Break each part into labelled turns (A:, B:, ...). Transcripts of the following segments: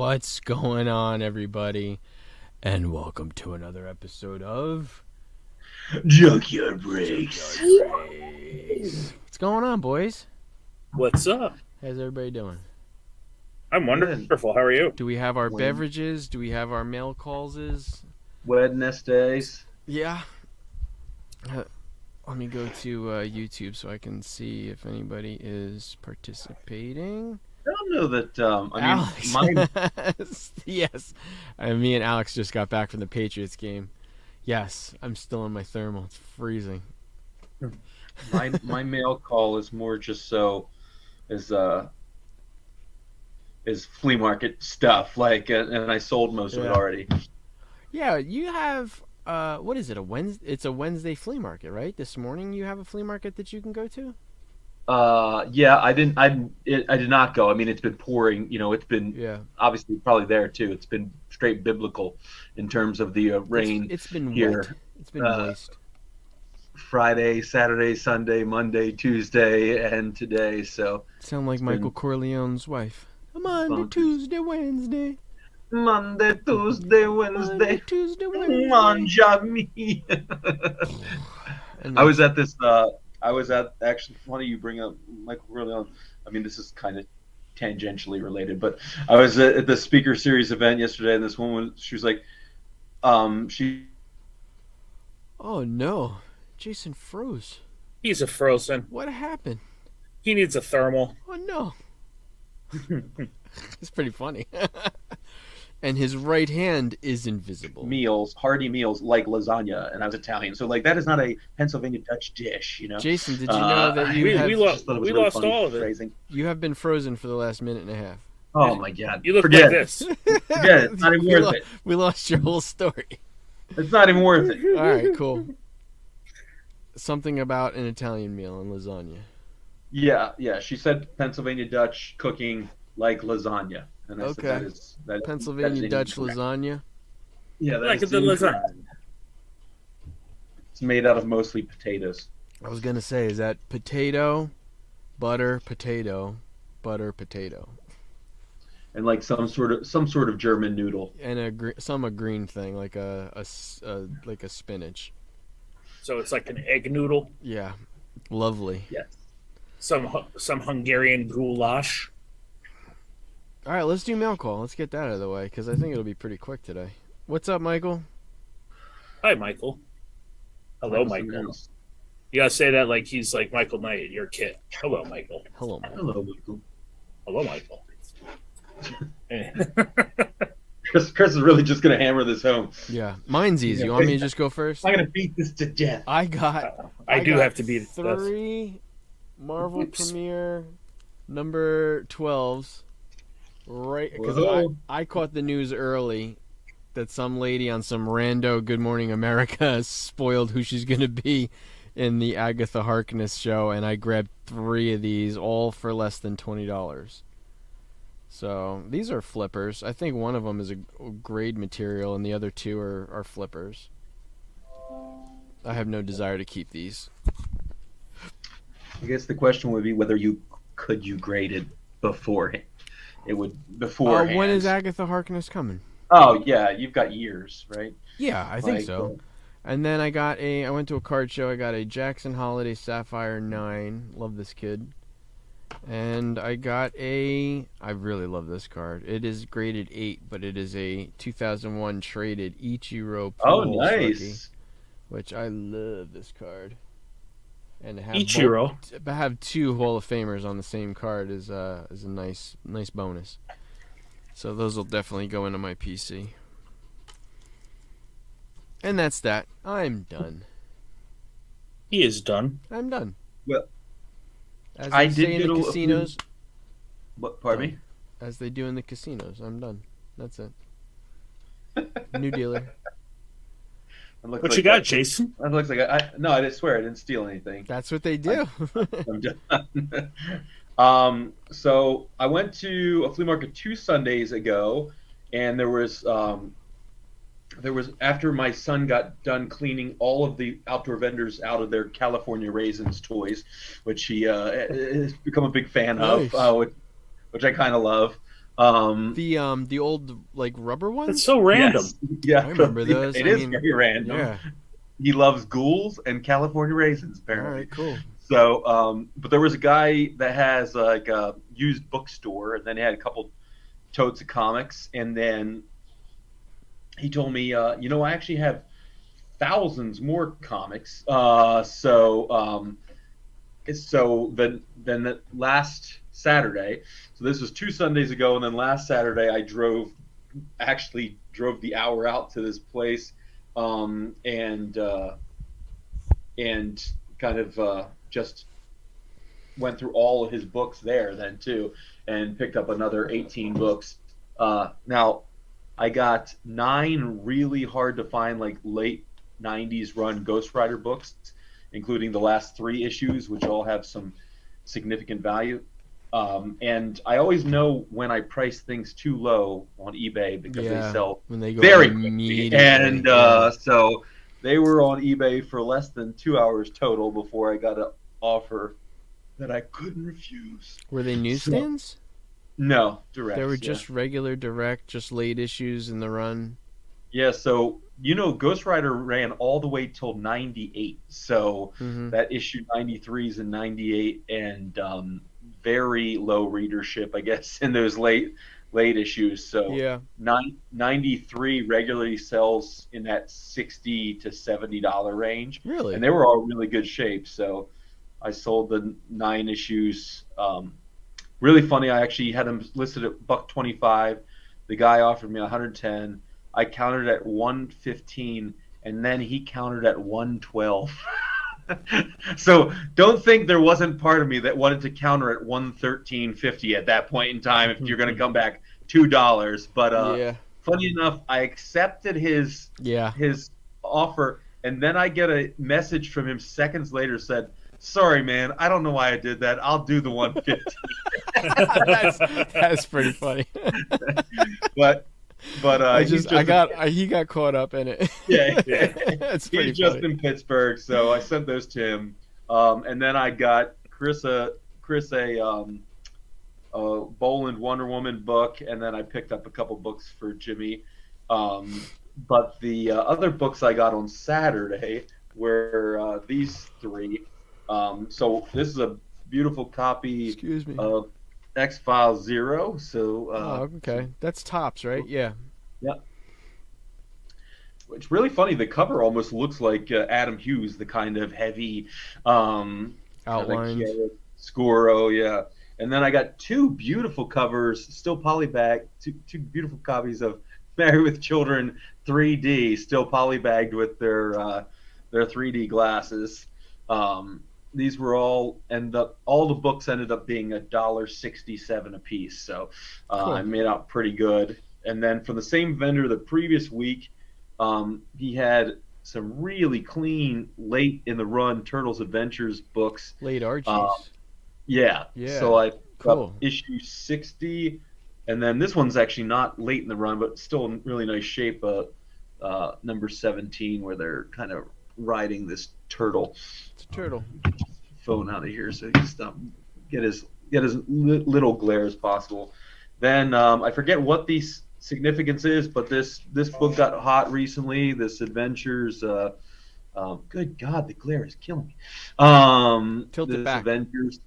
A: What's going on, everybody? And welcome to another episode of
B: Junkyard Breaks.
A: Junkyard Breaks. What's going on, boys?
C: What's up?
A: How's everybody doing?
C: I'm wonderful. How are you?
A: Do we have our beverages? Do we have our mail calls?
B: Wednesdays.
A: Yeah. Let me go to YouTube so I can see if anybody is participating.
B: I don't know that.
A: Alex.
B: Mine.
A: Yes. Me and Alex just got back from the Patriots game. Yes, I'm still in my thermal. It's freezing.
B: My mail call is more just so is flea market stuff. And I sold most of it already.
A: Yeah, you have. What is it? A Wednesday? It's a Wednesday flea market, right? This morning you have a flea market that you can go to.
B: Yeah, I did not go. I mean, it's been pouring. It's been obviously probably there too. It's been straight biblical in terms of the rain.
A: It's been
B: here.
A: Wet. It's been moist.
B: Friday, Saturday, Sunday, Monday, Tuesday, and today. So
A: sound like Michael Corleone's wife. Monday, Tuesday, Wednesday.
B: Monday, Tuesday, Wednesday.
A: Monday, Tuesday, Wednesday.
B: Manja me. I was at this. Actually, funny you bring up Michael Corleone. I mean, this is kind of tangentially related, but I was at the Speaker Series event yesterday, and this woman, she was like, she.
A: Oh no, Jason froze.
C: He's a frozen.
A: What happened?
C: He needs a thermal.
A: Oh no. It's pretty funny. And his right hand is invisible.
B: Hearty meals like lasagna, and I was Italian, so that is not a Pennsylvania Dutch dish,
A: Jason, did you know that
C: we lost all of it?
B: Phrasing.
A: You have been frozen for the last minute and a half.
B: Oh my God!
C: You look
B: Forget
C: like
B: it.
C: this.
B: Forget it. It's not even worth it.
A: We lost your whole story.
B: It's not even worth it.
A: All right, cool. Something about an Italian meal and lasagna.
B: Yeah. She said Pennsylvania Dutch cooking like lasagna. And I said that is
A: Pennsylvania Dutch
B: incorrect.
A: lasagna.
B: Yeah,
C: Like
B: that's
C: the lasagna.
B: It's made out of mostly potatoes.
A: I was gonna say, is that potato, butter, potato, butter, potato,
B: And like some sort of German noodle.
A: and a green thing like a spinach.
C: So it's like an egg noodle.
A: Yeah, lovely.
B: Yes.
C: Some Hungarian goulash.
A: All right, let's do mail call. Let's get that out of the way because I think it'll be pretty quick today. What's up, Michael?
C: Hi, Michael. Hello, Michael. You gotta say that like he's like Michael Knight, your kid. Hello, Michael.
A: Hello, Michael.
B: Hello, Michael.
C: Hello, Michael.
B: Chris is really just gonna hammer this home.
A: Yeah, mine's easy. You want me to just go first?
B: I'm gonna beat this to death.
A: I got.
C: I do
A: got
C: have to be
A: 3 Marvel Premiere number 12s. Right, because I caught the news early that some lady on some rando Good Morning America spoiled who she's going to be in the Agatha Harkness show, and I grabbed 3 of these, all for less than $20. So these are flippers. I think one of them is a grade material, and the other 2 are flippers. I have no desire to keep these.
B: I guess the question would be whether you grade it beforehand. It would beforehand.
A: When is Agatha Harkness coming?
B: Oh yeah, you've got years, right?
A: Yeah, I think so. And then I went to a card show. I got a Jackson Holiday Sapphire 9. Love this kid. And I got I really love this card. It is graded 8, but it is a 2001 traded Ichiro
B: Oh,
A: Pujols
B: nice.
A: rookie, which I love this card. And to have
C: Ichiro.
A: have 2 Hall of Famers on the same card is a nice bonus. So those will definitely go into my PC. And that's that. I'm done.
C: He is done.
A: I'm done.
B: Well,
A: As
B: I
A: they
B: did
A: say in
B: get
A: the
B: a
A: casinos.
B: What? Pardon me?
A: As they do in the casinos. I'm done. That's it. New dealer.
C: What you got, Jason?
B: That looks like no. I swear I didn't steal anything.
A: That's what they do.
B: I'm done. So I went to a flea market 2 Sundays ago, and there was after my son got done cleaning all of the outdoor vendors out of their California Raisins toys, which he has become a big fan of, which I kind of love.
A: The old like rubber ones.
C: That's so random.
B: Yes, yeah,
A: I remember those.
B: It is very random.
A: Yeah.
B: He loves ghouls and California raisins, apparently.
A: All right, cool.
B: So, but there was a guy that has like a used bookstore, and then he had a couple totes of comics, and then he told me, I actually have thousands more comics. So then the last Saturday, so this was 2 Sundays ago, and then last Saturday I drove the hour out to this place, and kind of just went through all of his books there then too, and picked up another 18 books. Now I got 9 really hard to find, like late 90s run Ghost Rider books, including the last 3 issues, which all have some significant value. And I always know when I price things too low on eBay, because they sell
A: when they go
B: very
A: quickly.
B: And so they were on eBay for less than 2 hours total before I got an offer that I couldn't refuse.
A: Were they newsstands?
B: No, direct.
A: They were just regular direct, just late issues in the run.
B: Yeah, so Ghost Rider ran all the way till 98. So that issue 93s and 98, and very low readership, I guess, in those late issues. So
A: yeah,
B: 93 regularly sells in that $60 to $70 range.
A: Really?
B: And they were all really good shape. So I sold the 9 issues. Really funny. I actually had them listed at $125. The guy offered me 110. I countered at 115, and then he countered at 112. So don't think there wasn't part of me that wanted to counter at 113.50 at that point in time if you're going to come back $2. But funny enough, I accepted his offer, and then I get a message from him seconds later said, "Sorry, man, I don't know why I did that. I'll do the 115."
A: That's pretty funny.
B: But
A: he got caught up in it.
B: Yeah.
A: That's pretty
B: He's just
A: funny.
B: in Pittsburgh, so I sent those to him. And then I got Chris a Boland Wonder Woman book, and then I picked up a couple books for Jimmy. But the other books I got on Saturday were these 3. So this is a beautiful copy of X-Files Zero. So
A: okay, that's tops, right? Yeah.
B: It's really funny. The cover almost looks like Adam Hughes, the kind of heavy
A: outline
B: Scuro, yeah. And then I got 2 beautiful covers, still polybagged, two beautiful copies of Married with Children 3D, still polybagged with their 3D glasses. These were all the books ended up being $1.67 a piece, so
A: cool.
B: I made out pretty good. And then for the same vendor the previous week, he had some really clean late in the run Turtles Adventures books.
A: Late Archies.
B: Yeah. So I
A: cool.
B: issue 60, and then this one's actually not late in the run, but still in really nice shape. Number 17, where they're kind of riding this turtle.
A: It's a turtle.
B: Get your phone out of here so he can stop. Get as little glare as possible. Then I forget what the significance is, but this book got hot recently. This Adventures. Good God, the glare is killing me.
A: Tilt it back.
B: Adventures.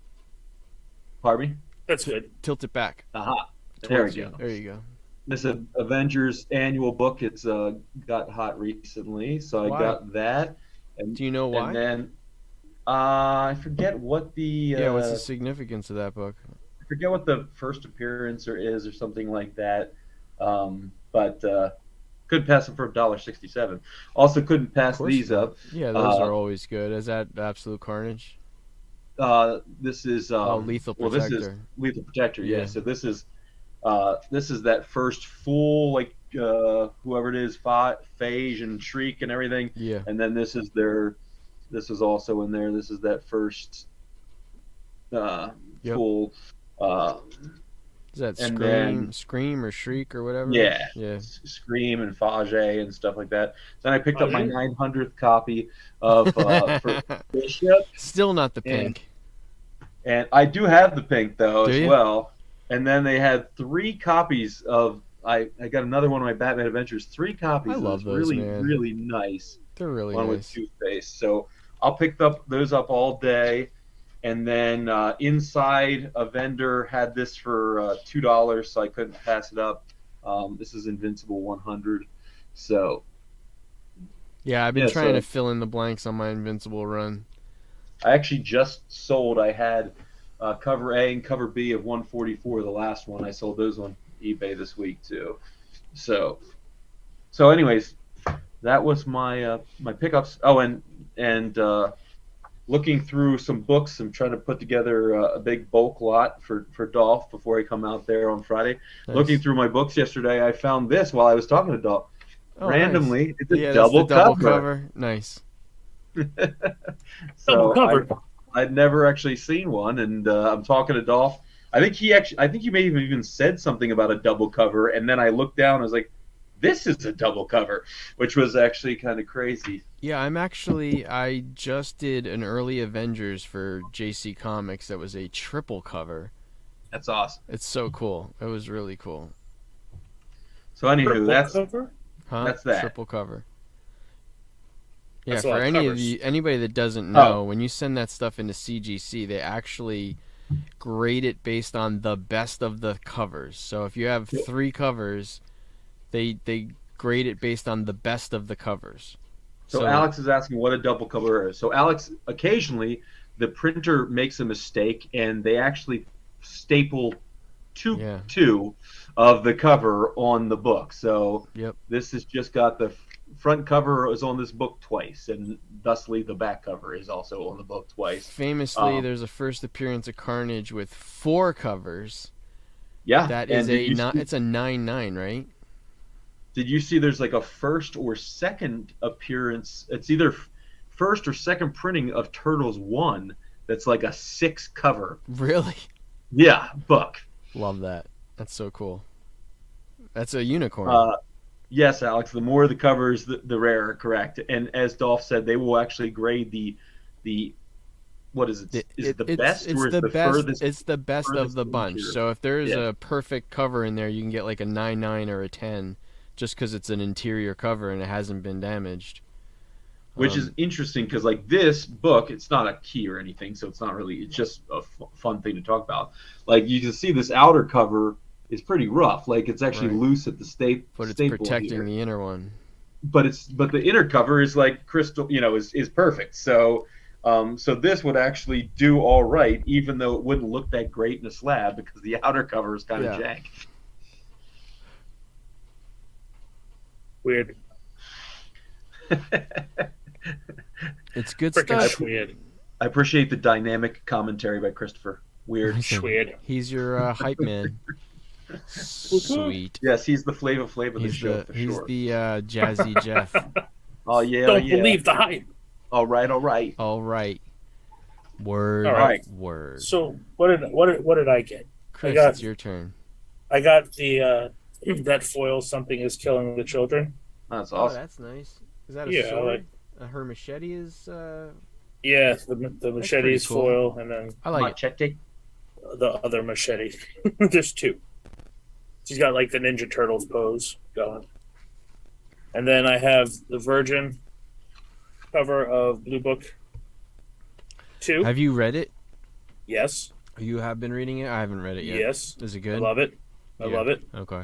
B: Pardon me?
C: That's good.
A: Tilt it back.
B: Aha. There we go.
A: There you go.
B: This Avengers annual book. It's got hot recently, so I got that. And,
A: do you know why?
B: And then I forget what the
A: what's the significance of that book?
B: I forget what the first appearance is or something like that. But couldn't pass them for $1.67. Also couldn't pass these up.
A: Yeah, those are always good. Is that Absolute Carnage?
B: This is
A: Lethal Protector.
B: Well, this is Lethal Protector. Yeah. So this is that first full, like whoever it is, Phage and Shriek and everything.
A: Yeah.
B: And then this is also in there. This is that first full.
A: Is that Scream or Shriek or whatever?
B: Yeah.
A: Yeah.
B: Scream and Phage and stuff like that. Then I picked up my 900th copy of for Bishop.
A: Still not the pink.
B: And I do have the pink though as well. And then they had 3 copies of. I got another one of my Batman Adventures. 3 copies.
A: I love those,
B: really,
A: man.
B: really nice.
A: They're really
B: one
A: nice.
B: with Two-Face. So I'll pick those up all day. And then inside, a vendor had this for $2, so I couldn't pass it up. This is Invincible 100. So.
A: Yeah, I've been trying to fill in the blanks on my Invincible run.
B: I actually just sold. I had cover A and cover B of 144, the last one. I sold those on eBay this week too. So anyways, that was my my pickups. Oh, and looking through some books. I'm trying to put together a big bulk lot for Dolph before I come out there on Friday. Nice. Looking through my books yesterday, I found this while I was talking to Dolph.
A: Oh,
B: randomly,
A: nice.
B: It's a double cover.
A: Nice.
B: So double cover. I'd never actually seen one, and I'm talking to Dolph. I think he may have even said something about a double cover, and then I looked down and I was like, this is a double cover, which was actually kind of crazy.
A: Yeah, I just did an early Avengers for JC Comics that was a triple cover.
B: That's awesome.
A: It's so cool. It was really cool.
B: So anywho, that's
C: cover?
B: That's that.
A: Triple cover. Yeah,
C: that's
A: for anybody that doesn't know, when you send that stuff into CGC, they actually grade it based on the best of the covers. So if you have 3 covers, they grade it based on the best of the covers.
B: So Alex is asking what a double cover is. So Alex, occasionally the printer makes a mistake and they actually staple two of the cover on the book. So this has just got the front cover is on this book twice, and thusly the back cover is also on the book twice.
A: Famously, there's a first appearance of Carnage with 4 covers.
B: Yeah,
A: that is it's a 9/9, right?
B: Did you see there's like a first or second appearance? It's either first or second printing of Turtles 1 that's like a 6 cover.
A: Really?
B: Yeah, book.
A: Love that. That's so cool. That's a unicorn.
B: Yes, Alex. The more the covers, the rarer. Correct. And as Dolph said, they will actually grade the what is it? Is it the best or is the furthest?
A: It's the best of the bunch. So if there's a perfect cover in there, you can get like a 9/9 or a 10, just because it's an interior cover and it hasn't been damaged.
B: Which is interesting because like this book, it's not a key or anything, so it's not really. It's just a fun thing to talk about. Like you can see this outer cover is pretty rough. Like it's actually loose at the staple.
A: But it's protecting the inner one.
B: But the inner cover is like crystal. Is perfect. So so this would actually do all right, even though it wouldn't look that great in a slab because the outer cover is kind of jank.
C: Weird.
A: It's good stuff.
C: Weird.
B: I appreciate the dynamic commentary by Christopher. Weird.
C: Weird.
A: He's your hype man. Sweet.
B: Yes, he's the Flava Flav of the show.
A: He's the Jazzy Jeff.
B: Oh yeah.
C: Don't believe the hype.
B: All right.
A: Word.
C: All right.
A: Word.
C: So what did I get?
A: Chris, it's your turn.
C: I got the that foil. Something is killing the children.
B: That's awesome.
A: Oh, that's nice. Is that a sword? Her machete is.
C: Yeah, the machete is foil, and then
A: I like
B: machete.
C: The other machete. There's 2. She's got like the Ninja Turtles pose going. And then I have the Virgin cover of Blue Book 2.
A: Have you read it?
C: Yes.
A: You have been reading it? I haven't read it yet.
C: Yes.
A: Is it good?
C: I love it. I love it.
A: Okay.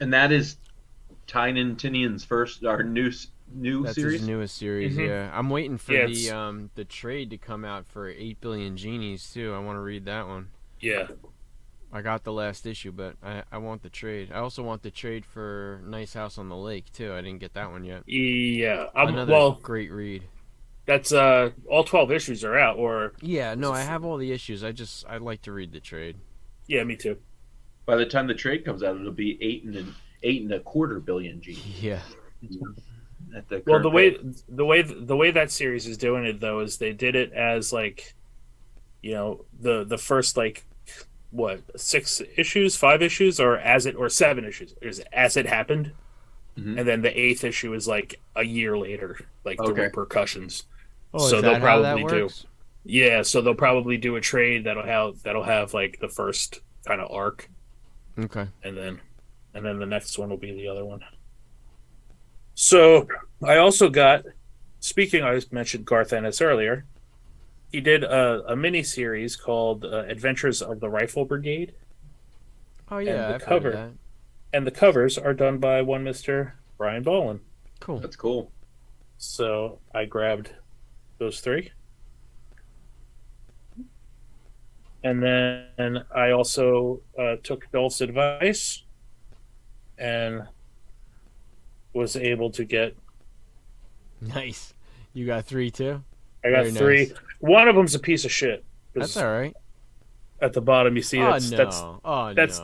B: And that is Tynan Tinian's first, our new
A: That's
B: series?
A: his newest series, yeah. I'm waiting for the trade to come out for 8 Billion Genies, too. I want to read that one.
C: Yeah.
A: I got the last issue, but I want the trade. I also want the trade for Nice House on the Lake, too. I didn't get that one yet.
C: Yeah.
A: Another great read.
C: That's all 12 issues are out, or...
A: Yeah, no, I have all the issues. I'd like to read the trade.
C: Yeah, me too.
B: By the time the trade comes out, it'll be 8.25 billion G.
A: Yeah.
C: Well, the way that series is doing it though is they did it as like, the first like what 6 issues, 5 issues, or 7 issues is as it happened, and then the 8th issue is like a year later, like the repercussions.
A: Oh,
C: so
A: is
C: they'll
A: that
C: probably
A: how that
C: do.
A: works?
C: Yeah, so they'll probably do a trade that'll have like the first kind of arc.
A: Okay.
C: And then the next one will be the other one. So I also got, speaking, I mentioned Garth Ennis earlier. He did a mini series called Adventures of the Rifle Brigade.
A: Oh yeah, I've heard of that.
C: And the covers are done by one Mr. Brian Bolin.
A: Cool.
B: That's cool.
C: So I grabbed those 3. And then I also took Dolph's advice and was able to get.
A: Nice. You got 3 too?
C: I got
A: Very
C: 3.
A: nice.
C: One of them's a piece of shit.
A: That's all right.
C: At the bottom, you see that's
A: no.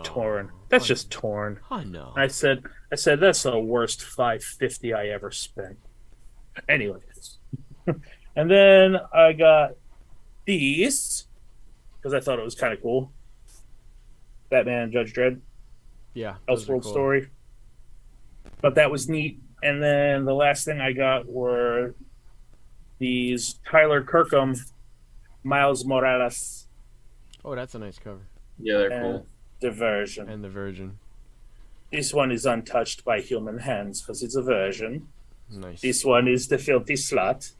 C: torn. That's just torn.
A: Oh no.
C: I said that's the worst $5.50 I ever spent. Anyway, and then I got these because I thought it was kind of cool. Batman and Judge Dredd.
A: Yeah.
C: Elseworld cool. Story. But that was neat. And then the last thing I got were these Tyler Kirkham, Miles Morales.
A: Oh, that's a nice cover.
B: Yeah, they're cool.
C: The version.
A: And the Virgin.
C: This one is untouched by human hands because it's a version.
A: Nice.
C: This one is the filthy slut.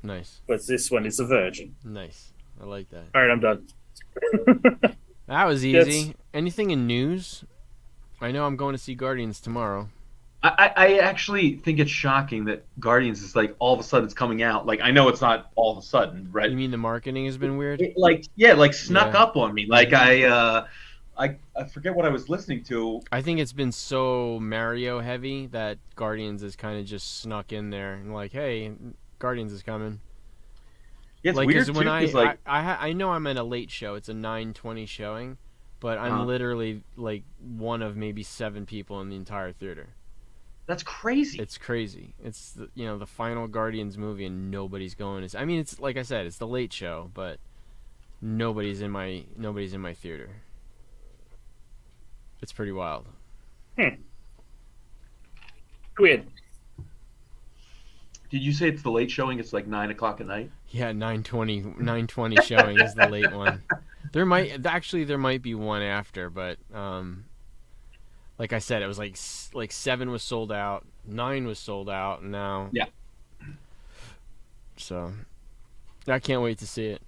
A: Nice.
C: But this one is a virgin.
A: Nice. I like that.
C: All right, I'm done.
A: That was easy. Anything in news? I know I'm going to see Guardians tomorrow.
B: I actually think it's shocking that Guardians is like all of a sudden it's coming out. Like I know it's not all of a sudden, right?
A: You mean the marketing has been weird?
B: It snuck up on me. Like I forget what I was listening to.
A: I think it's been so Mario heavy that Guardians has kind of just snuck in there and like, hey, Guardians is coming.
B: Yeah, it's
A: like,
B: weird
A: when
B: too,
A: I know I'm at a late show. It's a 9:20 showing, but I'm literally like one of maybe 7 people in the entire theater.
B: That's crazy.
A: It's crazy. It's the final Guardians movie and nobody's going. I mean, it's like I said, it's the late show, but nobody's in my theater. It's pretty wild.
C: Weird.
B: Did you say it's the late showing? It's like 9 o'clock at night.
A: Yeah, 9:20 showing is the late one. There might be one after, but like I said, it was like 7 was sold out, 9 was sold out, and now
B: yeah.
A: So I can't wait to see it.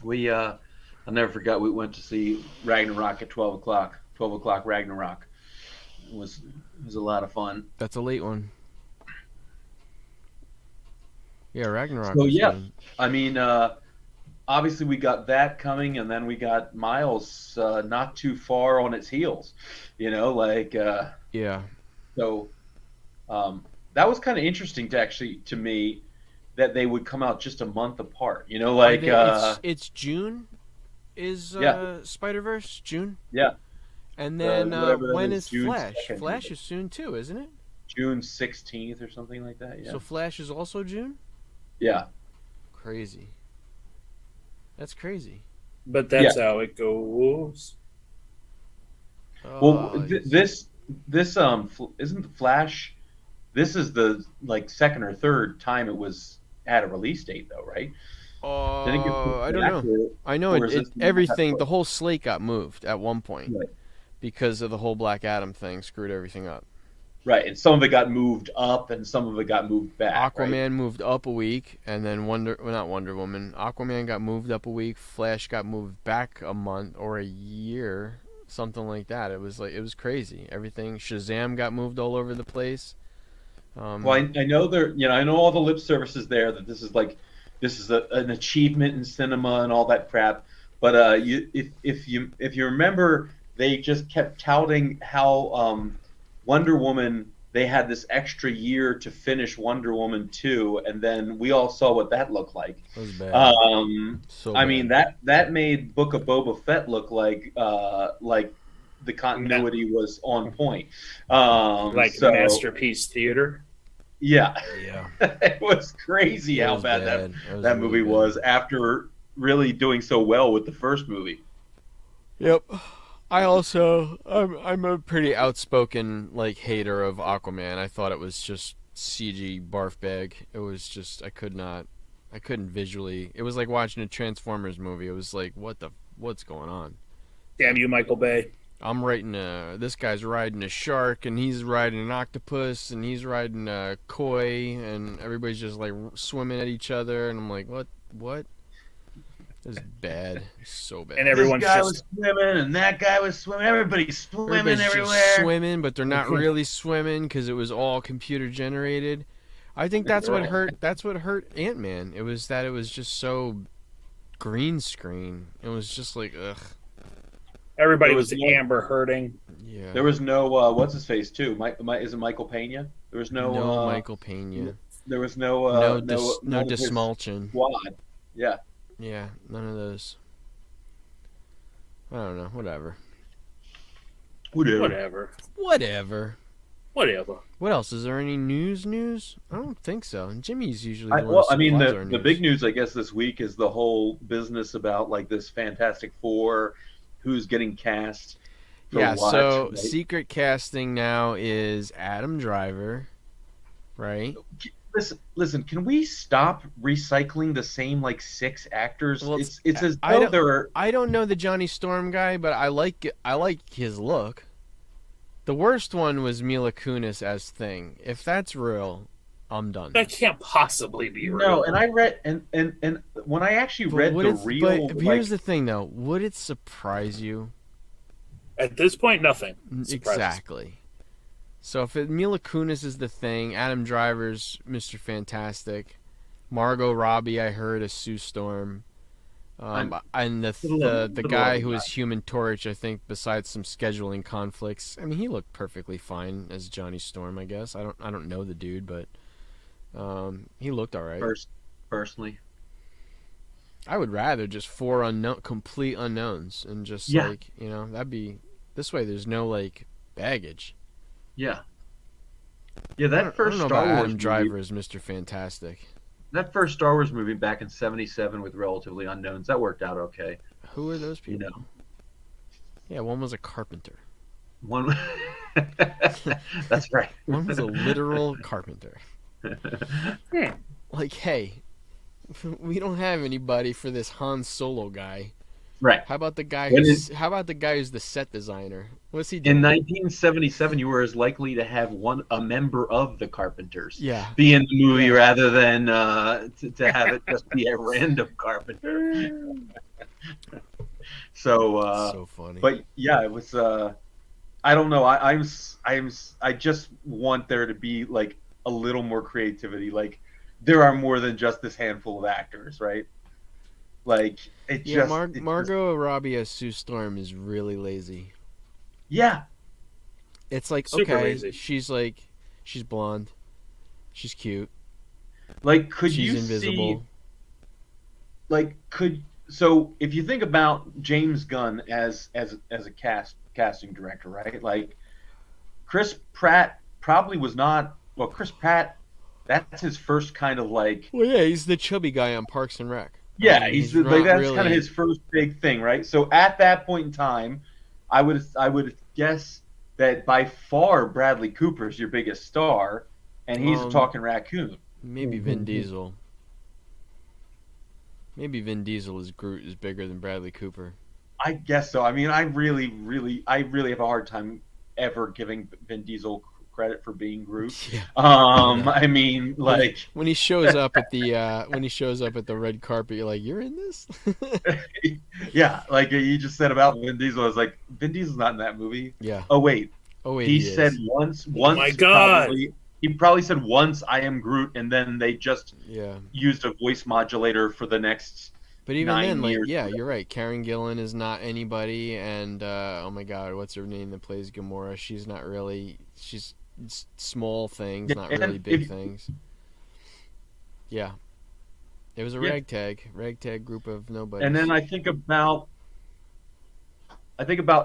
B: I'll never forget. We went to see Ragnarok at 12 o'clock. 12 o'clock Ragnarok. It was a lot of fun.
A: That's a late one. Yeah, Ragnarok.
B: So yeah, fun. I mean, obviously we got that coming, and then we got Miles not too far on its heels.
A: Yeah.
B: So that was kind of interesting to me that they would come out just a month apart.
A: It's June. Is Spider-Verse June?
B: Yeah.
A: And then when is Flash? Flash is soon too, isn't it?
B: June 16th or something like that. Yeah.
A: So Flash is also June?
B: Yeah.
A: Crazy. That's crazy.
C: But that's how it goes.
B: Well, this isn't the Flash. This is the second or third time it was at a release date, though, right?
A: I don't know. I know everything. The whole slate got moved at one point because of the whole Black Adam thing. Screwed everything up.
B: Right, and some of it got moved up, and some of it got moved back.
A: Aquaman moved up a week, and then not Wonder Woman. Aquaman got moved up a week. Flash got moved back a month or a year, something like that. It was crazy. Everything. Shazam got moved all over the place.
B: Well, I know I know all the lip services there that this is an achievement in cinema and all that crap. But if you remember, they just kept touting how Wonder Woman, they had this extra year to finish Wonder Woman 2, and then we all saw what that looked like.
A: It was bad.
B: I mean that made Book of Boba Fett look like the continuity was on point.
C: Masterpiece theater.
B: Yeah.
A: Yeah.
B: It was crazy how bad that movie was after really doing so well with the first movie.
A: Yep. I'm a pretty outspoken hater of Aquaman. I thought it was just CG barf bag. It was just I couldn't visually. It was like watching a Transformers movie. It was like what what's going on?
C: Damn you, Michael Bay.
A: I'm riding this guy's riding a shark, and he's riding an octopus, and he's riding a koi, and everybody's just like swimming at each other, and I'm like, what? It's bad. It's so bad.
C: And everyone's
B: this guy was swimming, and that guy was swimming. Everybody's swimming everywhere.
A: Just swimming, but they're not really swimming because it was all computer generated. I think that's what hurt. That's what hurt Ant-Man. It was just so green screen. It was just like ugh.
C: Everybody was Amber hurting.
B: Yeah. There was no what's his face too. Is it Michael Pena? There was no
A: Michael Pena.
B: There was no
A: Desmulchin.
B: Squad. Yeah.
A: Yeah, none of those. I don't know. Whatever. What else? Is there any news? I don't think so. And Jimmy's usually the one.
B: The big news, I guess, this week is the whole business about like this Fantastic Four, who's getting cast.
A: So secret casting now is Adam Driver, right?
B: Listen. Can we stop recycling the same like 6 actors? Well, it's as though they're.
A: I don't know the Johnny Storm guy, but I like his look. The worst one was Mila Kunis as Thing. If that's real, I'm done.
C: That can't possibly be real.
B: No, and I read and when I actually read the real.
A: But here's the thing, though. Would it surprise you?
C: At this point, nothing.
A: Exactly. So if Mila Kunis is the Thing, Adam Driver's Mr. Fantastic, Margot Robbie, I heard, is Sue Storm, and the guy who is Human Torch, I think, besides some scheduling conflicts, I mean, he looked perfectly fine as Johnny Storm, I guess. I don't know the dude, but he looked all right.
B: Personally,
A: I would rather just 4 complete unknowns, and just that'd be this way. There's no like baggage.
B: Yeah. Yeah, that first Star Wars
A: Adam Driver is Mr. Fantastic.
B: That first Star Wars movie back in '77 with relatively unknowns, that worked out okay.
A: Who are those people? Yeah, one was a carpenter.
B: One That's right.
A: One was a literal carpenter. Like, hey, we don't have anybody for this Han Solo guy.
B: Right.
A: How about the guy who's the set designer? What's he doing?
B: In 1977, you were as likely to have a member of the Carpenters
A: be
B: in the movie rather than to have it just be a random carpenter. So
A: funny.
B: But yeah, it was. I don't know. I just want there to be like a little more creativity. Like there are more than just this handful of actors, right? Like
A: Margot Robbie as Sue Storm is really lazy.
B: Yeah,
A: it's like
C: super
A: okay,
C: lazy.
A: she's blonde, she's cute.
B: Like,
A: she's invisible.
B: So if you think about James Gunn as a casting director, right? Like Chris Pratt probably was not. Well, Chris Pratt, that's his first kind of like.
A: Well, yeah, he's the chubby guy on Parks and Rec.
B: Yeah, he's like that's really... kind of his first big thing, right? So at that point in time, I would guess that by far Bradley Cooper's your biggest star, and he's a talking raccoon.
A: Maybe Vin Diesel. Maybe Vin Diesel as Groot is bigger than Bradley Cooper.
B: I guess so. I mean, I really have a hard time ever giving Vin Diesel credit for being Groot.
A: Yeah.
B: I mean, like
A: when he shows up at the red carpet, you're like, you're in this?
B: Yeah, like you just said about Vin Diesel. I was like, Vin Diesel's not in that movie.
A: Yeah.
B: Oh wait. He said
A: is.
B: once.
C: Oh my God.
B: He probably said once, "I am Groot," and then they just used a voice modulator for the next.
A: But even
B: 9
A: then, like,
B: years.
A: you're right. Karen Gillan is not anybody, and oh my God, what's her name that plays Gamora? She's not really. She's small things, not really big things. Yeah, it was a ragtag group of nobodies.
B: And then I think about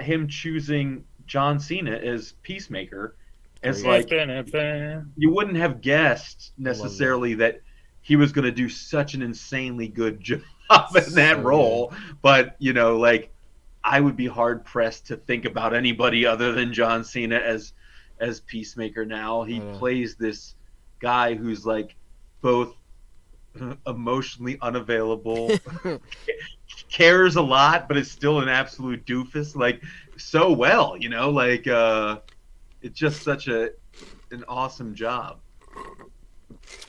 B: him choosing John Cena as Peacemaker, as like you wouldn't have guessed necessarily that he was going to do such an insanely good job in that role. Good. But like I would be hard pressed to think about anybody other than John Cena as Peacemaker now. He plays this guy who's like both emotionally unavailable, cares a lot, but is still an absolute doofus, like so well, like it's just such an awesome job.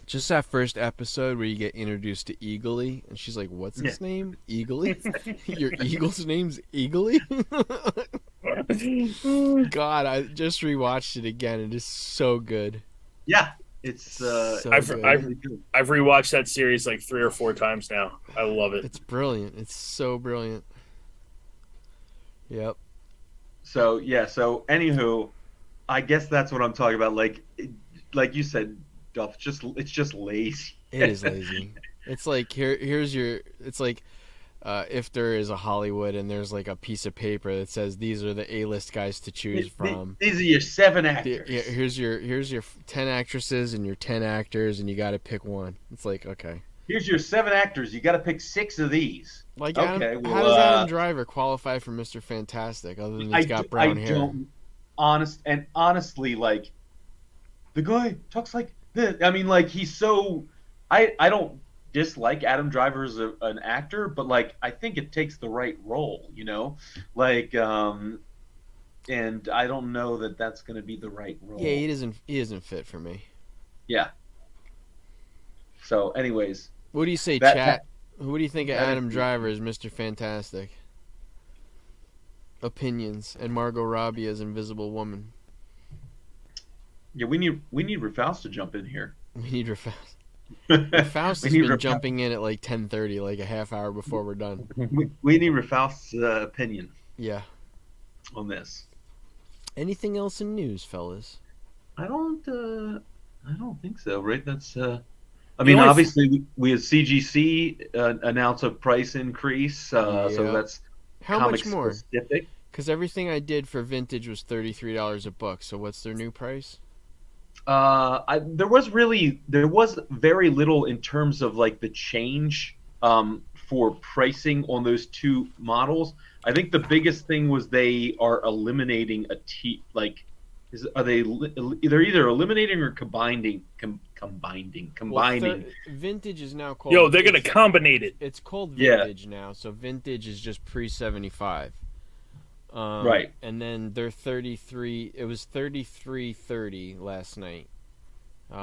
A: Just that first episode where you get introduced to Eagly, and she's like, "What's his name? Eagly? Your eagle's name's Eagly?" God, I just rewatched it again. It is so good.
B: Yeah, it's
A: so
C: I've rewatched that series like 3 or 4 times now. I love it.
A: It's brilliant. It's so brilliant. Yep.
B: So anywho, I guess that's what I'm talking about. Like you said, Duff, it's just lazy.
A: It is lazy. It's like here's your. It's like if there is a Hollywood and there's like a piece of paper that says these are the A-list guys to choose from.
B: These are your 7 actors.
A: Here's your 10 actresses and your 10 actors, and you got to pick one. It's like, okay.
B: Here's your 7 actors. You got to pick 6 of these.
A: Like, how does Adam Driver qualify for Mr. Fantastic other than he's got brown hair?
B: Honestly, like, the guy talks like this. I mean, like, he's so. I don't dislike Adam Driver as an actor, but like, I think it takes the right role, like, and I don't know that that's going to be the right role.
A: Yeah, he isn't fit for me.
B: Yeah. So, anyways,
A: what do you say, chat? What do you think of Adam Driver as Mr. Fantastic? Opinions, and Margot Robbie as Invisible Woman.
B: Yeah, we need Rafaus to jump in here.
A: We need Rafaus. Rafaus has been jumping in at like 10:30, like a half hour before we're done.
B: We need Rafaus' opinion.
A: Yeah.
B: On this.
A: Anything else in news, fellas?
B: I don't think so. Right? That's. I mean, obviously, we had CGC announce a price increase, so that's
A: how much more?
B: Specific.
A: Because everything I did for Vintage was $33 a book. So what's their new price?
B: There was very little in terms of like the change for pricing on those 2 models. I think the biggest thing was they are eliminating they're either eliminating or combining.
A: Vintage is now called.
C: They're gonna combine it.
A: It's called Vintage now, so Vintage is just pre-75.
B: Right.
A: And then they're 33. It was 33.30 last night,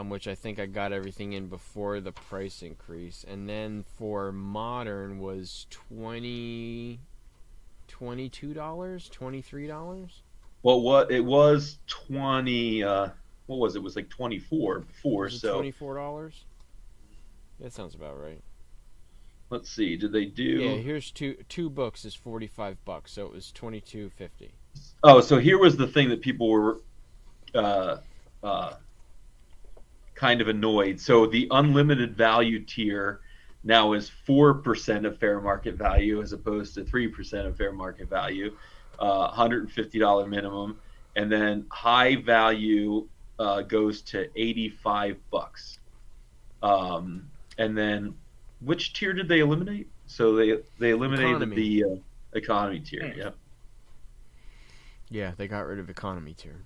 A: which I think I got everything in before the price increase. And then for modern was $22, $23.
B: Well, it was 20. What was it? It was like 24 before.
A: Was it $24? That sounds about right.
B: Let's see. Did they do?
A: Yeah, here's two books is $45, so it was $22.50.
B: Oh, so here was the thing that people were kind of annoyed. So the unlimited value tier now is 4% of fair market value as opposed to 3% of fair market value, $150 minimum, and then high value goes to $85. And then which tier did they eliminate? So they eliminated the economy tier. Yep.
A: Yeah, they got rid of economy tier.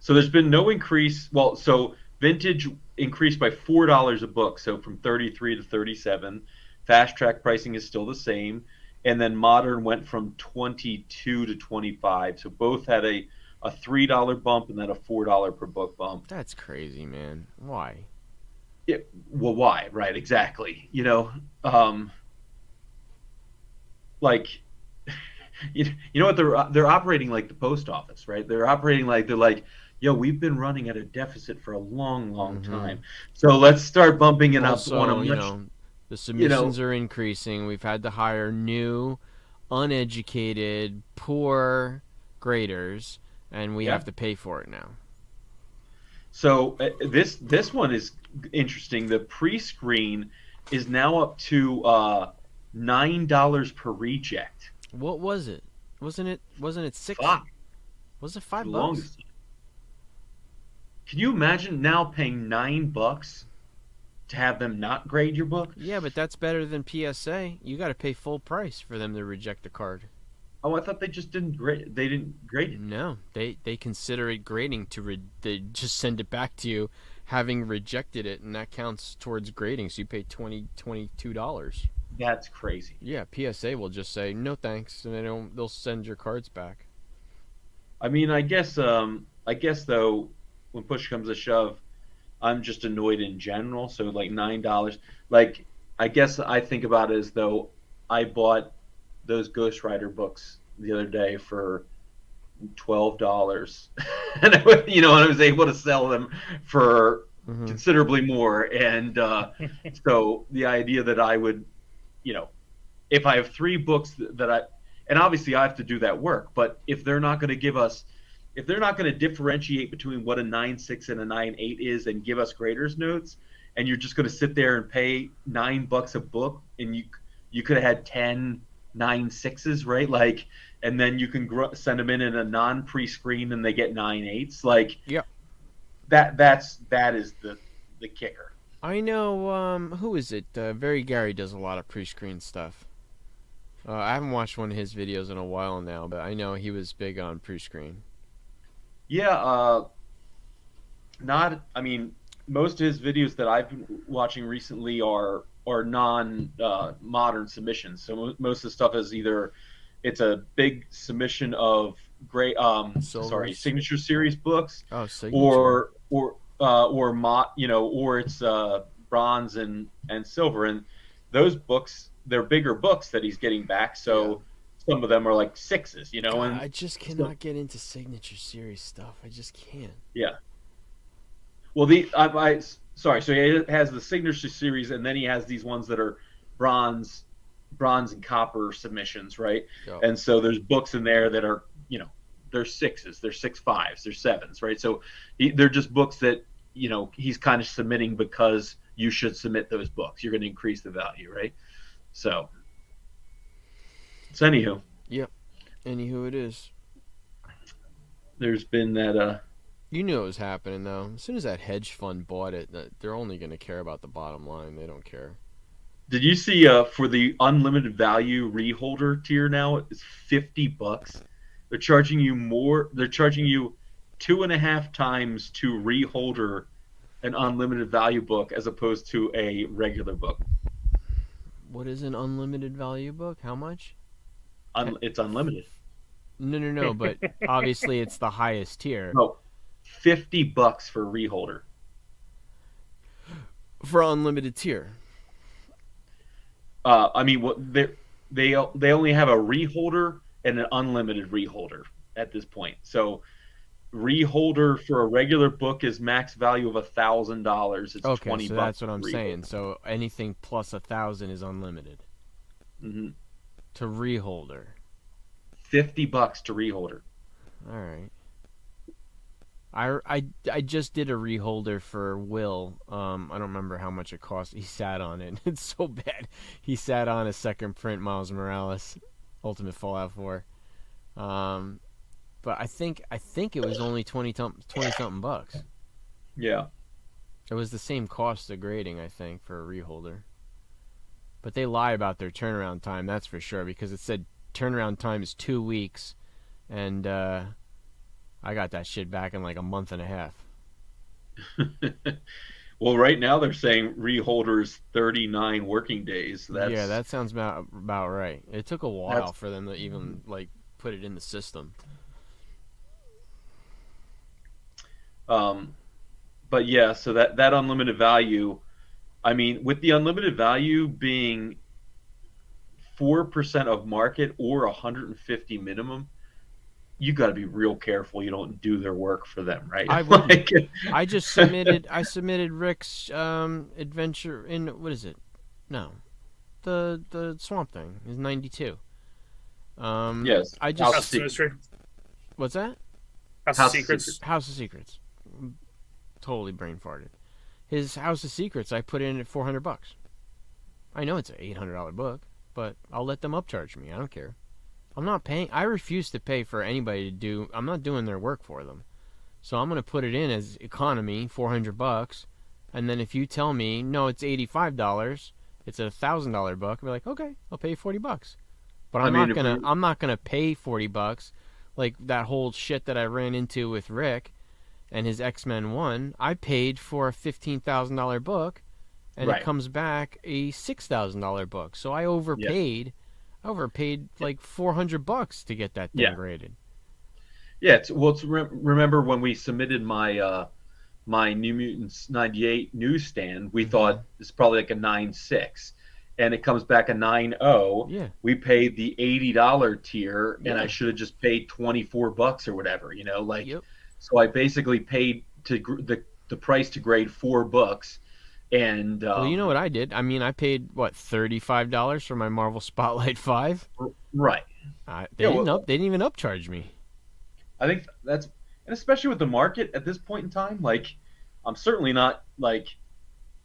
B: So there's been no increase. Well, so Vintage increased by $4 a book, so from 33 to 37. Fast track pricing is still the same, and then Modern went from 22 to 25. So both had a $3 bump and then a $4 per book bump.
A: That's crazy, man. Why?
B: Yeah, well, why? Right, exactly. Like, you know what? They're operating like the post office, right? They're operating like they're like, yo, we've been running at a deficit for a long, long time. So let's start bumping it up on a much.
A: The submissions are increasing. We've had to hire new, uneducated, poor graders, and we have to pay for it now.
B: So this one is interesting. The pre-screen is now up to $9 per reject.
A: What was it? Wasn't it $6? Was it $5?
B: Can you imagine now paying $9 to have them not grade your book?
A: Yeah, but that's better than PSA. You got to pay full price for them to reject the card.
B: Oh, I thought they just didn't grade. They didn't grade it.
A: No, they consider it grading they just send it back to you, having rejected it, and that counts towards grading. So you pay $22.
B: That's crazy.
A: Yeah, PSA will just say no thanks, and they'll send your cards back.
B: I mean, I guess though, when push comes to shove, I'm just annoyed in general. So like $9, like I guess I think about it as though I bought those Ghost Rider books the other day for $12, and I was able to sell them for considerably more. And so the idea that I would, if I have 3 books and obviously I have to do that work, but if they're not going to if they're not going to differentiate between what a 9.6 and a 9.8 is and give us graders notes, and you're just going to sit there and pay $9 a book, and you could have had 10 9.6s, right? Like, and then you can send them in a non pre-screen and they get 9.8s. Like,
A: yeah,
B: that is the kicker.
A: I know. Who is it? Very Gary does a lot of pre-screen stuff. I haven't watched one of his videos in a while now, but I know he was big on pre-screen.
B: Yeah, I mean, most of his videos that I've been watching recently are non-modern submissions. So most of the stuff is either it's a big submission of signature series books, or it's bronze and silver, and those books, they're bigger books that he's getting back. So some of them are like 6s,
A: God, and I just cannot get into signature series stuff. I just can't.
B: Yeah. Well, sorry. So he has the signature series, and then he has these ones that are bronze and copper submissions, right? Yep. And so there's books in there that are, they're 6s, they're 6.5s, they're 7s, right? So they're just books that, he's kind of submitting because you should submit those books. You're going to increase the value, right? So anywho.
A: Yep. Anywho it is.
B: There's been that
A: you knew it was happening, though. As soon as that hedge fund bought it, they're only going to care about the bottom line. They don't care.
B: Did you see for the unlimited value reholder tier now, it's $50. They're charging you more. They're charging you 2.5 times to reholder an unlimited value book as opposed to a regular book.
A: What is an unlimited value book? How much?
B: It's unlimited.
A: No, but obviously it's the highest tier.
B: No, $50 for reholder.
A: For unlimited tier.
B: I mean, they only have a reholder and an unlimited reholder at this point. So, reholder for a regular book is max value of $1,000. It's
A: okay,
B: $20.
A: So that's what I'm saying. So anything plus 1,000 is unlimited.
B: Mm-hmm.
A: To reholder.
B: $50 to reholder.
A: All right. I just did a reholder for Will. I don't remember how much it cost. He sat on it. It's so bad. He sat on a second print Miles Morales Ultimate Fallout 4. But I think it was only 20 something bucks.
B: Yeah.
A: It was the same cost of grading, I think, for a reholder. But they lie about their turnaround time, that's for sure, because it said turnaround time is 2 weeks, and I got that shit back in like a month and a half.
B: Well, right now they're saying reholders 39 working days.
A: Yeah, that sounds about right. It took a while for them to even like put it in the system.
B: But yeah, so that unlimited value, I mean, with the unlimited value being 4% of market or 150 minimum, you got to be real careful you don't do their work for them, right?
A: I just submitted Rick's adventure in, what is it? No, the Swamp Thing is 92.
B: Yes.
A: I just
C: House of Mystery.
A: What's that?
C: House of Secrets.
A: House of Secrets. Totally brain farted. His House of Secrets I put in at $400. I know it's an $800 book, but I'll let them upcharge me. I don't care. I'm not paying. I refuse to pay for anybody to do. I'm not doing their work for them. So I'm going to put it in as economy, $400, and then if you tell me no, it's $85, it's a $1,000 book, I'll be like, okay, I'll pay $40. But I'm not gonna pay $40 like that whole shit that I ran into with Rick and his X-Men 1. I paid for a $15,000 book, and it comes back a $6,000 book. So I overpaid.
B: Yeah.
A: I overpaid like $400 to get that thing graded.
B: Yeah, remember when we submitted my my New Mutants 98 newsstand, we thought it's probably like a 9.6, and it comes back a 9.0.
A: Yeah.
B: We paid the $80 tier, and I should have just paid $24 or whatever, So I basically paid the price to grade 4 books. And
A: well, you know what I did? I mean, I paid $35 for my Marvel Spotlight 5.
B: Right.
A: They didn't even upcharge me.
B: I think and especially with the market at this point in time, like, I'm certainly not like,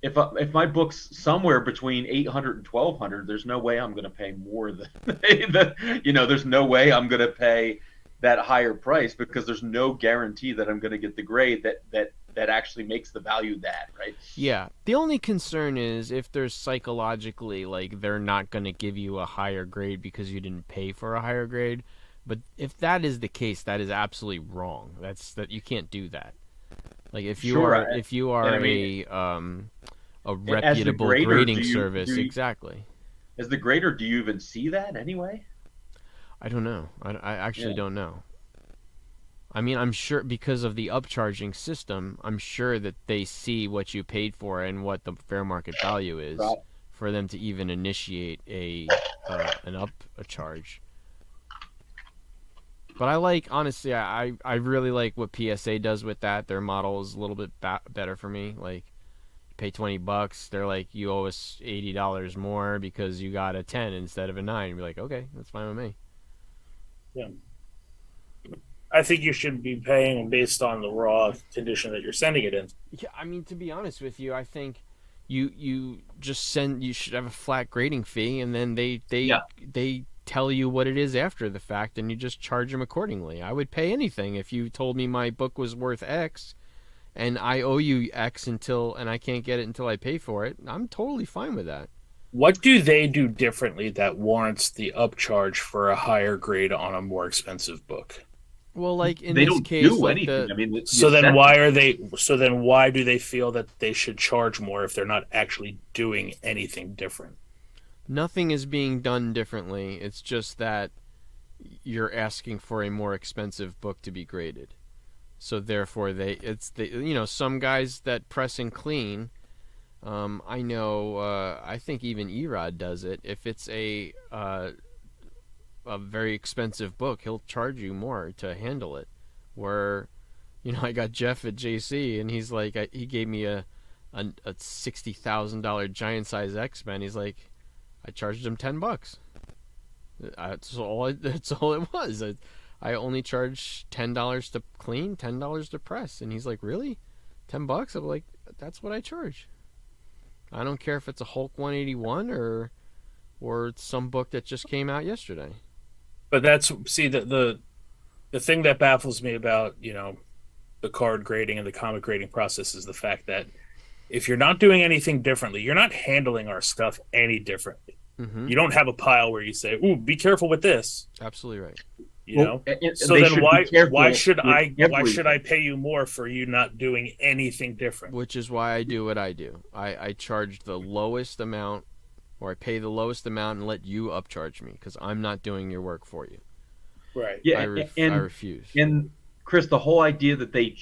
B: if my book's somewhere between 800 and 1,200, there's no way I'm going to pay more than there's no way I'm going to pay that higher price, because there's no guarantee that I'm going to get the grade that actually makes the value that, right?
A: Yeah. The only concern is if there's psychologically, like, they're not going to give you a higher grade because you didn't pay for a higher grade. But if that is the case, that is absolutely wrong. That you can't do that. Like, if you are a reputable grading service, exactly.
B: As the grader, do you even see that anyway?
A: I don't know. I actually don't know. I mean, I'm sure because of the upcharging system, I'm sure that they see what you paid for and what the fair market value is for them to even initiate an charge. But honestly, I really like what PSA does with that. Their model is a little bit better for me. Like, you pay $20, they're like, you owe us $80 more because you got a 10 instead of a 9. You're like, okay, that's fine with me.
C: Yeah. I think you should be paying based on the raw condition that you're sending it in.
A: Yeah, I mean, to be honest with you, I think you should have a flat grading fee, and then they tell you what it is after the fact, and you just charge them accordingly. I would pay anything if you told me my book was worth X, and I owe you X and I can't get it until I pay for it. I'm totally fine with that.
C: What do they do differently that warrants the upcharge for a higher grade on a more expensive book?
A: Well, like in
B: they
A: this
B: don't
A: case,
B: do
A: like
B: anything. I mean,
C: so then why do they feel that they should charge more if they're not actually doing anything different?
A: Nothing is being done differently. It's just that you're asking for a more expensive book to be graded. So therefore, some guys that press and clean. I know. I think even Erod does it. If it's a very expensive book, he'll charge you more to handle it. Where, I got Jeff at JC, and he's like, he gave me a $60,000 giant size X-Men. He's like, I charged him $10. That's all it was. I only charged $10 to clean, $10 to press, and he's like, really, $10? I'm like, that's what I charge. I don't care if it's a Hulk 181 or it's some book that just came out yesterday.
C: But the thing that baffles me about, the card grading and the comic grading process is the fact that if you're not doing anything differently, you're not handling our stuff any differently.
A: Mm-hmm.
C: You don't have a pile where you say, "Ooh, be careful with this."
A: Absolutely right.
C: So then why should I pay you more for you not doing anything different?
A: Which is why I do what I do. I charge the lowest amount, or I pay the lowest amount and let you upcharge me because I'm not doing your work for you.
C: Right.
B: Yeah,
A: I refuse.
B: And Chris, the whole idea that they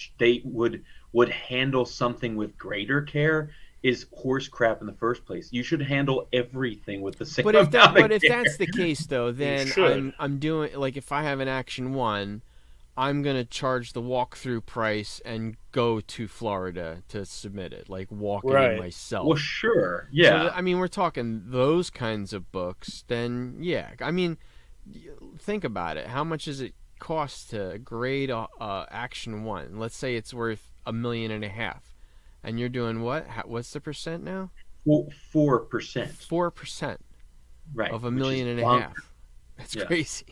B: would handle something with greater care is horse crap in the first place. You should handle everything with the same amount of care.
A: But if that's the case, though, then I'm doing, like, if I have an Action 1, I'm going to charge the walkthrough price and go to Florida to submit it, like walk it in myself.
B: Well, sure, yeah.
A: So, I mean, we're talking those kinds of books, then, yeah. I mean, think about it. How much does it cost to grade Action 1? Let's say it's worth $1.5 million. And you're doing what? What's the percent now?
B: 4%.
A: 4%.
B: Right.
A: Of $1.5 million. That's crazy.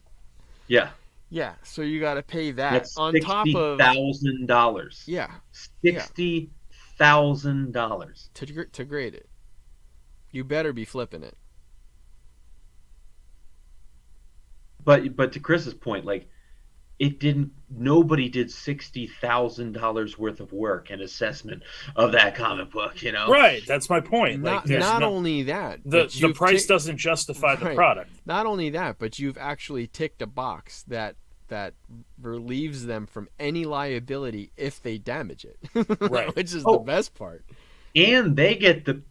B: Yeah.
A: Yeah. So you got to pay that
B: That's
A: on top of
B: $60,000.
A: Yeah.
B: $60,000
A: to grade it. You better be flipping it.
B: But to Chris's point, like, nobody did $60,000 worth of work and assessment of that comic book,
C: Right, that's my point.
A: Not only that,
C: the price doesn't justify the product.
A: Not only that, but you've actually ticked a box that relieves them from any liability if they damage it.
C: Right.
A: Which is the best part.
B: And they get the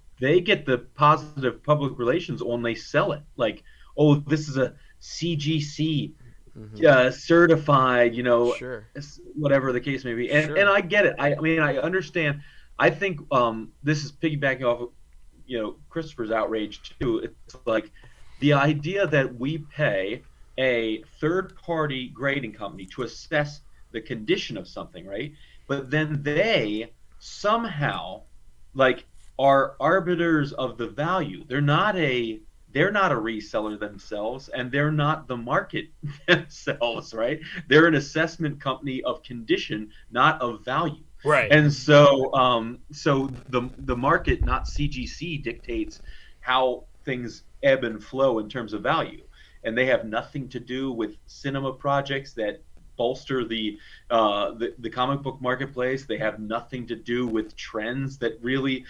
B: positive public relations when they sell it. Like, oh, this is a CGC certified,
A: sure.
B: Whatever the case may be. And and I get it. I mean, I understand. I think this is piggybacking off of, Christopher's outrage too. It's like the idea that we pay a third-party grading company to assess the condition of something, right? But then they somehow are arbiters of the value. They're not a reseller themselves, and they're not the market themselves, right? They're an assessment company of condition, not of value.
C: Right.
B: And so the market, not CGC, dictates how things ebb and flow in terms of value. And they have nothing to do with cinema projects that bolster the comic book marketplace. They have nothing to do with trends that really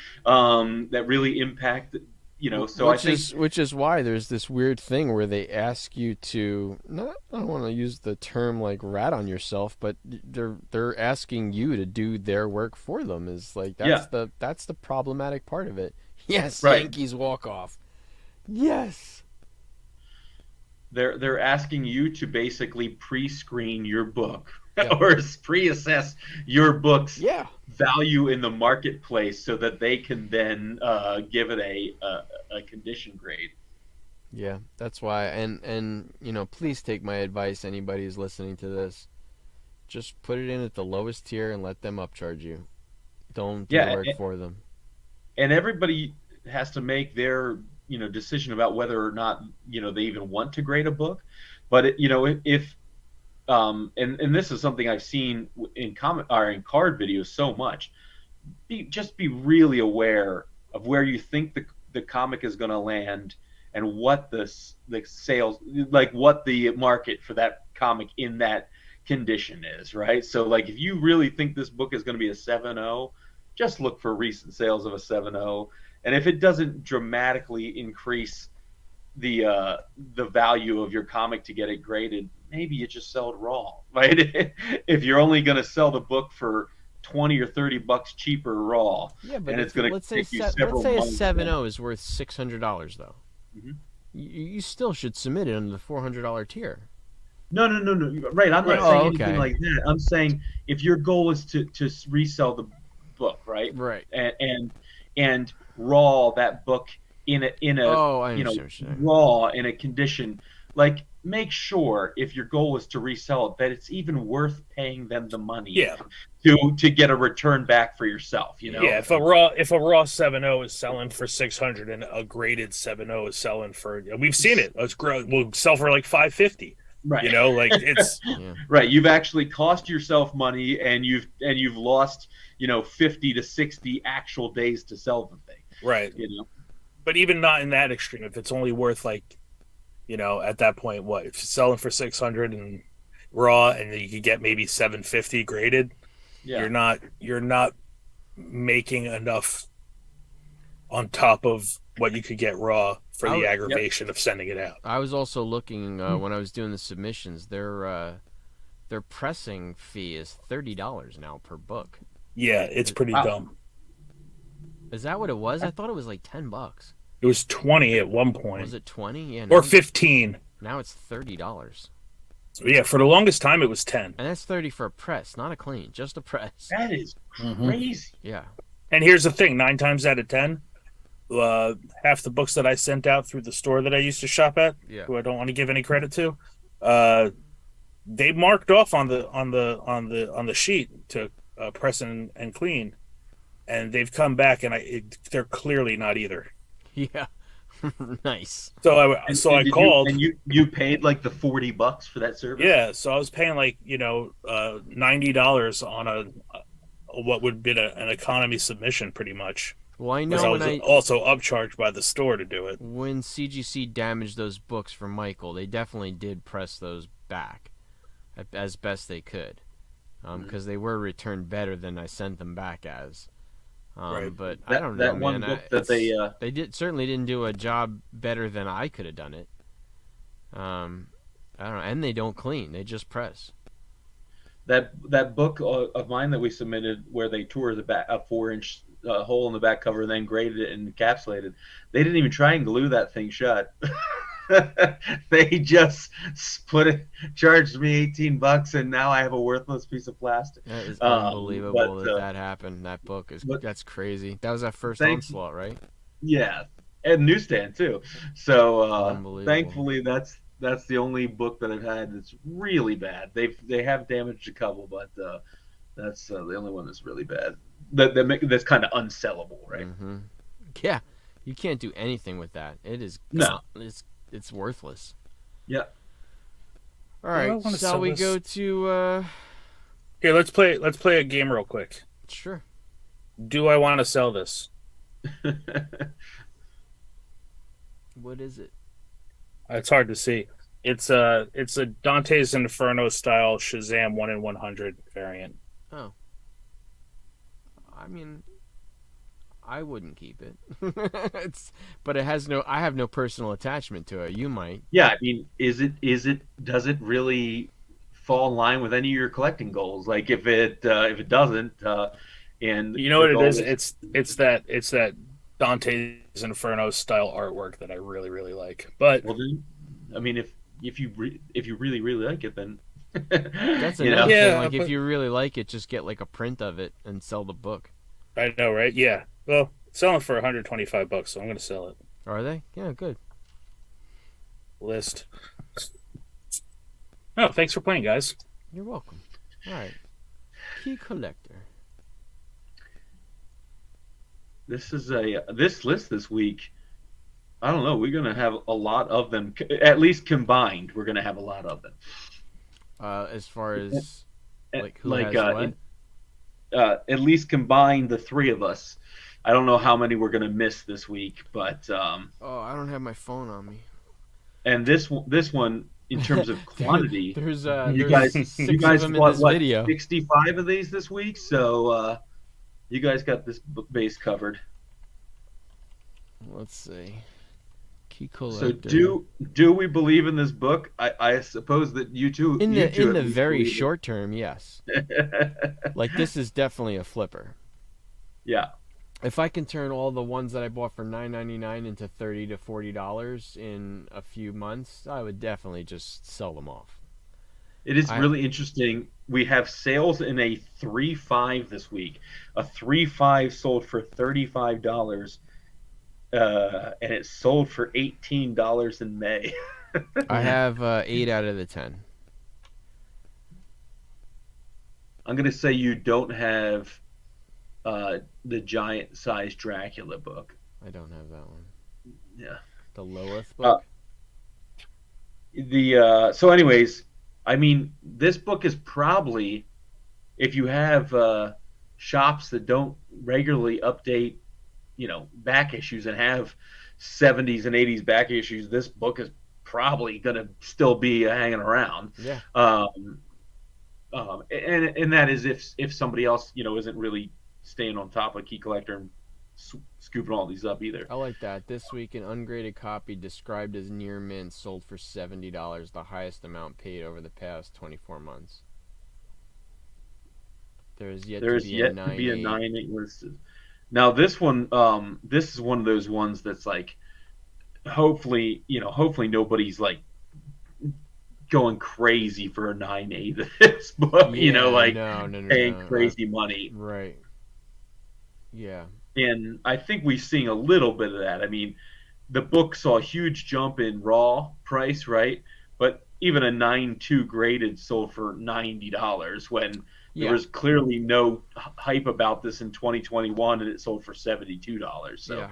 B: impact.
A: Which is why there's this weird thing where they ask you to I don't want to use the term like rat on yourself, but they're asking you to do their work for them. Is like that's the problematic part of it. Yes, right. Yankees walk off. Yes.
B: They're asking you to basically pre-screen your book or pre-assess your book's value in the marketplace so that they can then give it a condition grade.
A: Yeah, that's why. And please take my advice, anybody who's listening to this. Just put it in at the lowest tier and let them upcharge you. Don't do work for them. And
B: everybody has to make their decision about whether or not they even want to grade a book. But if and this is something I've seen in in card videos so much, just be really aware of where you think the comic is going to land and what the sales, like what the market for that comic in that condition is, right? So like if you really think this book is going to be a 7.0, just look for recent sales of a 7.0. And if it doesn't dramatically increase the value of your comic to get it graded, maybe you just sell it raw, right? If you're only going to sell the book for $20 or $30 cheaper raw,
A: but
B: and it's going to take you several months.
A: Let's say a 7.0 is worth $600 though. Mm-hmm. You still should submit it under the $400 tier.
B: No. Right, I'm not saying anything like that. I'm saying if your goal is to resell the book, right?
A: Right.
B: And raw that book in a raw in a condition, like make sure if your goal is to resell it that it's even worth paying them the money to get a return back for yourself,
C: if a raw 7.0 is selling for $600 and a graded 7.0 is selling for, we've seen it, we'll sell for like $550.
B: Right.
C: It's
B: right. You've actually cost yourself money, and you've lost 50 to 60 actual days to sell the thing.
C: Right. But even not in that extreme, if it's only worth at that point, what if it's selling for $600 and raw, and you could get maybe $750 graded, you're not making enough on top of what you could get raw for the aggravation of sending it out.
A: I was also looking when I was doing the submissions. Their pressing fee is $30 now per book.
C: Yeah, it's pretty dumb.
A: Is that what it was? I thought it was like $10.
C: It was 20 at one point.
A: Was it 20? Yeah,
C: or 15.
A: Now it's $30.
C: So yeah, for the longest time it was 10.
A: And that's 30 for a press, not a clean, just a press.
B: That is crazy.
A: Yeah.
C: And here's the thing: 9 times out of 10, half the books that I sent out through the store that I used to shop at, who I don't want to give any credit to, they marked off on the sheet to press and clean, and they've come back and they're clearly not either.
A: Yeah. Nice.
C: So I called.
B: You paid like the $40 for that service?
C: Yeah, so I was paying like $90 on what would be an economy submission, pretty much.
A: Well, I know.
C: I was also upcharged by the store to do it.
A: When CGC damaged those books for Michael, they definitely did press those back. as best they could, because they were returned better than I sent them back as.
C: Right.
A: But
B: That,
A: I don't know,
B: that
A: man.
B: one book that they
A: certainly didn't do a job better than I could have done it. I don't know, and they don't clean; they just press.
B: that book of mine that we submitted, where they tore the back a 4-inch hole in the back cover, and then graded it and encapsulated. They didn't even try and glue that thing shut. They just charged me $18, and now I have a worthless piece of plastic.
A: That is unbelievable that happened. That book that's crazy. That was that first Onslaught, right?
B: Yeah, and newsstand too. So thankfully, that's the only book that I've had that's really bad. They have damaged a couple, but that's the only one that's really bad. That's kind of unsellable, right?
A: Mm-hmm. Yeah, you can't do anything with that. It is it's worthless.
B: Yeah.
A: All right, shall we go to?
C: Here, let's play a game real quick.
A: Sure.
C: Do I want to sell this?
A: What is it?
C: It's hard to see. It's a Dante's Inferno style Shazam 1 in 100 variant.
A: Oh. I mean, I wouldn't keep it. But it has I have no personal attachment to it. You might.
B: Yeah, I mean, does it really fall in line with any of your collecting goals? Like if it doesn't, and
C: you know what it is? It's that Dante's Inferno style artwork that I really, really like. But
B: then, I mean, if you really, really like it, then
A: that's another thing. Like if you really like it, just get like a print of it and sell the book.
C: I know, right? Yeah. Well, selling for $125, so I'm going to sell it.
A: Are they? Yeah, good.
C: List. Oh, thanks for playing, guys.
A: You're welcome. All right. Key collector.
B: This list this week. I don't know. We're going to have a lot of them, at least combined. We're going to have a lot of them.
A: As far as who
B: like
A: has what?
B: At least combined, the three of us. I don't know how many we're going to miss this week, but
A: I don't have my phone on me.
B: And this one, in terms of quantity,
A: there's
B: you guys
A: of them in this video.
B: 65 of these this week, so you guys got this base covered.
A: Let's see. Key collector.
B: So do we believe in this book? I suppose that you two
A: in the very short term, yes. Like this is definitely a flipper.
B: Yeah.
A: If I can turn all the ones that I bought for $9.99 into $30 to $40 in a few months, I would definitely just sell them off.
B: It is really interesting. We have sales in a 3.5 this week. A 3.5 sold for $35, and it sold for $18 in May.
A: I have 8 out of the 10.
B: I'm going to say you don't have the giant size Dracula book.
A: I don't have that one.
B: Yeah.
A: The Lilith book?
B: So anyways, I mean, this book is probably, if you have shops that don't regularly update, back issues and have 70s and 80s back issues, this book is probably going to still be hanging around.
A: Yeah.
B: And that is if somebody else, isn't really staying on top of Key Collector and scooping all these up either.
A: I like that. This week, an ungraded copy described as near mint sold for $70, the highest amount paid over the past 24 months. There is yet to be a 9.8
B: listed. Now this one, this is one of those ones that's like, hopefully nobody's like going crazy for a 9.8 of this book, paying crazy money.
A: Right. Yeah.
B: And I think we're seeing a little bit of that. I mean, the book saw a huge jump in raw price, right? But even a 9.2 graded sold for $90 when there was clearly no hype about this in 2021, and it sold for $72. So,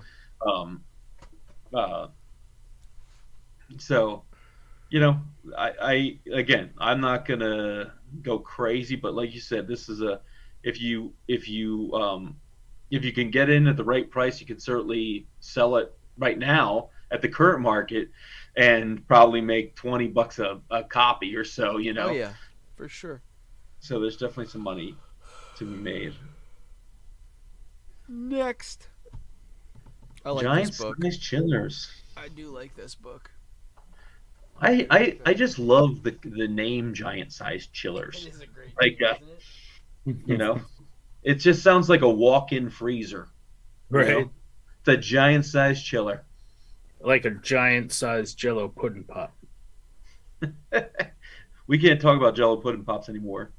B: I again, I'm not gonna go crazy, but like you said, this is if you can get in at the right price, you can certainly sell it right now at the current market and probably make $20 a copy or so,
A: Oh, yeah. for sure.
B: So there's definitely some money to be made.
A: Next. I like
B: Giant
A: this book.
B: Size Chillers.
A: I do like this book.
B: I just love the name Giant Size Chillers.
A: It is a great
B: like
A: name, isn't it?
B: You know, it just sounds like a walk-in freezer.
C: Right.
B: You know? It's a giant size chiller.
C: Like a giant sized Jello pudding pop.
B: We can't talk about Jello pudding pops anymore.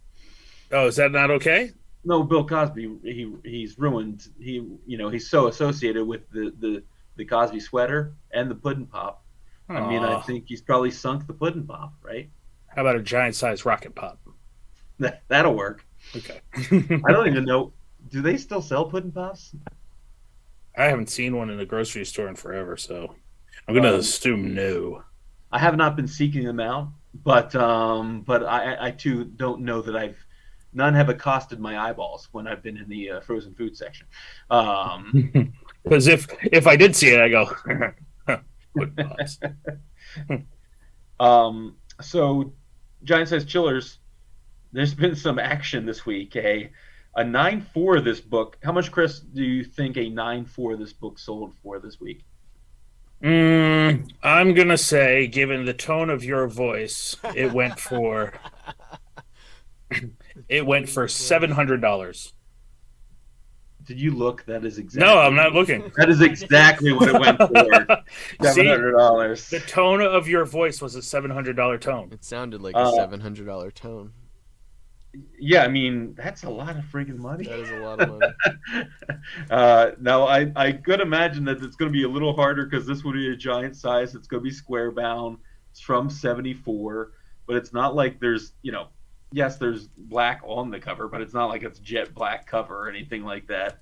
C: Oh, is that not okay?
B: No, Bill Cosby, he's ruined. He's so associated with the Cosby sweater and the pudding pop.
C: Aww.
B: I mean, I think he's probably sunk the pudding pop, right?
C: How about a giant sized rocket pop?
B: That'll work.
C: Okay.
B: I don't even know. Do they still sell pudding pops?
C: I haven't seen one in the grocery store in forever, so I'm gonna assume no.
B: I have not been seeking them out, but I too don't know that none have accosted my eyeballs when I've been in the frozen food section.
C: Because if I did see it, I go pudding pops.
B: So giant size chillers. There's been some action this week. A 9.4 this book. How much, Chris, do you think a 9.4 this book sold for this week?
C: I'm gonna say, given the tone of your voice, it went for $700.
B: Did you look? That is exactly.
C: No, I'm not looking.
B: That is exactly what it went for. $700.
C: The tone of your voice was a $700 tone.
A: It sounded like a $700 tone.
B: Yeah, I mean, that's a lot of freaking money.
A: That is a lot of money.
B: Now, I could imagine that it's going to be a little harder because this would be a giant size. It's going to be square bound. It's from 74, but it's not like there's, yes, there's black on the cover, but it's not like it's jet black cover or anything like that.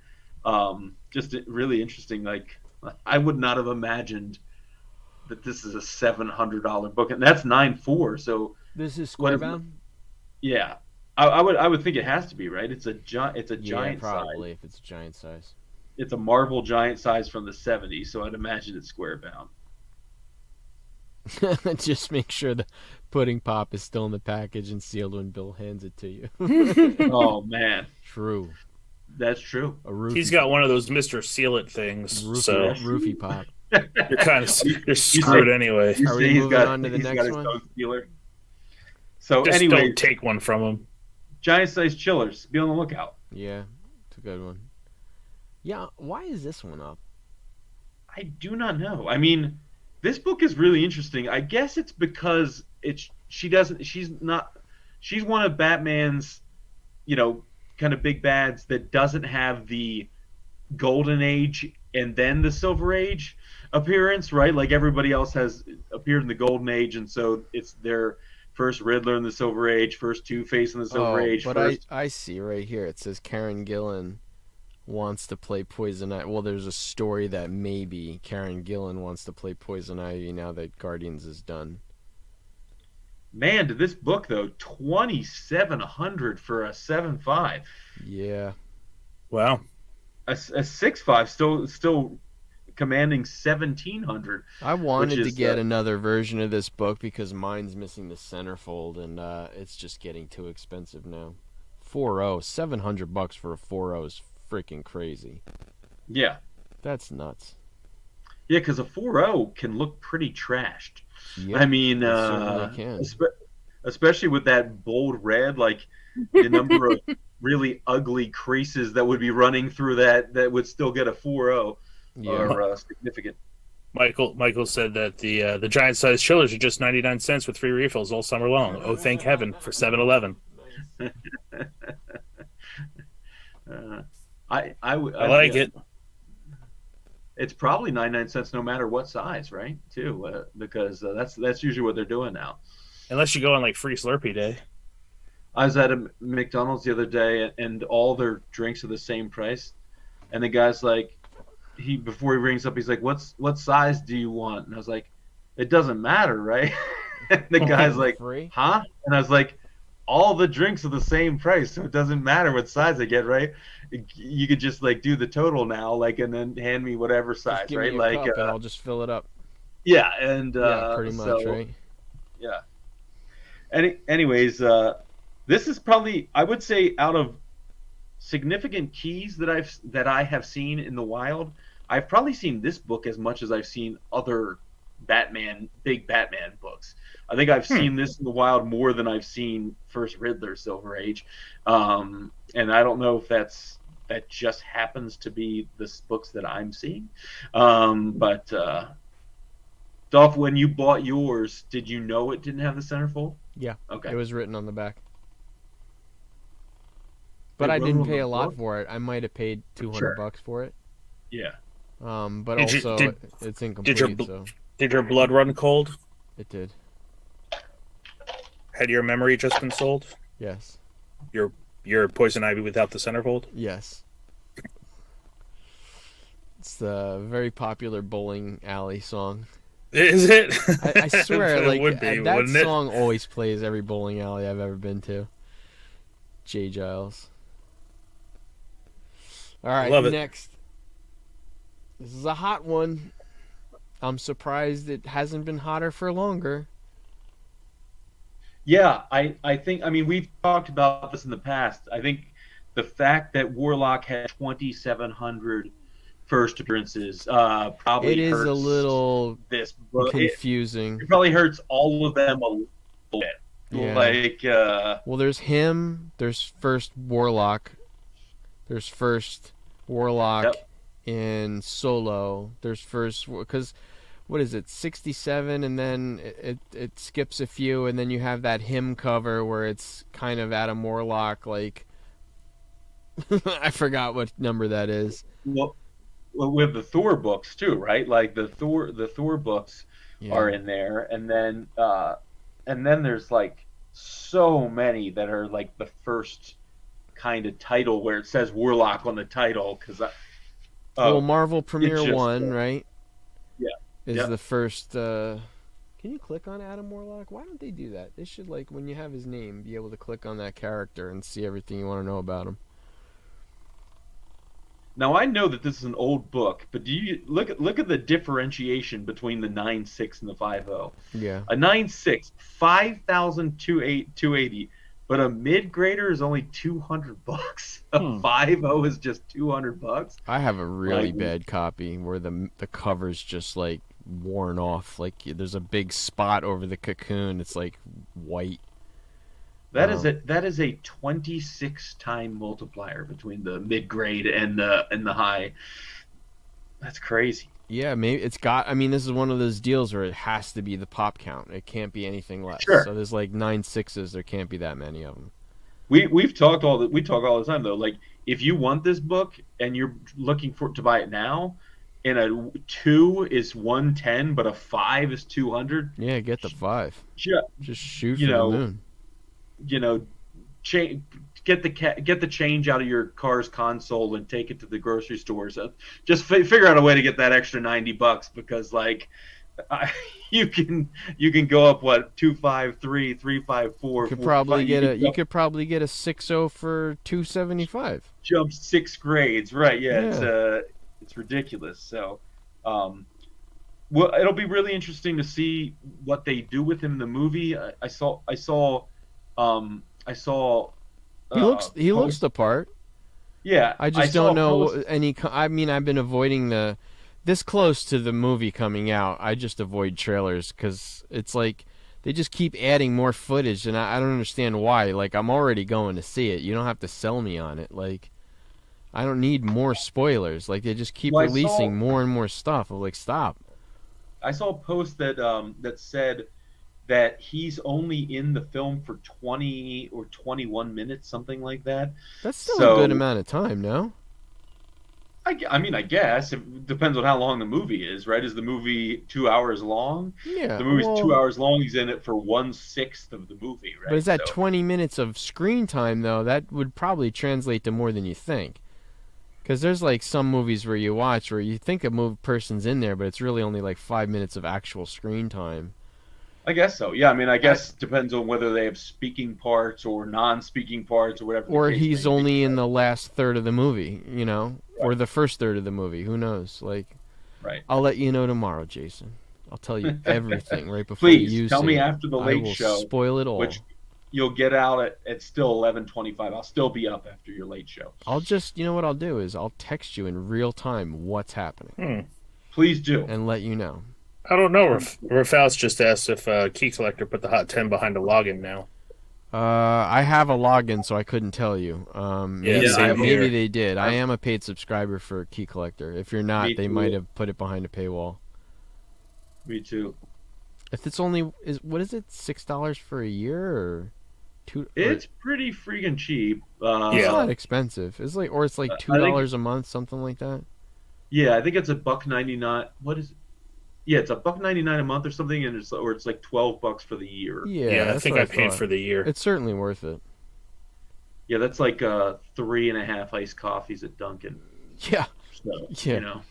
B: Just really interesting. Like, I would not have imagined that this is a $700 book, and that's 9.4. So
A: this is square bound.
B: Yeah. I would think it has to be, right? It's a giant
A: probably
B: size.
A: If it's a giant size.
B: It's a Marvel giant size from the 70s, so I'd imagine it's square bound.
A: Just make sure the pudding pop is still in the package and sealed when Bill hands it to you.
B: Oh man,
A: true.
B: That's true.
C: He's got one of those Mr. Seal It things.
A: Roofie pop.
C: You're screwed anyway.
A: Are we moving on to the next one?
B: So
C: just
B: anyway,
C: don't take one from him.
B: Giant size chillers. Be on the lookout.
A: Yeah, it's a good one. Yeah, why is this one up?
B: I do not know. I mean, this book is really interesting. I guess it's because she's one of Batman's, kind of big bads that doesn't have the Golden Age and then the Silver Age appearance, right? Like everybody else has appeared in the Golden Age, and so it's their first Riddler in the Silver Age, first Two-Face in the Silver Age.
A: But I see right here, it says Karen Gillan wants to play Poison Ivy. Well, there's a story that maybe Karen Gillan wants to play Poison Ivy now that Guardians is done.
B: Man, did this book, though, $2,700 for a 7.5.
A: Yeah.
C: Wow.
B: A 6.5 still commanding $1,700.
A: I wanted to get another version of this book because mine's missing the centerfold, and it's just getting too expensive now. 4.0, $700 for a 4.0 is freaking crazy.
B: Yeah,
A: that's nuts.
B: Yeah, because a 4.0 can look pretty trashed.
A: Yep,
B: I mean, especially with that bold red, like the number of really ugly creases that would be running through that would still get a 4.0.
A: Yeah.
B: Are significant.
C: Michael said that the giant size chillers are just 99 cents with free refills all summer long. Oh, thank heaven for 7-Eleven.
B: I
C: like it.
B: It's probably 99 cents no matter what size, right? Too, because that's usually what they're doing now.
C: Unless you go on like free Slurpee day.
B: I was at a McDonald's the other day, and all their drinks are the same price, and the guy's like, before he rings up, he's like, what size do you want? And I was like, it doesn't matter, right? And the guy's like, huh? And I was like, all the drinks are the same price, so it doesn't matter what size I get, right? You could just like do the total now, like, and then hand me whatever size,
A: give
B: right?
A: Me a
B: like,
A: cup and I'll just fill it up.
B: Yeah, and
A: pretty much, right?
B: Yeah. Anyways, This is probably, I would say, out of significant keys that I have seen in the wild, I've probably seen this book as much as I've seen other big Batman books. I think I've seen this in the wild more than I've seen First Riddler, Silver Age, and I don't know if that just happens to be the books that I'm seeing. But Dolph, when you bought yours, did you know it didn't have the centerfold?
A: Yeah.
B: Okay.
A: It was written on the back. But I didn't pay a lot for it. I might have paid $200 for it.
B: Yeah.
A: But it's incomplete.
C: Did your blood run cold?
A: It did.
C: Had your memory just been sold?
A: Yes.
C: Your Poison Ivy without the centerfold?
A: Yes. It's the very popular bowling alley song.
C: Is it?
A: I swear,
C: it
A: like
C: would be,
A: that song always plays every bowling alley I've ever been to. Jay Giles. All right,
C: Love it.
A: Next. This is a hot one. I'm surprised it hasn't been hotter for longer.
B: Yeah, I think, I mean, we've talked about this in the past. I think the fact that Warlock had 2,700 first appearances probably
A: it is
B: hurts
A: a little
B: this book.
A: confusing.
B: It probably hurts all of them a little bit.
A: Yeah.
B: Like,
A: well, there's him. There's first Warlock. There's first Warlock in Solo. There's first, because what is it, 67, and then it skips a few, and then you have that hymn cover where it's kind of Adam Warlock, like I forgot what number that is.
B: Well, with the Thor books too, right? Like the Thor books are in there, and then there's like so many that are like the first kind of title where it says Warlock on the title, because
A: well, Marvel Premiere 1, right?
B: Yeah.
A: Is the first. Can you click on Adam Warlock? Why don't they do that? They should, like, when you have his name, be able to click on that character and see everything you want to know about him.
B: Now, I know that this is an old book, but do you look at the differentiation between the 9.6 and the 5.0?
A: Yeah.
B: A 9.6, 5,280, but a mid-grader is only $200. A 5.0 is just $200.
A: I have a really bad copy where the cover's just like worn off. Like there's a big spot over the cocoon. It's like white.
B: That is a 26 time multiplier between the mid grade and the high. That's crazy.
A: Yeah, maybe it's got. I mean, this is one of those deals where it has to be the pop count. It can't be anything less.
B: Sure.
A: So there's like 9.6s. There can't be that many of them.
B: We talk all the time though. Like if you want this book and you're looking to buy it now, and a 2 is 110, but a 5 is 200.
A: Yeah, get the 5. Just shoot for the moon.
B: Get the change out of your car's console and take it to the grocery stores. Just figure out a way to get that extra $90, because like you can go up 253, 354.
A: You could probably get a 6.0 for $275.
B: Jump 6 grades, right? Yeah. It's ridiculous. So, well, it'll be really interesting to see what they do with him in the movie. I saw.
A: He looks the part.
B: Yeah,
A: I just don't know any. I mean, I've been avoiding this close to the movie coming out. I just avoid trailers because it's like they just keep adding more footage, and I don't understand why. Like, I'm already going to see it. You don't have to sell me on it. Like, I don't need more spoilers. Like, they just keep releasing more and more stuff. I'm like, stop.
B: I saw a post that said that he's only in the film for 20 or 21 minutes, something like that.
A: That's still a good amount of time, no?
B: I mean, I guess. It depends on how long the movie is, right? Is the movie 2 hours long?
A: Yeah.
B: The movie's 2 hours long. He's in it for 1/6 of the movie, right?
A: But is that 20 minutes of screen time, though? That would probably translate to more than you think. Because there's like some movies where you watch where you think a person's in there, but it's really only like 5 minutes of actual screen time.
B: I guess so. Yeah, I mean, I guess it depends on whether they have speaking parts or non-speaking parts or whatever.
A: Or he's only in the last third of the movie, or the first third of the movie. Who knows? Like,
B: right.
A: I'll let you know tomorrow, Jason. I'll tell you everything right before
B: Please
A: you
B: tell me
A: it.
B: after the late show.
A: Spoil it all.
B: you'll get out at still 11:25. I'll still be up after your late show.
A: I'll just, you know what I'll do is I'll text you in real time what's happening.
B: Please do.
A: And let you know.
C: I don't know. Rafael's just asked if Key Collector put the Hot 10 behind a login now.
A: I have a login, so I couldn't tell you. Maybe they did. I am a paid subscriber for Key Collector. If you're not, they might have put it behind a paywall.
B: Me too.
A: If it's only what is it, $6 for a year or $2?
B: It's pretty freaking cheap.
A: It's not expensive. It's like $2 a month, something like that.
B: Yeah, I think it's $1.99. What is it? Yeah, it's $1.99 a month or something, and it's like $12 for the year.
C: Yeah, I think I paid for the year.
A: It's certainly worth it.
B: Yeah, that's like 3.5 iced coffees at Dunkin'.
A: Yeah,
B: so, you know,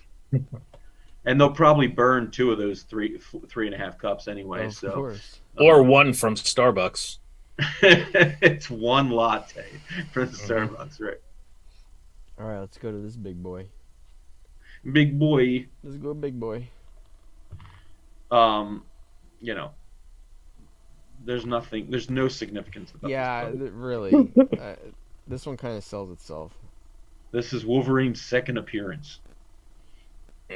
B: and they'll probably burn 2 of those 3.5 cups anyway.
A: Of course.
C: Or one from Starbucks.
B: It's one latte from Starbucks, right?
A: All right, let's go to this big boy.
B: Big boy.
A: Let's go, big boy.
B: You know, there's no significance about this
A: really. This one kind of sells itself.
B: This is Wolverine's second appearance.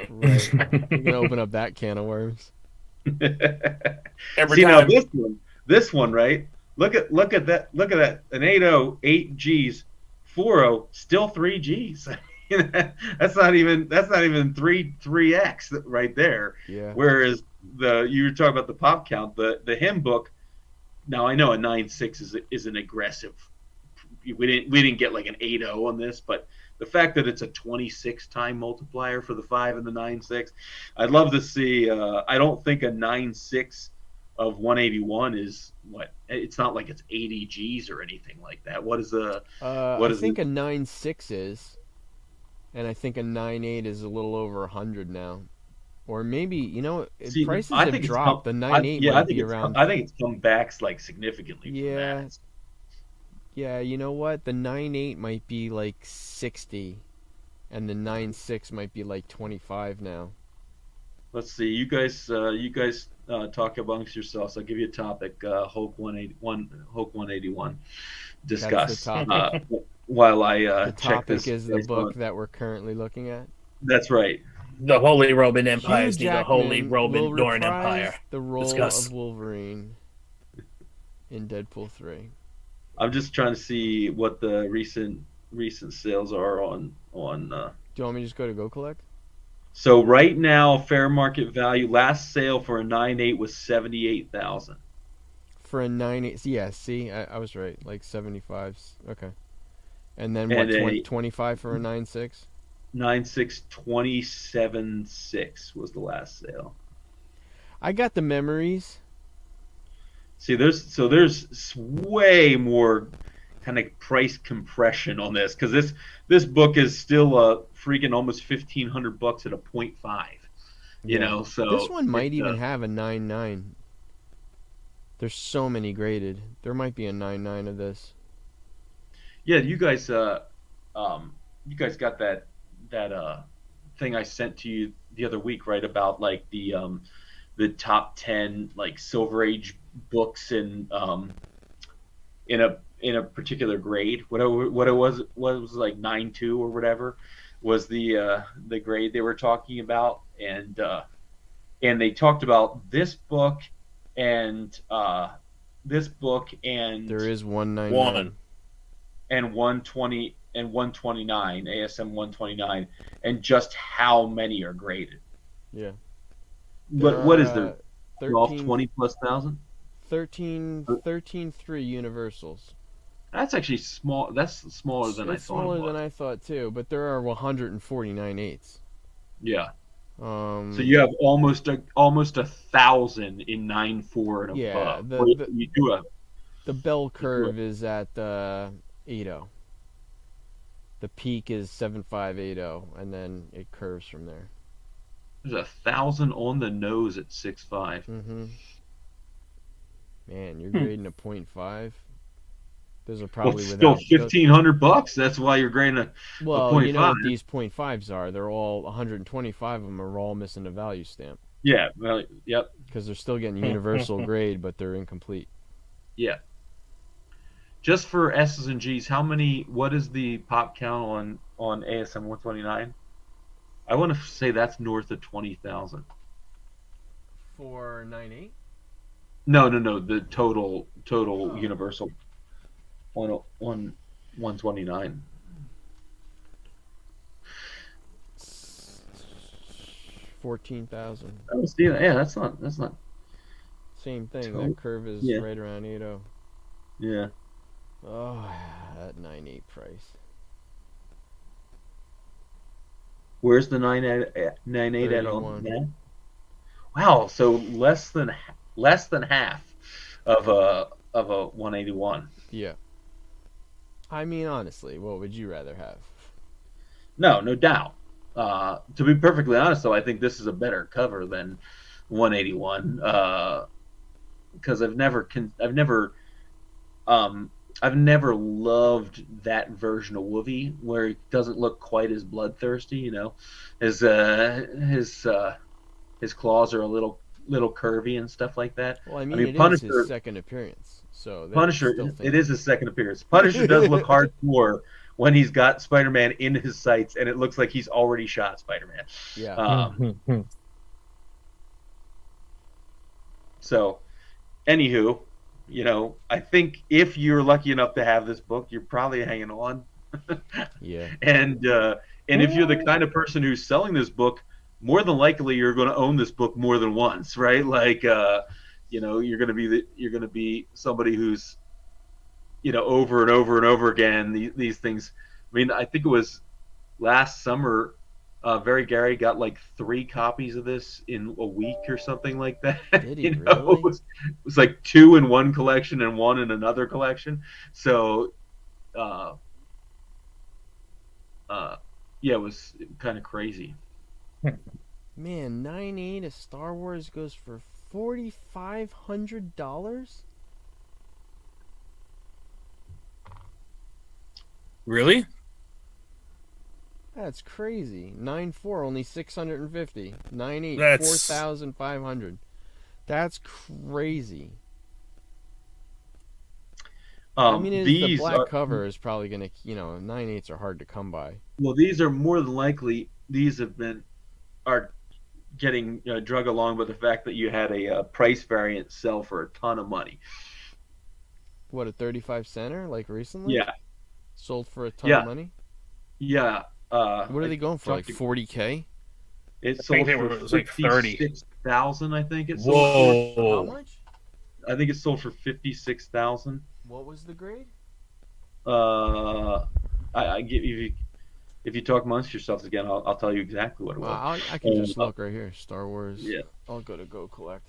A: Right. You're gonna open up that can of worms.
C: Every time.
B: Now this one, right? Look at that. Look at that. An 8.0, 8 Gs, 4.0, still 3 Gs. That's not even 3x right there.
A: Yeah.
B: Whereas you were talking about the pop count, the hymn book. Now I know a 9.6 is an aggressive. We didn't get like an 8.0 on this, but the fact that it's a 26 time multiplier for the 5 and the 9.6, I'd love to see. I don't think a 9.6 of 181 is what. It's not like it's 80 Gs or anything like that. What is a?
A: I think a 9.6 is. And I think a 9.8 is a little over 100 now. Or maybe, prices have dropped. The 9.8 might be around.
B: I think it's come back like significantly from that.
A: Yeah, you know what? The 9.8 might be like 60. And the 9.6 might be like 25 now.
B: Let's see. You guys talk amongst yourselves. I'll give you a topic. Hulk 181. Discuss.
A: That's the topic.
B: While I check this.
A: The topic is the book that we're currently looking at.
B: That's right.
C: The Holy Roman Empire is the Holy Roman Northern Empire.
A: The role of Wolverine in Deadpool 3.
B: I'm just trying to see what the recent sales are on. Do
A: you want me to just go to Go Collect?
B: So right now, fair market value, last sale for a 9.8 was $78,000.
A: For a 9.8, yeah. See, I was right. Like 75s. Okay. And then what? 25 for a 9.6.
B: 9.6 27.6 was the last sale.
A: I got the memories.
B: See, there's way more kind of price compression on this because this book is still freaking almost $1,500 at a 0.5. You know, so
A: this one might even have a 9.9. There's so many graded. There might be a 9.9 of this.
B: Yeah, you guys got that thing I sent to you the other week, right? About like the top 10 like Silver Age books in a particular grade. What it was like 9.2 or whatever was the grade they were talking about, and they talked about this book and there is 199. And 120 and 129, ASM 129, and just how many are graded.
A: Yeah.
B: What is there? 20 plus thousand?
A: 13.3 universals.
B: That's actually small. That's smaller than I thought.
A: It's smaller than I thought too, but there are 149 eighths.
B: Yeah. So you have almost 1,000 in 9.4 and above.
A: The bell curve is at 8.0. The peak is 7.580, and then it curves from there.
B: There's 1,000 on the nose at 6.5.
A: Mm-hmm. Man, you're grading a 0.5. Those are probably
B: still $1,500. That's why you're grading a 0.5.
A: You know what these 0.5s are? They're all 125 of them are all missing a value stamp.
B: Yeah. Well, yep.
A: Because they're still getting universal grade, but they're incomplete.
B: Yeah. just for S's and G's, what is the pop count on ASM 129? I want to say that's north of 20,000.
A: For 9.8?
B: No. The total universal on 129.
A: 14,000.
B: Oh, yeah, that's not.
A: Same thing. That curve is right around 8.0.
B: Yeah.
A: Oh, that 9.8 price.
B: Where's the 9.8 at on that? Wow, so less than half of a 181.
A: Yeah. I mean, honestly, what would you rather have?
B: No doubt. To be perfectly honest, though, I think this is a better cover than 181. Because I've never loved that version of Woovie where it doesn't look quite as bloodthirsty. You know, his claws are a little curvy and stuff like that.
A: Well, I mean Punisher, is his second appearance. So
B: Punisher, it is his second appearance. Punisher does look hardcore when he's got Spider-Man in his sights, and it looks like he's already shot Spider-Man.
A: Yeah.
B: So, anywho, I think if you're lucky enough to have this book, you're probably hanging on.
A: Yeah.
B: And if you're the kind of person who's selling this book, more than likely you're going to own this book more than once, right? Like, you're going to be somebody who's, over and over and over again these things. I mean, I think it was last summer. Very Gary got like 3 copies of this in a week or something like that.
A: Did he really?
B: It was like 2 in one collection and 1 in another collection. So, it was kind of crazy.
A: Man, 9.8 of Star Wars goes for $4,500.
C: Really?
A: That's crazy. 9.4 only 650. 9.8 4,500. That's crazy. I mean, the black cover is probably gonna, 9.8s are hard to come by.
B: Well, these are more than likely. These are getting drug along with the fact that you had a price variant sell for a ton of money.
A: What, a 35 center like recently?
B: Yeah.
A: Sold for a ton of money?
B: Yeah.
A: What are they going for? Like $40K?
B: It sold for
C: like
B: 56,000. I think it
C: sold. Whoa!
A: For. How much?
B: I think it sold for 56,000.
A: What was the grade?
B: I give you. If you talk amongst yourselves again, I'll tell you exactly what it was.
A: I can just look right here. Star Wars.
B: Yeah.
A: I'll go to Go Collect.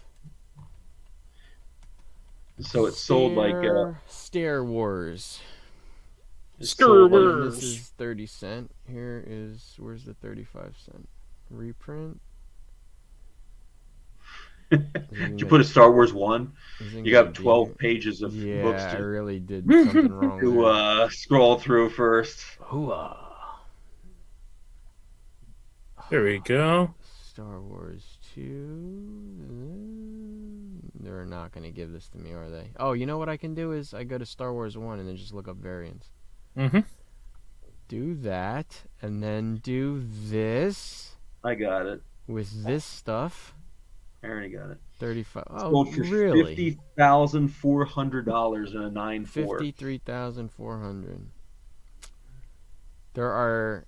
B: So it sold like
A: Star Wars.
C: Star Wars.
A: This is 30 cent. Where's the 35 cent reprint?
B: Did you put a Star Wars 1? You got 12 pages of books.
A: Yeah, I really did something wrong
B: to scroll through first.
A: Hooah.
C: There we go.
A: Star Wars 2. They're not going to give this to me, are they? Oh, you know what I can do is I go to Star Wars 1 and then just look up variants.
C: Mm-hmm.
A: Do that, and then do this.
B: I got it.
A: With this stuff.
B: I already got it.
A: 35. Oh,
B: sold for
A: really?
B: $50,400 in a 9.4.
A: 53,400. There are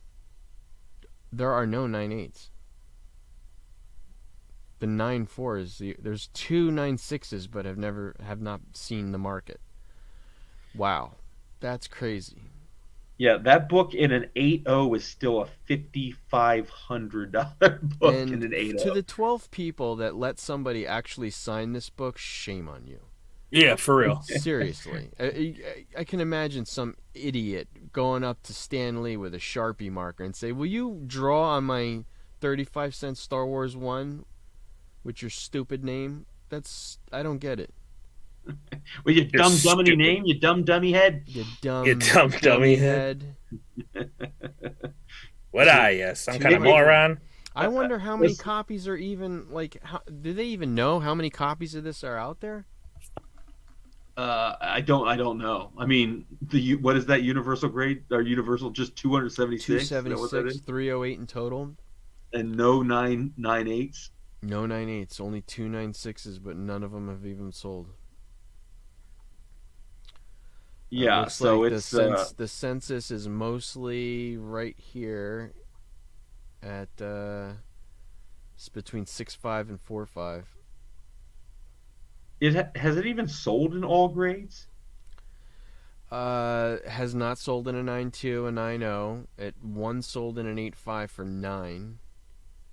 A: no 9.8s. The 9.4s. There's 2 9.6s, but have not seen the market. Wow, that's crazy.
B: Yeah, that book in an 8.0 is still a $5,500 book in an 8.0.
A: To the 12 people that let somebody actually sign this book, shame on you.
C: Yeah, for real.
A: Seriously. I can imagine some idiot going up to Stan Lee with a Sharpie marker and say, "Will you draw on my 35-cent Star Wars 1 with your stupid name?" I don't get it.
B: With your dumb dummy name, you dumb dummy head.
A: You dumb
C: dummy head. What are you? Some kind of moron?
A: I wonder how many copies are even, do they even know how many copies of this are out there?
B: I don't know. I mean, what is that universal grade? Or universal just 276? Is that what that
A: 276,
B: is?
A: 308 in total.
B: And no 998s?
A: No 98s, only 296s, but none of them have even sold.
B: Yeah,
A: looks
B: so
A: like
B: it's
A: the census is mostly right here at it's between 6.5 and 4.5.
B: Has it even sold in all grades?
A: Has not sold in a 9.2, a 9.0. It one sold in an 8.5 for 9.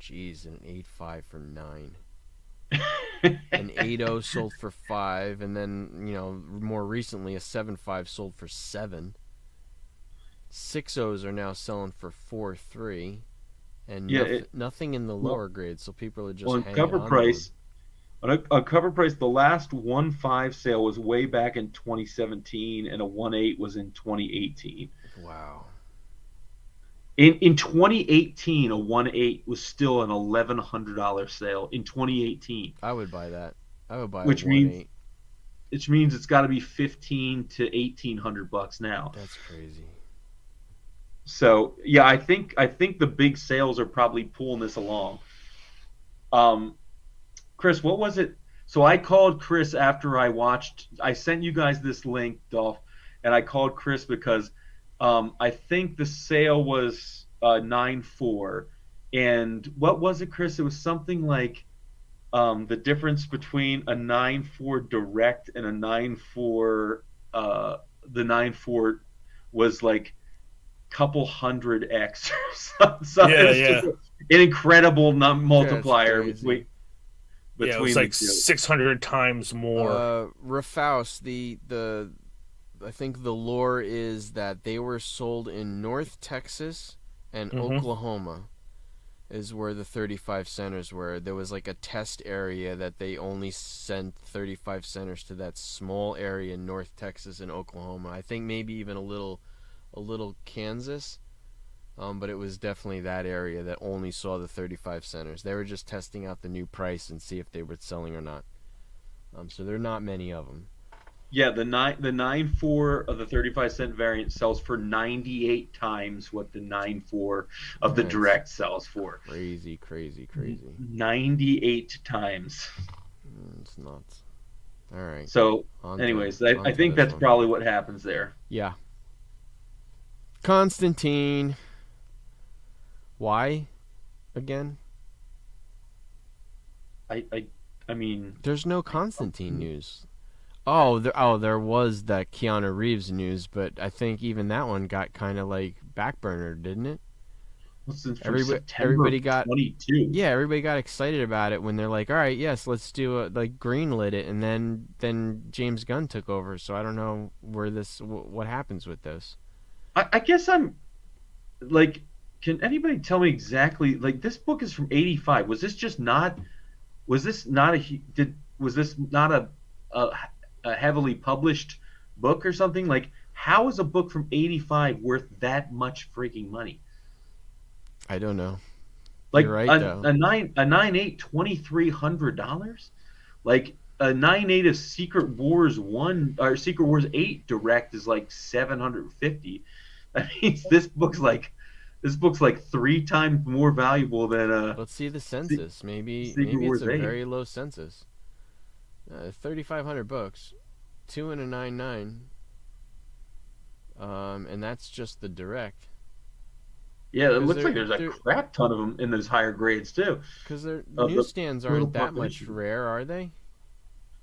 A: Jeez, an 8.5 for 9. An 8.0 sold for 5, and then, more recently a 7.5 sold for 7. 6.0s are now selling for 4.3, and nothing in the lower grades, so people are just hanging
B: cover
A: on
B: price.
A: to them.
B: On cover price, the last 1.5 sale was way back in 2017, and a 1.8 was in 2018.
A: Wow.
B: In 2018, a 1.8 was still an $1,100 sale. In 2018,
A: I would buy that. I would buy
B: which
A: a 1.8.
B: means it's got to be $1,500 to $1,800 now.
A: That's crazy.
B: So yeah, I think the big sales are probably pulling this along. Chris, what was it? So I called Chris after I sent you guys this link, Dolph, and I called Chris because I think the sale was 9.4, and what was it, Chris? It was something like the difference between a 9.4 direct and a 9.4. The 9.4 was like couple hundred X. So it's just an incredible multiplier between
C: it was like 600 times more.
A: Rafaus, I think the lore is that they were sold in North Texas and Oklahoma is where the 35 centers were. There was like a test area that they only sent 35 centers to that small area in North Texas and Oklahoma. I think maybe even a little Kansas, but it was definitely that area that only saw the 35 centers. They were just testing out the new price and see if they were selling or not. So there are not many of them.
B: Yeah, the 9.4 of the 35-cent variant sells for 98 times what the 9.4 of the direct sells for.
A: Crazy.
B: 98 times.
A: It's nuts. All right.
B: So, anyways, I think that's probably what happens there.
A: Yeah. Constantine. Why? Again?
B: I mean,
A: there's no Constantine news. There was that Keanu Reeves news, but I think even that one got kind of like backburnered, didn't it?
B: Everybody got 22.
A: Yeah, everybody got excited about it when they're like, "All right, yes, let's do it." Like greenlit it, and then James Gunn took over. So I don't know what happens with this.
B: I guess I'm like, can anybody tell me exactly? Like, this book is from '85. Was this not a heavily published book or something? Like, how is a book from '85 worth that much freaking money?
A: I don't know.
B: Like,
A: you're right, though.
B: A 9.8, $2,300. Like a 9.8 of Secret Wars 1 or Secret Wars 8 direct is like $750. That means this book's like 3 times more valuable than
A: Let's see the census. Maybe
B: Wars
A: it's a
B: 8.
A: very low census. 3,500 books, 2 and a 9.9. And that's just the direct.
B: Yeah, it looks like there's a crap ton of them in those higher grades too.
A: Because their newsstands aren't that much rare, are they?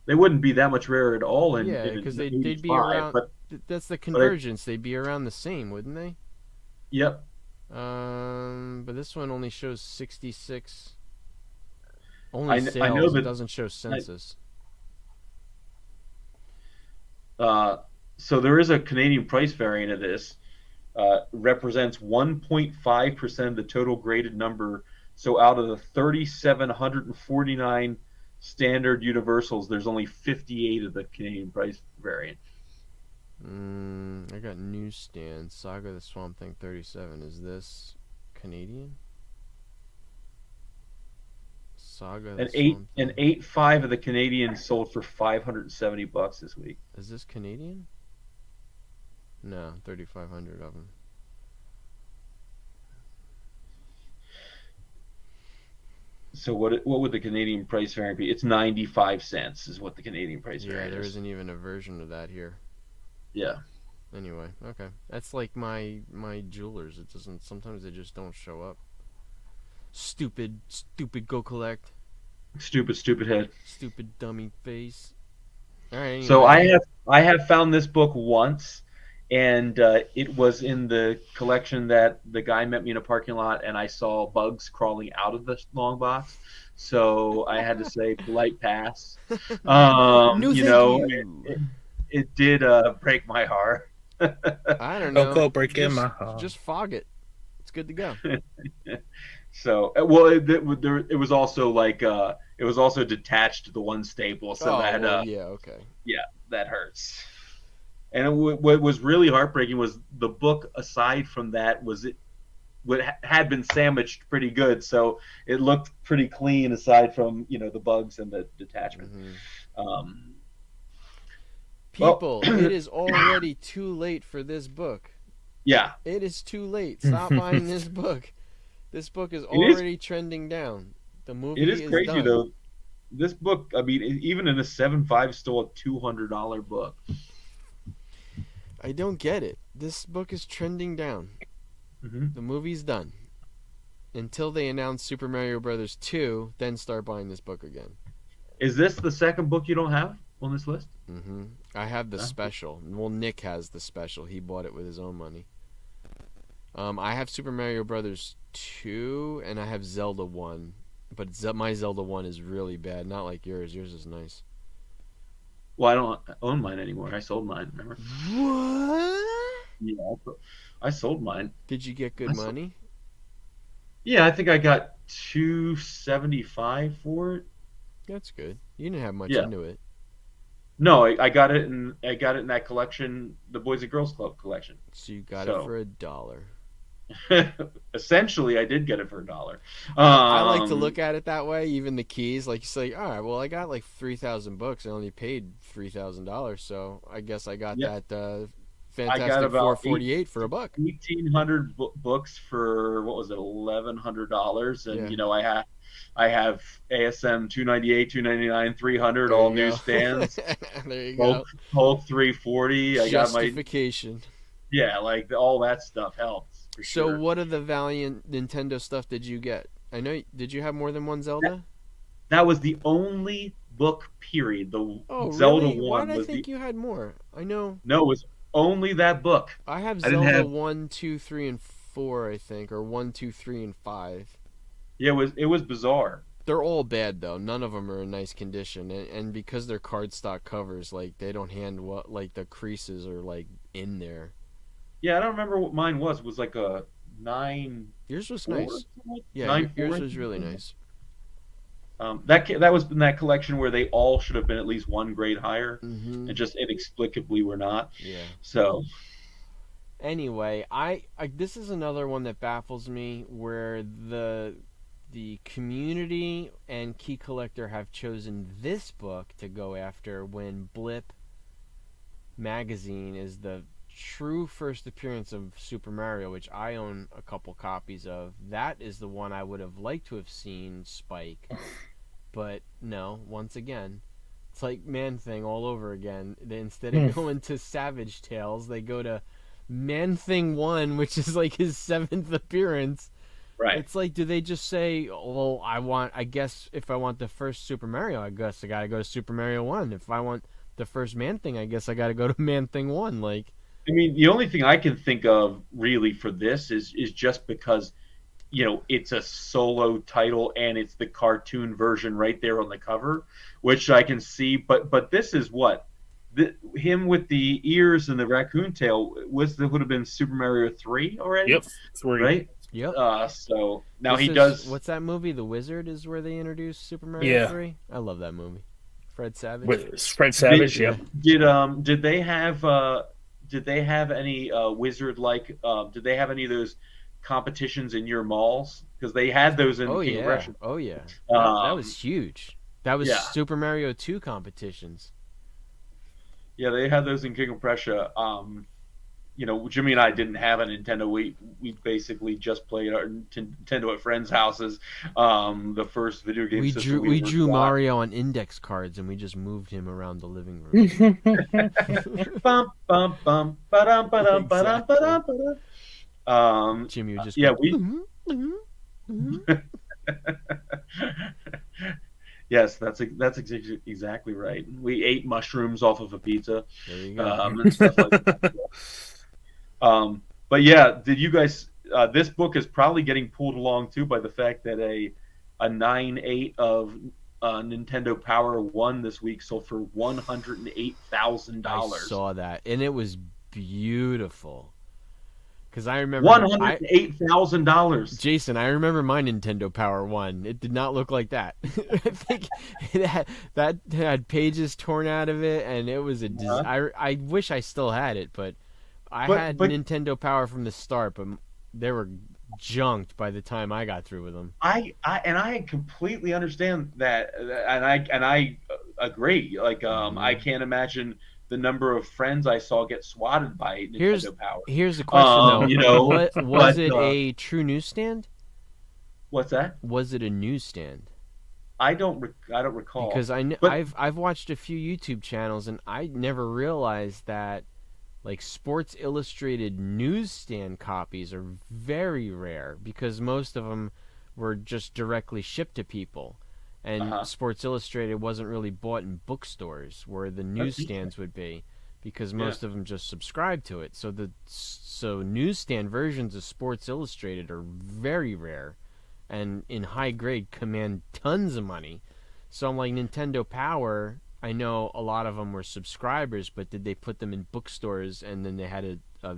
B: They wouldn't be that much rare at all.
A: Because they'd be around. But that's the convergence. They'd be around the same, wouldn't they?
B: Yep.
A: But this one only shows 66. Only sales. I know that it doesn't show census.
B: So there is a Canadian price variant of this. Represents 1.5% of the total graded number. So out of the 3,749 standard universals, there's only 58 of the Canadian price variant.
A: I got newsstand. Saga the Swamp Thing 37. Is this Canadian? Saga.
B: An 8.5 of the Canadian sold for $570 this week.
A: Is this Canadian? No, 3,500 of them.
B: So what would the Canadian price variant be? It's 95 cents is what the Canadian price variant is.
A: Yeah, there isn't even a version of that here.
B: Yeah.
A: Anyway, okay. That's like my jewelers. It doesn't. Sometimes they just don't show up. Stupid go collect.
B: Stupid head.
A: Stupid dummy face. All right. Anyway.
B: So I have found this book once, and it was in the collection that the guy met me in a parking lot, and I saw bugs crawling out of the long box. So I had to say polite pass. It did break my heart.
A: I don't know.
C: Go break in my heart.
A: Just fog it. It's good to go.
B: So, well, it was also like it was also detached to the one staple, so that hurts. And what was really heartbreaking was the book. Aside from that, had been sandwiched pretty good, so it looked pretty clean. Aside from the bugs and the detachment.
A: Mm-hmm. People, it is already too late for this book.
B: Yeah.
A: It is too late. Stop buying this book. This book is already trending down. The movie is
B: crazy,
A: done.
B: though. This book, I mean, even in a 7.5, still a $200 book.
A: I don't get it. This book is trending down.
B: Mm-hmm.
A: The movie's done. Until they announce Super Mario Brothers 2, then start buying this book again.
B: Is this the second book you don't have on this list?
A: Mm-hmm. I have the special. Well, Nick has the special. He bought it with his own money. I have Super Mario Brothers 2, and I have Zelda 1. But my Zelda 1 is really bad. Not like yours. Yours is nice.
B: Well, I don't own mine anymore. I sold mine, remember?
A: What?
B: Yeah, I sold mine.
A: Did you get good money?
B: Yeah, I think I got $275 for it.
A: That's good. You didn't have much into it.
B: No, I got it in that collection, the Boys and Girls Club collection.
A: So you got it for $1.
B: Essentially, I did get it for $1.
A: I like to look at it that way. Even the keys, like you say, all right, well, I got like 3,000 books. I only paid $3,000, so I guess I got that Fantastic Four 48 for $1.
B: 1,800 books for what was it, $1,100, and I have ASM 298, 299, 300, all newsstands.
A: There you go.
B: Hulk 340.
A: Justification.
B: Like all that stuff helps.
A: So what of the Valiant Nintendo stuff did you get? I know. Did you have more than one Zelda?
B: That was the only book. Period. The
A: Zelda
B: really?
A: 1. Why did I think you had more? I know.
B: No, it was only that book.
A: I have Zelda 1, 2, 3, and 4. I think, or 1, 2, 3, and 5.
B: Yeah, it was bizarre.
A: They're all bad though. None of them are in nice condition, and because they're cardstock covers, like they don't like the creases are like in there.
B: Yeah, I don't remember what mine was. It was like a 9.
A: Yours was nice. Yeah,
B: 9,
A: yours was really nice.
B: That was in that collection where they all should have been at least one grade higher,
A: and
B: just inexplicably were not.
A: Yeah.
B: So.
A: Anyway, I this is another one that baffles me, where the community and Key Collector have chosen this book to go after when Blip magazine is the true first appearance of Super Mario, which I own a couple copies of. That is the one I would have liked to have seen Spike, but no, once again, it's like Man-Thing all over again. Instead of going to Savage Tales, they go to Man-Thing 1, which is like his 7th appearance.
B: Right.
A: It's like, do they just say, well, I guess if I want the first Super Mario, I guess I gotta go to Super Mario 1. If I want the first Man-Thing, I guess I gotta go to Man-Thing 1. Like,
B: I mean, the only thing I can think of really for this is just because, it's a solo title and it's the cartoon version right there on the cover, which I can see. But this is what him with the ears and the raccoon tail would have been Super Mario 3 already.
C: Yep, 3.
A: Right.
B: Yep. So now
A: this
B: he does.
A: What's that movie? The Wizard is where they introduced Super Mario 3. I love that movie. Fred Savage.
C: Fred Savage. Yeah.
B: Did they have any wizard like? Did they have any of those competitions in your malls? Because they had those in King of Prussia.
A: Oh yeah, that was huge. That was Super Mario 2 competitions.
B: Yeah, they had those in King of Prussia. Jimmy and I didn't have a Nintendo. We basically just played our Nintendo at friends' houses. The first video game system
A: we drew Mario on index cards, and we just moved him around the living room.
B: Bum bum bum ba-dum ba-dum ba-dum ba-dum ba-dum.
A: Jimmy would just
B: Yes, that's exactly right. We ate mushrooms off of a pizza.
A: There you go.
B: And stuff like that. But yeah, did you guys? This book is probably getting pulled along too by the fact that a 9.8 of Nintendo Power 1 this week sold for $108,000.
A: I saw that, and it was beautiful. Because I remember
B: $108,000.
A: Jason, I remember my Nintendo Power 1. It did not look like that. I think it had pages torn out of it, and it was I wish I still had it, but I had Nintendo Power from the start, but they were junked by the time I got through with them.
B: I completely understand that, and I agree. Like I can't imagine the number of friends I saw get swatted by Nintendo Power.
A: Here's the question, though. Was it a true newsstand?
B: What's that?
A: Was it a newsstand?
B: I don't recall.
A: Because I've watched a few YouTube channels, and I never realized that like Sports Illustrated newsstand copies are very rare, because most of them were just directly shipped to people. And Sports Illustrated wasn't really bought in bookstores where the newsstands would be, because most of them just subscribed to it. So newsstand versions of Sports Illustrated are very rare, and in high grade command tons of money. So I'm like, Nintendo Power, I know a lot of them were subscribers, but did they put them in bookstores and then they had a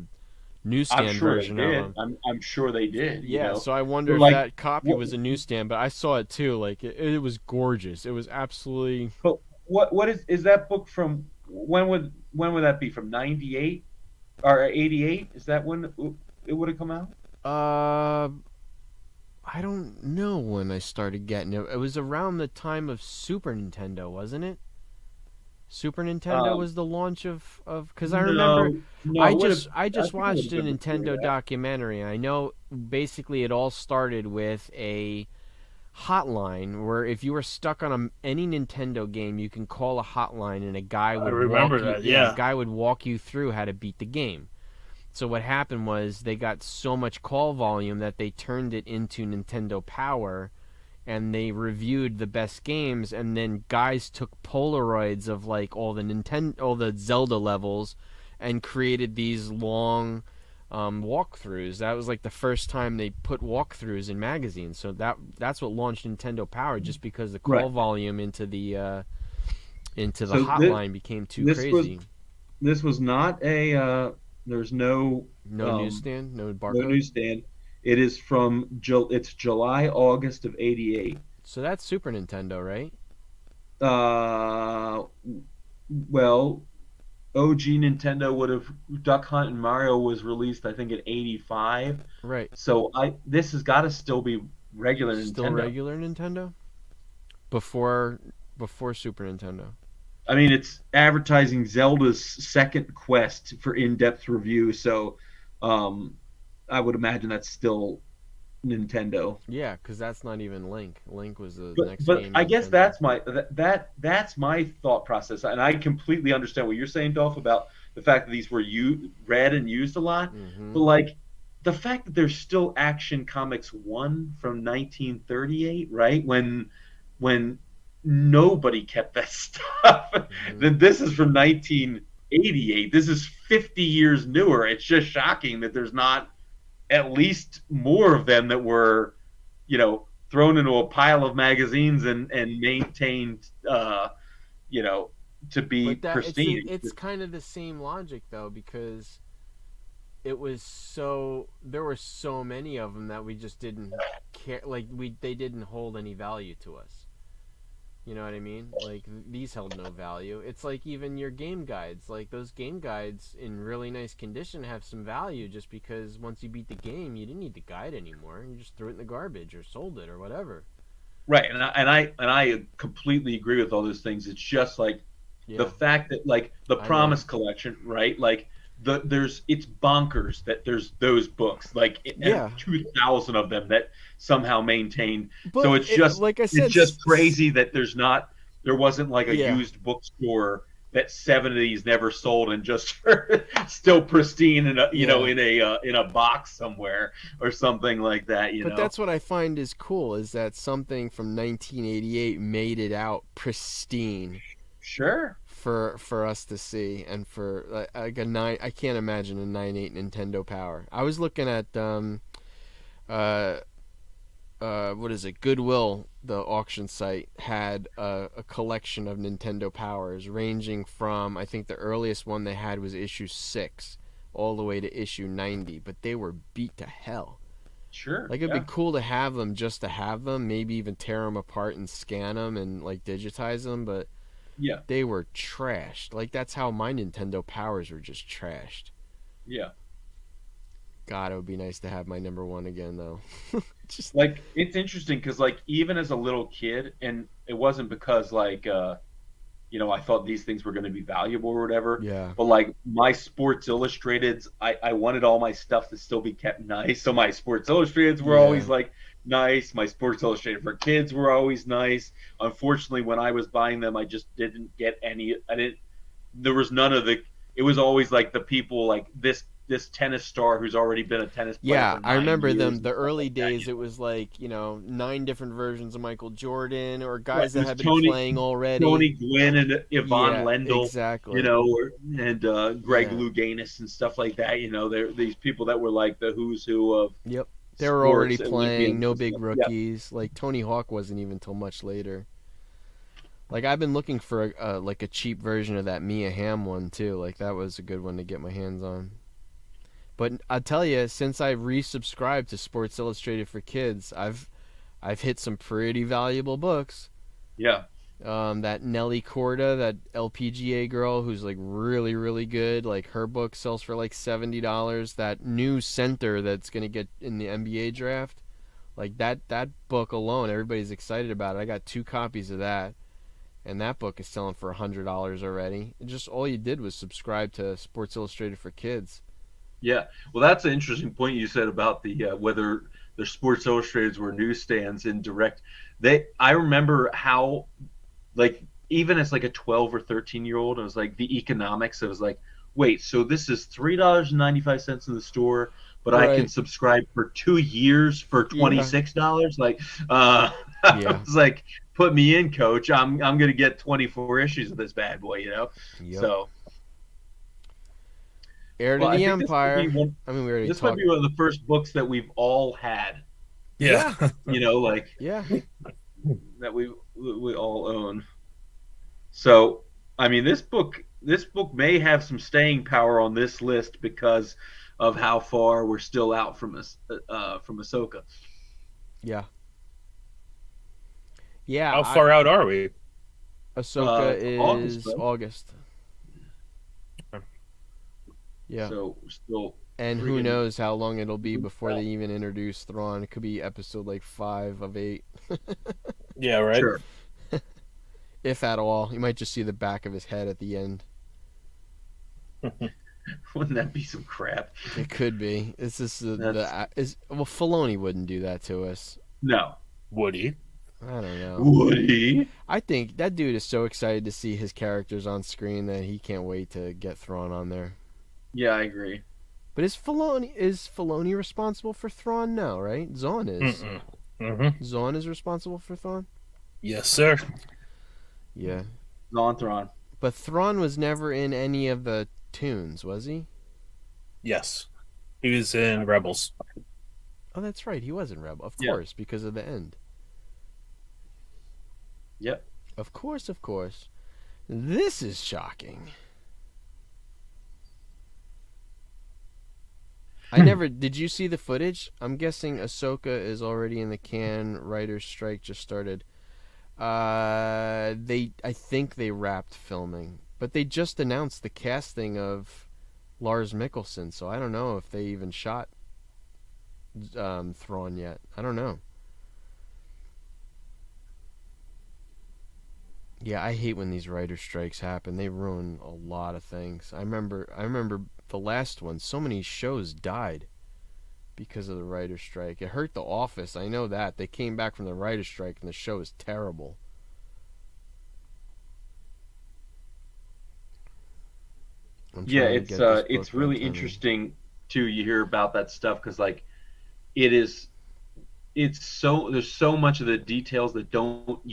A: newsstand version of them?
B: I'm sure they did.
A: Yeah, so I wonder if that copy was a newsstand, but I saw it too. Like it was gorgeous. It was absolutely.
B: But what is that book from? When would that be, from 98 or 88? Is that when it would have come out?
A: I don't know when I started getting it. It was around the time of Super Nintendo, wasn't it? Super Nintendo was the launch of because I remember I just watched a Nintendo documentary, and I know basically it all started with a hotline where if you were stuck on any Nintendo game, you can call a hotline and a guy would a guy would walk you through how to beat the game. So what happened was they got so much call volume that they turned it into Nintendo Power, and they reviewed the best games, and then guys took Polaroids of like all the Zelda levels and created these long walkthroughs. That was like the first time they put walkthroughs in magazines. So that's what launched Nintendo Power, just because the call volume into the hotline became too crazy.
B: This was not a there's no
A: newsstand, no barcode.
B: No newsstand. It is it's July, August of 88.
A: So that's Super Nintendo, right?
B: Well, OG Nintendo would have, Duck Hunt and Mario was released, I think, in 85.
A: Right.
B: So this has got to still be regular Nintendo.
A: Still regular Nintendo? Before Super Nintendo.
B: I mean, it's advertising Zelda's second quest for in-depth review, so I would imagine that's still Nintendo.
A: Yeah, because that's not even Link. Link was the next
B: But
A: game.
B: I guess that's my thought process, and I completely understand what you're saying, Dolph, about the fact that these were read and used a lot. Mm-hmm. But like the fact that there's still Action Comics 1 from 1938, right? When nobody kept that stuff. Mm-hmm. Then this is from 1988. This is 50 years newer. It's just shocking that there's not at least more of them that were, thrown into a pile of magazines and maintained, to be pristine.
A: It's kind of the same logic though, because there were so many of them that we just didn't care. Like they didn't hold any value to us. You know what I mean? Like, these held no value. It's like even your game guides. Like, those game guides in really nice condition have some value just because once you beat the game, you didn't need the guide anymore. You just threw it in the garbage or sold it or whatever.
B: Right, and I completely agree with all those things. It's just like the fact that like the Promise collection, right? Like it's bonkers that there's those books, like 2,000 of them that somehow maintained.
A: But
B: so it's just
A: like I said,
B: it's just crazy that there wasn't like a used bookstore that 7 of these never sold and just still pristine in a in a box somewhere or something like that.
A: But that's what I find is cool, is that something from 1988 made it out pristine.
B: Sure.
A: For us to see, and for like a 9, I can't imagine a 9.8 Nintendo Power. I was looking at what is it? Goodwill, the auction site, had a collection of Nintendo Powers ranging from, I think the earliest one they had was issue 6 all the way to issue 90, but they were beat to hell.
B: Sure.
A: Like, it'd be cool to have them, just to have them, maybe even tear them apart and scan them and like digitize them, but they were trashed. Like, that's how my Nintendo Powers were just trashed.
B: Yeah.
A: God, it would be nice to have my number 1 again, though.
B: Just like, it's interesting because like even as a little kid, and it wasn't because like I thought these things were going to be valuable or whatever.
A: Yeah.
B: But like my Sports Illustrateds, I wanted all my stuff to still be kept nice. So my Sports Illustrateds were always like nice. My Sports Illustrated for Kids were always nice. Unfortunately, when I was buying them, I just didn't get any. There was none of the. It was always like the people like this tennis star who's already been a tennis player.
A: Yeah,
B: for
A: I remember
B: years
A: them. The early days, it was like 9 different versions of Michael Jordan, or guys that had been playing already.
B: Tony Gwynn and Yvonne Lendl,
A: exactly.
B: And Greg Louganis and stuff like that. They're these people that were like the who's who of.
A: Yep, they were already playing. No big rookies. Like Tony Hawk wasn't even till much later. Like, I've been looking for a cheap version of that Mia Hamm one too. Like, that was a good one to get my hands on. But I tell you, since I resubscribed to Sports Illustrated for Kids, I've hit some pretty valuable books.
B: Yeah.
A: That Nelly Corda, that LPGA girl who's like really, really good. Like, her book sells for like $70. That new center that's gonna get in the NBA draft, like that book alone, everybody's excited about it. I got 2 copies of that, and that book is selling for $100 already. Just all you did was subscribe to Sports Illustrated for Kids.
B: Yeah, well, that's an interesting point you said about the whether the Sports Illustrateds were newsstands in direct. I remember how, like, even as like a 12 or 13-year-old, I was like, the economics. I was like, wait, so this is $3.95 in the store, but I can subscribe for 2 years for $26. Like, I was like, put me in, coach. I'm gonna get 24 issues of this bad boy,
A: Yep.
B: So.
A: Heir to the Empire. We already
B: this might be one of the first books that we've all had.
C: Yeah.
B: That we all own. So, I mean, this book may have some staying power on this list because of how far we're still out from Ahsoka.
A: Yeah. Yeah.
C: How far out are we?
A: Ahsoka is August. Yeah.
B: So we're still.
A: And who knows how long it'll be before they even introduce Thrawn. It could be episode like 5 of 8.
C: Yeah, right.
B: Sure.
A: If at all. You might just see the back of his head at the end.
B: Wouldn't that be some crap?
A: It could be. It's just Filoni wouldn't do that to us.
B: No.
C: Would he?
A: I don't know.
B: Would he?
A: I think that dude is so excited to see his characters on screen that he can't wait to get Thrawn on there.
B: Yeah, I agree.
A: But is Filoni responsible for Thrawn? No, right? Zahn is.
C: Mm-hmm.
A: Zahn is responsible for Thrawn?
C: Yes, sir.
A: Yeah.
B: Thrawn.
A: But Thrawn was never in any of the tunes, was he?
C: Yes. He was in Rebels.
A: Oh, that's right. He was in Rebel. Of course, because of the end.
B: Yep.
A: Of course. This is shocking. Did you see the footage? I'm guessing Ahsoka is already in the can. Writer's strike just started. I think they wrapped filming, but they just announced the casting of Lars Mikkelsen, so I don't know if they even shot Thrawn yet. I don't know. Yeah, I hate when these writer strikes happen. They ruin a lot of things. I remember the last one. So many shows died because of the writer strike. It hurt The Office. I know that. They came back from the writer strike and the show is terrible.
B: Yeah, it's really interesting too. You hear about that stuff because like it's so there's so much of the details that don't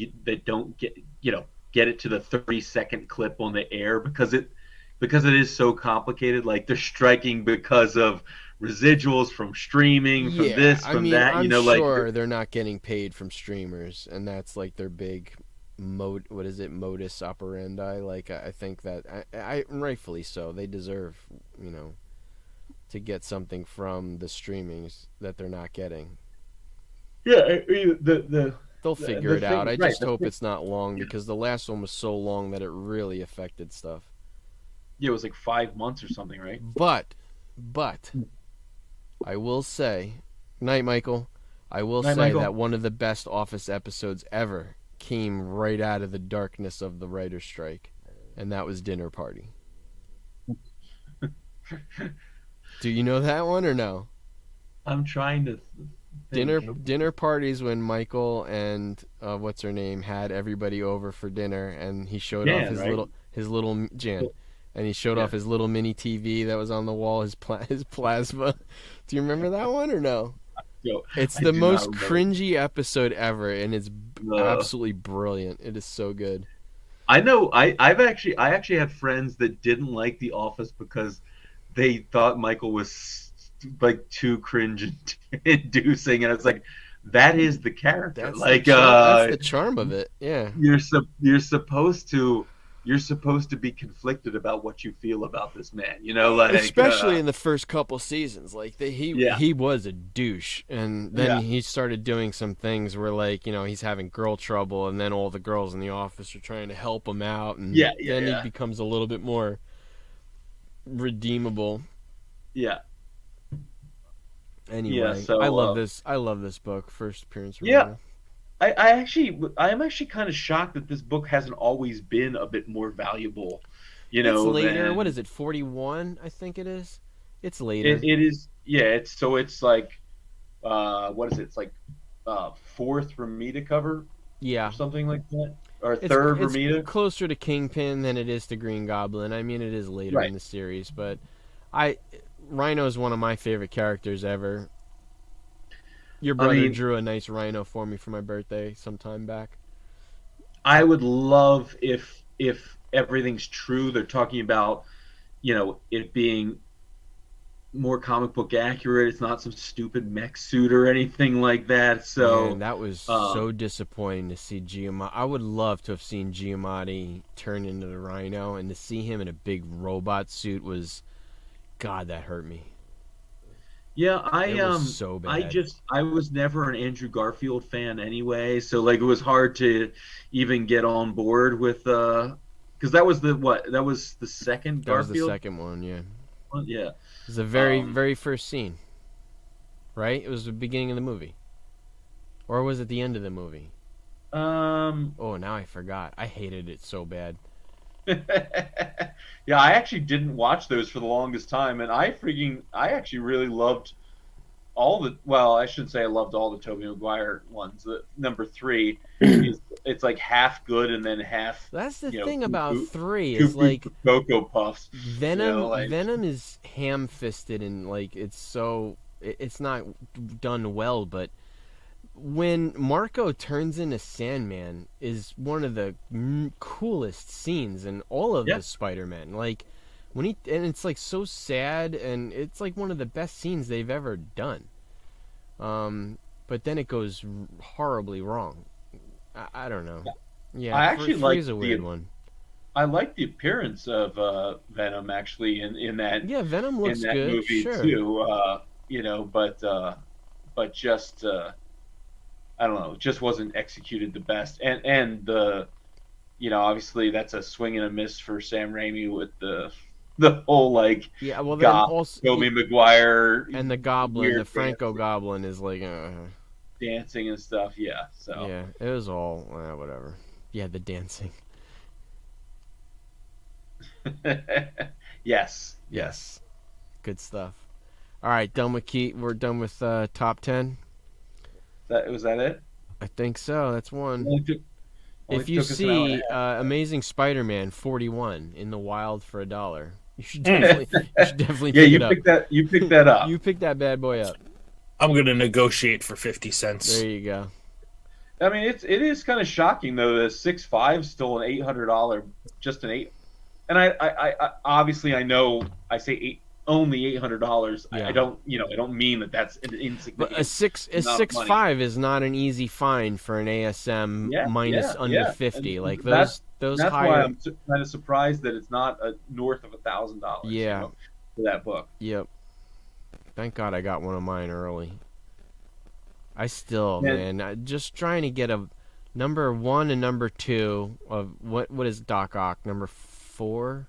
B: get it to the 30-second clip on the air because it is so complicated. Like they're striking because of residuals from streaming, from this, from that.
A: I'm sure they're not getting paid from streamers, and that's like their big modus operandi. Like I think that I rightfully so. They deserve, to get something from the streamings that they're not getting.
B: Yeah,
A: they'll figure it out. I just hope it's not long because the last one was so long that it really affected stuff.
B: Yeah, it was like 5 months or something, right?
A: But I will say, night, Michael. I will say that one of the best Office episodes ever came right out of the darkness of the writer's strike, and that was Dinner Party. Do you know that one or no?
B: I'm trying to think.
A: Dinner Parties when Michael and what's her name had everybody over for dinner, and he showed off his little Jan, and he showed off his little mini TV that was on the wall, his plasma. Do you remember that one or no? It's the most cringy episode ever, and it's absolutely brilliant. It is so good.
B: I know. I actually had friends that didn't like The Office because they thought Michael was like too cringe inducing, and it's like that is the character.
A: That's the charm of it. Yeah,
B: you're supposed to be conflicted about what you feel about this man,
A: especially in the first couple seasons. Like he was a douche, and then he started doing some things where he's having girl trouble, and then all the girls in the office are trying to help him out, and then he becomes a little bit more redeemable.
B: Yeah.
A: Anyway,
B: so,
A: I love this book. First appearance.
B: Yeah. I am actually kind of shocked that this book hasn't always been a bit more valuable.
A: It's later. What is it? 41, I think it is. It's later.
B: It is. Yeah. It's like, what is it? It's like, fourth Ramita cover.
A: Yeah.
B: Or something like that. Or third Ramita.
A: It's closer to Kingpin than it is to Green Goblin. I mean, it is later in the series, but Rhino is one of my favorite characters ever. Your brother drew a nice rhino for me for my birthday some time back.
B: I would love if everything's true. They're talking about, it being more comic book accurate. It's not some stupid mech suit or anything like that. So
A: man, that was so disappointing to see Giamatti. I would love to have seen Giamatti turn into the Rhino, and to see him in a big robot suit was, God, that hurt me.
B: Yeah,
A: it was so bad.
B: I was never an Andrew Garfield fan anyway, so it was hard to even get on board with because that was the second Garfield.
A: That was the second one, yeah.
B: Yeah.
A: It was the very first scene. Right? It was the beginning of the movie. Or was it the end of the movie? Oh, now I forgot. I hated it so bad.
B: Yeah, I actually didn't watch those for the longest time, and I actually really loved I shouldn't say I loved all the Tobey Maguire ones. The number 3 it's like half good and then half.
A: That's the thing about 3 is like
B: Cocoa Puffs.
A: Venom is ham-fisted and it's not done well, but when Marco turns into Sandman is one of the coolest scenes in all of the Spider-Man. Like and it's like so sad, and it's like one of the best scenes they've ever done. But then it goes horribly wrong. I don't know. Yeah,
B: I actually like
A: a weird one.
B: I like the appearance of Venom actually in that.
A: Yeah, Venom looks
B: in that
A: good.
B: movie
A: sure.
B: too. But just. I don't know, just wasn't executed the best. And the obviously that's a swing and a miss for Sam Raimi with the whole like
A: well then
B: goth
A: also
B: Tobey Maguire
A: and the Goblin, the Franco
B: dancing,
A: Goblin is like
B: dancing and stuff. Yeah, so
A: yeah, it was all whatever. Yeah, the dancing.
B: Yes.
A: Good stuff. All right, done with we're done with top 10.
B: Was that it?
A: I think so. That's one.
B: Only
A: If you
B: took us an hour and
A: see
B: a half.
A: Amazing Spider-Man 41 in the wild for $1, you should definitely
B: Yeah,
A: pick it up.
B: You picked that up.
A: You picked that bad boy up.
C: I'm gonna negotiate for 50 cents.
A: There you go.
B: I mean, it is kind of shocking though. The 6.5 still an $800, just an eight. And I obviously I know I say only $800.
A: Yeah.
B: I don't mean that's an insignificant.
A: But a 6.5 is not an easy find for an ASM minus under 50.
B: And
A: like
B: that's
A: those
B: that's
A: higher.
B: why I'm kind of surprised that it's not north of $1,000.
A: Yeah,
B: for that book.
A: Yep. Thank God I got one of mine early. I still, man, just trying to get a number 1 and number 2 of what is Doc Ock number 4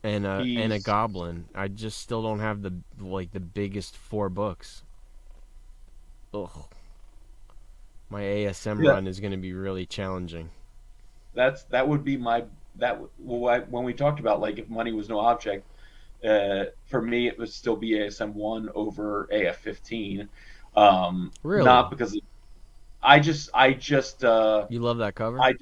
A: and a Goblin. I just still don't have the biggest 4 books. Ugh. My ASM run is going to be really challenging.
B: That would be when we talked about like if money was no object. For me, it would still be ASM 1 over AF 15.
A: Really?
B: Not because I just
A: you love that cover?
B: I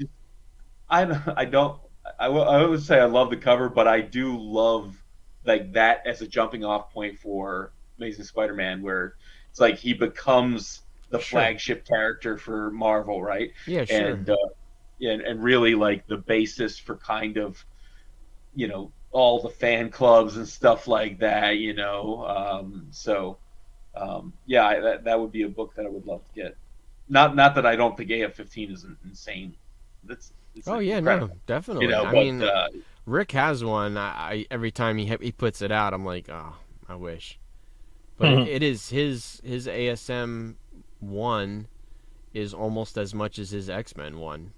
B: would say I love the cover, but I do love like that as a jumping off point for Amazing Spider-Man, where it's like he becomes the flagship character for Marvel, right?
A: Yeah, sure.
B: And really like the basis for kind of all the fan clubs and stuff like that, that would be a book that I would love to get. Not that I don't think AF-15 is insane. It's incredible.
A: No, definitely. Rick has one. I every time he puts it out, I'm like, oh, I wish. But it is his ASM 1 is almost as much as his X-Men 1.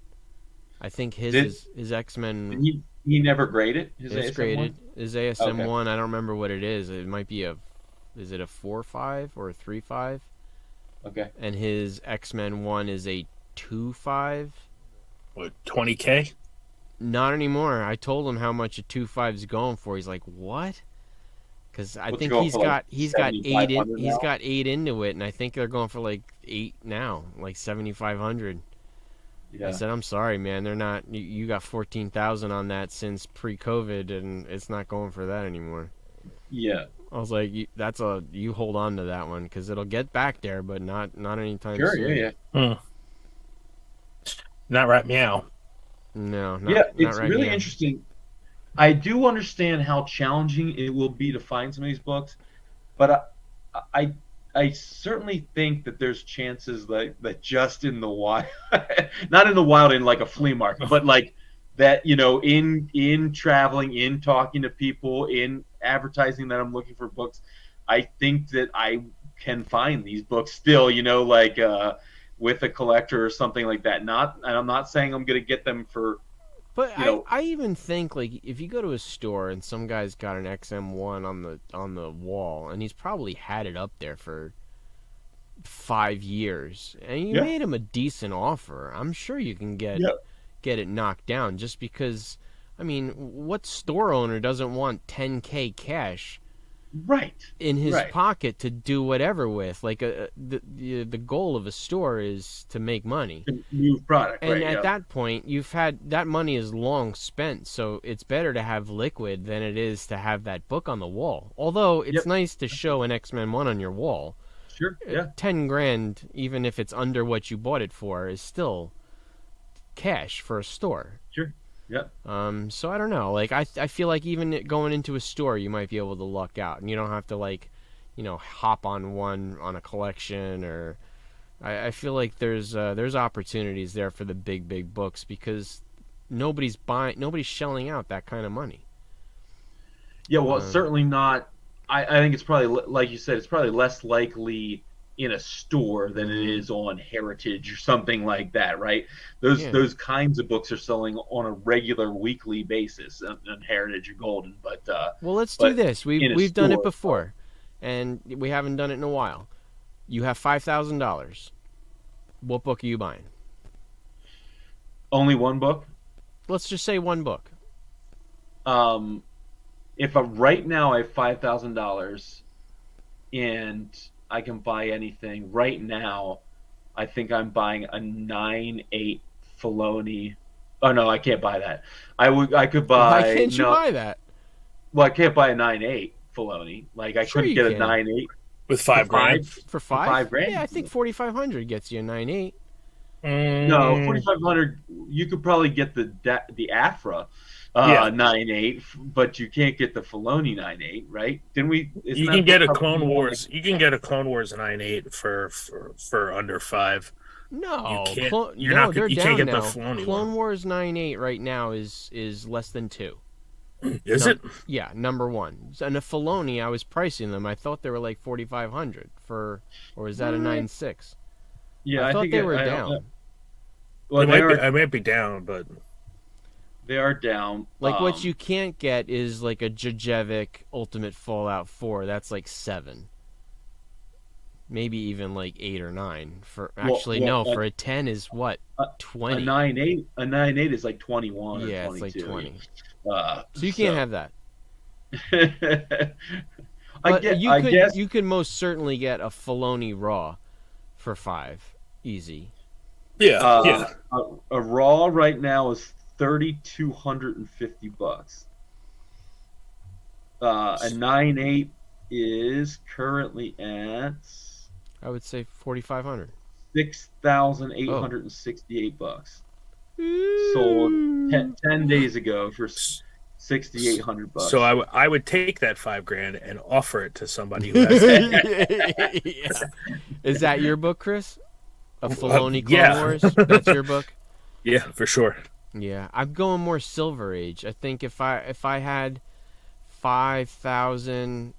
A: I think his X-Men.
B: He never graded his
A: it's
B: ASM
A: graded.
B: 1?
A: His ASM 1, I don't remember what it is. It might be is it a 4.5 or a 3.5?
B: Okay.
A: And his X-Men 1 is a 2.5.
C: What, 20K?
A: Not anymore. I told him how much a 2.5 is going for. He's like, what? Because I think he's got 8 into it, and I think they're going for like 8 now, like 7,500. Yeah. I said, I'm sorry, man. They're not. You got 14,000 on that since pre-COVID, and it's not going for that anymore.
B: Yeah.
A: I was like, you hold on to that one because it'll get back there, but not anytime soon.
B: Sure, yeah.
C: Not right meow.
A: No,
B: it's
A: right
B: really
A: now.
B: Interesting. I do understand how challenging it will be to find some of these books, but I certainly think that there's chances that just in the wild, not in the wild in like a flea market, but like that, in traveling, in talking to people, in advertising that I'm looking for books, I think that I can find these books still, with a collector or something like that. And I'm not saying I'm going to get them for.
A: But I even think like if you go to a store and some guy's got an XM1 on the wall and he's probably had it up there for 5 years and you made him a decent offer, I'm sure you can get it knocked down. Just because, I mean, what store owner doesn't want 10K cash in his pocket to do whatever with? Like the goal of a store is to make money,
B: to move product,
A: and at that point you've had that money is long spent, so it's better to have liquid than it is to have that book on the wall. Although it's nice to show an X-Men 1 on your wall.
B: Sure, yeah.
A: 10 grand, even if it's under what you bought it for, is still cash for a store.
B: Sure. Yeah.
A: So I don't know. Like I feel like even going into a store, you might be able to luck out, and you don't have to hop on one on a collection. Or I feel like there's opportunities there for the big books because nobody's shelling out that kind of money.
B: Yeah, well, it's certainly not. I think it's probably, like you said, it's probably less likely in a store than it is on Heritage or something like that, right? Those kinds of books are selling on a regular weekly basis on Heritage or Golden. But
A: well, let's do this. We've done it before, and we haven't done it in a while. You have $5,000. What book are you buying?
B: Only one book?
A: Let's just say one book.
B: If right now I have $5,000 and I can buy anything right now, I think I'm buying a 9.8 Filoni. Oh no, I can't buy that. I could buy.
A: Why can't you buy that?
B: Well, I can't buy a 9.8 Filoni. Like I couldn't get a 9.8
C: with $5,000
A: for $5,000. Yeah, I think 4,500 gets you a 9.8.
B: No, 4,500. You could probably get the Afra 9.8, but you can't get the Filoni 9.8, right? Didn't we?
C: You can get a Clone Wars. You can get a Clone Wars 9.8 for under $5,000.
A: No,
C: you can't.
A: They're
C: you
A: down
C: can't get
A: now.
C: the Filoni
A: Clone
C: one.
A: Wars 9.8 right now is less than 2.
C: Is it?
A: Yeah, number 1. And a Filoni, I was pricing them. I thought they were like 4,500 or is that a 9.6?
B: Yeah,
A: I thought they were down.
B: Well,
C: I might be down, but
B: they are down.
A: Like what you can't get is like a Djurjevic Ultimate Fallout 4. That's like 7. Maybe even like 8 or 9. For a 10 is what? 20.
B: A 9.8 is like 21
A: yeah,
B: or 22.
A: It's like 20.
B: So
A: you can't have that.
B: I guess
A: you could most certainly get a Filoni Raw for $5 easy.
C: Yeah,
B: A Raw right now is $3,250. A 9.8 is currently at,
A: I would say 4,500.
B: $6,868. Sold 10 days ago for $6,800.
C: So I would take that $5,000 and offer it to somebody who has it.
A: Yeah. Is that your book, Chris? A Filoni Clone Wars? That's your book?
C: Yeah, for sure.
A: Yeah, I'm going more Silver Age. I think if I had 5,000,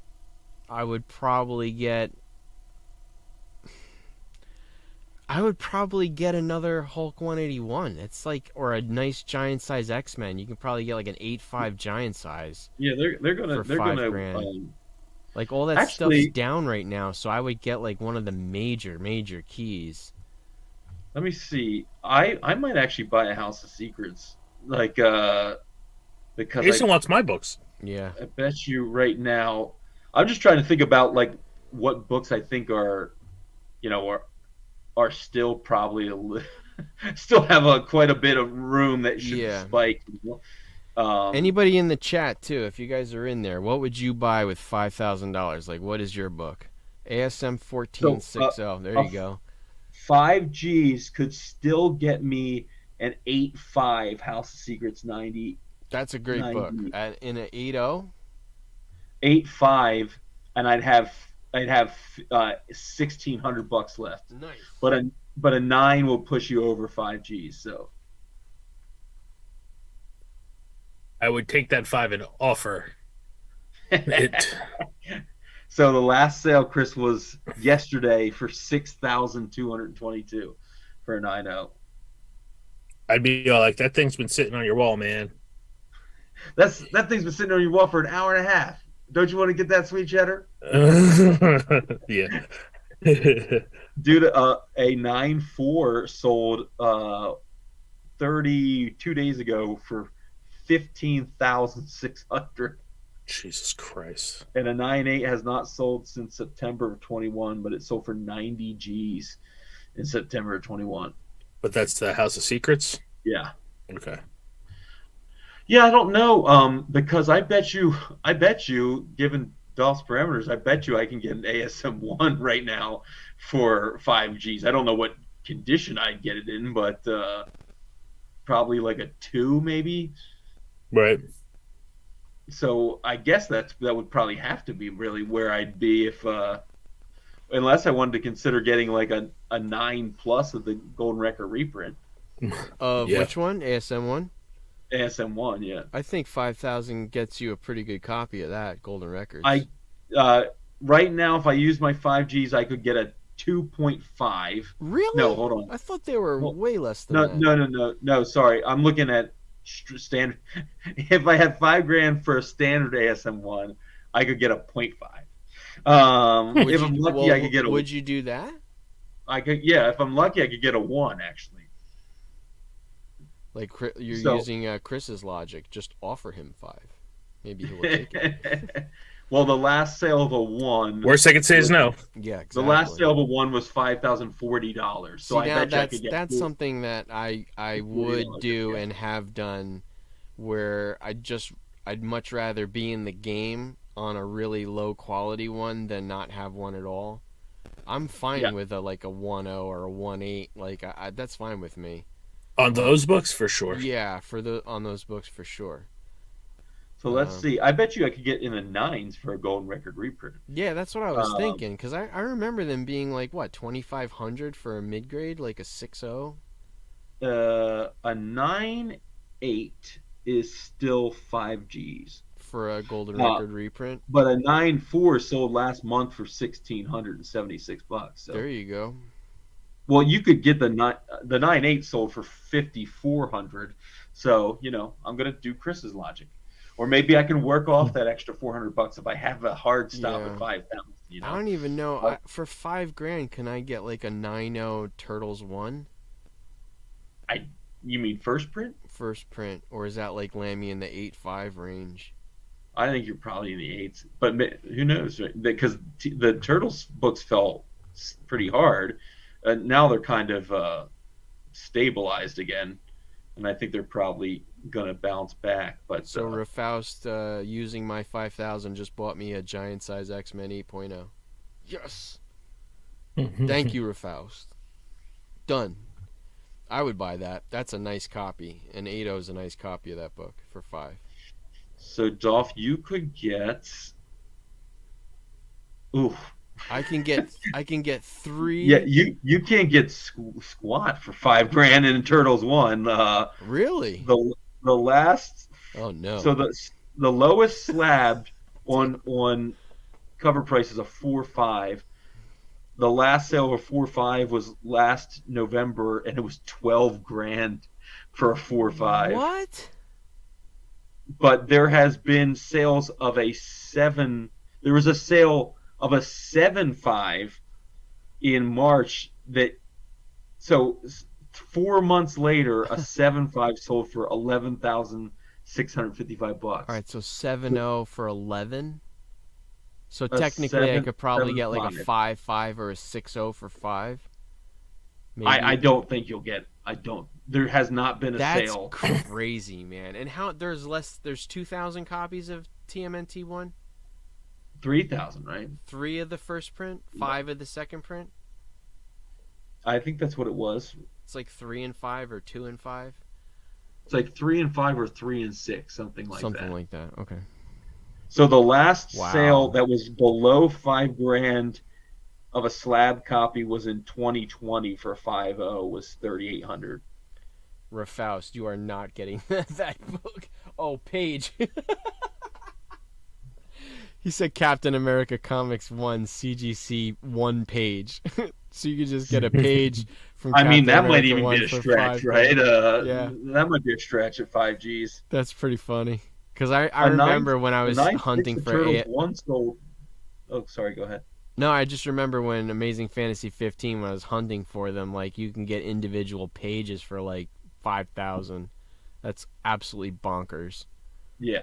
A: I would probably get another Hulk 181. It's like, or a nice giant size X-Men. You can probably get like an 8.5 giant size.
B: Yeah, they're gonna
A: $5,000. Like all that stuff's down right now, so I would get like one of the major keys.
B: Let me see. I might actually buy a House of Secrets, because
C: Jason wants my books.
A: Yeah,
B: I bet you right now. I'm just trying to think about like what books I think are still probably still have quite a bit of room that should spike.
A: Anybody in the chat too? If you guys are in there, what would you buy with $5,000? Like, what is your book? ASM 1460. There you go.
B: 5Gs could still get me an 8.5 House of Secrets 90.
A: That's a great book. In an 8.0?
B: 8.5, and I'd have $1,600 left.
A: Nice.
B: But a 9 will push you over 5Gs. So
C: I would take that 5 and offer it.
B: So the last sale, Chris, was yesterday for $6,222 for a 9.0.
C: I'd be like, that thing's been sitting on your wall, man.
B: That thing's been sitting on your wall for an hour and a half. Don't you want to get that sweet cheddar?
C: Yeah.
B: Dude, a 9.4 sold 32 days ago for $15,600.
C: Jesus Christ.
B: And a 9.8 has not sold since September of 21, but it sold for 90 Gs in September of 21.
C: But that's the House of Secrets?
B: Yeah.
C: Okay.
B: Yeah, I don't know, because I bet you, given Dolph's parameters, I bet you I can get an ASM1 right now for 5Gs. I don't know what condition I'd get it in, but probably like a 2 maybe.
C: Right.
B: So I guess that would probably have to be really where I'd be if, unless I wanted to consider getting like a 9+ of the Golden Record reprint.
A: Which one? ASM1?
B: ASM1, yeah.
A: I think 5,000 gets you a pretty good copy of that Golden Records.
B: Right now, if I use my 5Gs, I could get a 2.5.
A: Really?
B: No, hold on.
A: I thought they were way less than that.
B: No. Sorry, I'm looking at standard. If I had $5,000 for a standard ASM1, I could get a 0.5. If I'm lucky, I could get a.
A: Would you do that?
B: I could, yeah. If I'm lucky, I could get a 1 actually.
A: Like you're using Chris's logic, just offer him 5. Maybe he will take it.
B: Well, the last sale of a 1.
C: Worst I could say is no.
A: Yeah, exactly.
B: The last sale of a 1 was $5,040. So I bet I could get.
A: That's something that I would do and have done, where I'd much rather be in the game on a really low quality one than not have one at all. I'm fine with a 1.0 or a 1.8. Like that's fine with me.
C: On those books, for sure.
A: Yeah, on those books for sure.
B: So let's see. I bet you I could get in the 9s for a gold record reprint.
A: Yeah, that's what I was thinking. Because I remember them being like, what, $2,500 for a mid-grade? Like a 6.0?
B: A 9.8 is still 5Gs.
A: For a golden record reprint?
B: But a 9.4 sold last month for $1,676. So.
A: There you go.
B: Well, you could get the 9.8 sold for $5,400. So, I'm going to do Chris's logic. Or maybe I can work off that extra $400 if I have a hard stop at 5,000.
A: I don't even know. For $5,000, can I get like a 9.0 Turtles 1?
B: You mean first print?
A: First print, or is that like Lammy in the 8.5 range?
B: I think you're probably in the 8s, but who knows? Because the Turtles books fell pretty hard. Now they're kind of stabilized again, and I think they're probably gonna bounce back. But
A: so Refaust, using my 5,000, just bought me a giant size X-Men 8.0. Yes. Thank you, Refaust. Done. I would buy that. That's a nice copy. And 8.0 is a nice copy of that book for 5.
B: So Dolph, you could get. Ooh.
A: I can get 3.
B: Yeah, you can't get squat for $5,000 in Turtles 1.
A: Really?
B: The last.
A: Oh no.
B: So the lowest slab on cover price is a 4.5. The last sale of a 4.5 was last November, and it was $12,000 for a 4.5.
A: What?
B: But there has been sales of a 7. There was a sale of a 7.5 in March so 4 months later, a 7.5 sold for $11,655. All
A: right, so 7.0 for 11. So technically, I could probably get like a 5.5 or a 6.0 for 5. Maybe.
B: I don't think you'll get. I don't. There has not been a sale.
A: That's crazy, man. And how there's 2,000 copies of TMNT 1.
B: 3,000, right?
A: 3 of the first print, 5 of the second print.
B: I think that's what it was.
A: It's like 3 and 5 or 2 and 5.
B: It's like 3 and 5 or 3 and 6, something like that.
A: Something like that. Okay.
B: So the last sale that was below $5,000 of a slab copy was in 2020 for 5.0 was $3,800.
A: Refaust, you are not getting that book. Oh, Page. He said Captain America Comics 1 CGC 1 page. So you could just get a page from Captain
B: that
A: America
B: might even
A: 1
B: be a stretch, right?
A: Yeah.
B: That might be a stretch at 5Gs.
A: That's pretty funny. Because I remember when I was hunting for
B: one sold. Oh, sorry, go ahead.
A: No, I just remember when Amazing Fantasy 15, when I was hunting for them, like you can get individual pages for like 5,000. That's absolutely bonkers.
B: Yeah.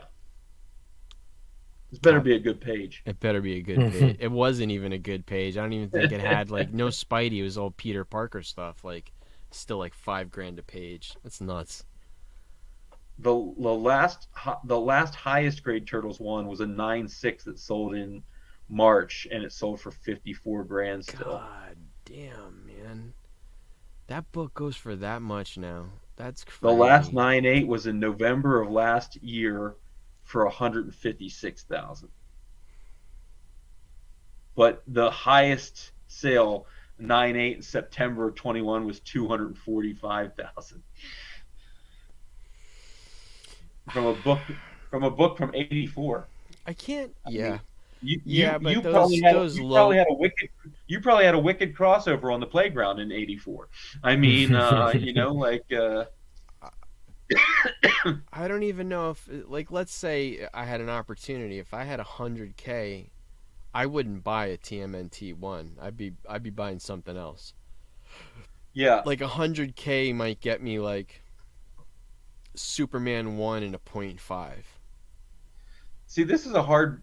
B: This better be a good page.
A: It better be a good page. It wasn't even a good page. I don't even think it had like no Spidey. It was all Peter Parker stuff. Like still like $5,000 a page. That's nuts.
B: The last highest grade Turtles 1 was a 9.6 that sold in March, and it sold for $54,000 still.
A: God damn, man. That book goes for that much now. That's crazy.
B: The last 9.8 was in November of last year for $156,000. But the highest sale 9.8 in September 21 was $245,000. From a book from '84.
A: I can't. Yeah. but those low.
B: You probably had a wicked crossover on the playground in '84. I mean,
A: I don't even know if, like, let's say I had an opportunity. If I had $100K, I wouldn't buy a TMNT one. I'd be buying something else.
B: Yeah.
A: Like $100K might get me like Superman 1 and a 0.5.
B: See, this is a hard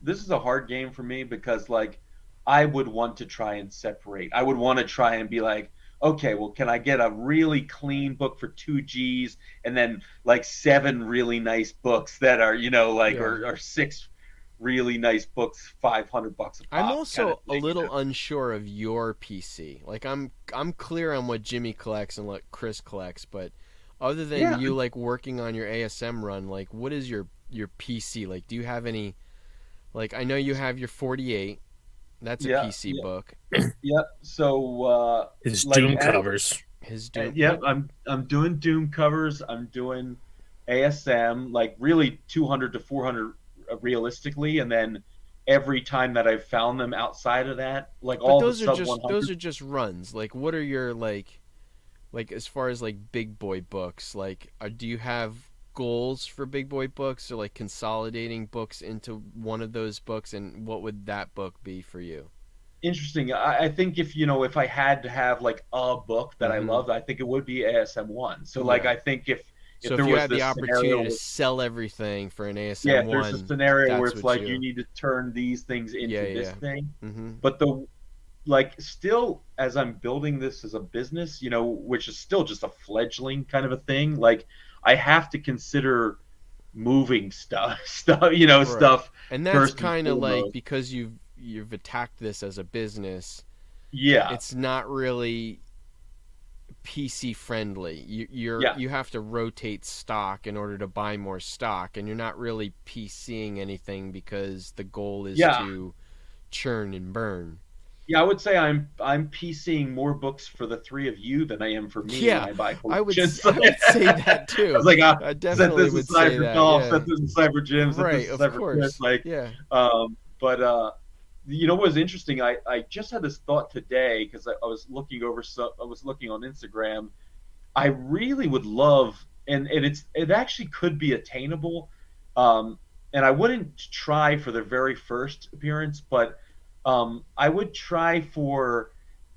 B: game for me because like I would want to try and separate. I would want to try and be like, okay, well, can I get a really clean book for 2 Gs and then like 7 really nice books that are, or 6 really nice books, $500 a pop.
A: I'm also a little unsure of your PC. Like I'm clear on what Jimmy collects and what Chris collects, but other than you like working on your ASM run, like what is your PC? Like do you have any, like I know you have your 48. That's a PC book.
B: Yep. So
C: his Doom covers.
A: His Doom.
B: Yep. I'm doing Doom covers. I'm doing ASM, like really 200 to 400 realistically, and then every time that I've found them outside of that, like but all those the sub are just 100.
A: Those are just runs. Like what are your like as far as like big boy books? Like do you have goals for big boy books or like consolidating books into one of those books, and what would that book be for you?
B: Interesting. I think if I had to have like a book that I loved, I think it would be ASM 1. So like I think if there
A: you
B: was
A: had the opportunity to sell everything for an ASM 1,
B: there's a scenario where it's like you need to turn these things into this thing. But still, as I'm building this as a business, which is still just a fledgling kind of a thing, like I have to consider moving stuff,
A: right.
B: stuff.
A: And that's kind of like, because you've attacked this as a business.
B: Yeah.
A: It's not really PC friendly. You have to rotate stock in order to buy more stock, and you're not really PCing anything because the goal is to churn and burn.
B: Yeah, I would say I'm PCing more books for the three of you than I am for me when I buy collections.
A: I would say that too.
B: I was like,
A: I definitely would say that.
B: Set this aside for Jim. Set this aside for Chris. What was interesting? I just had this thought today because I was looking on Instagram. I really would love, and it actually could be attainable. And I wouldn't try for the very first appearance, but I would try for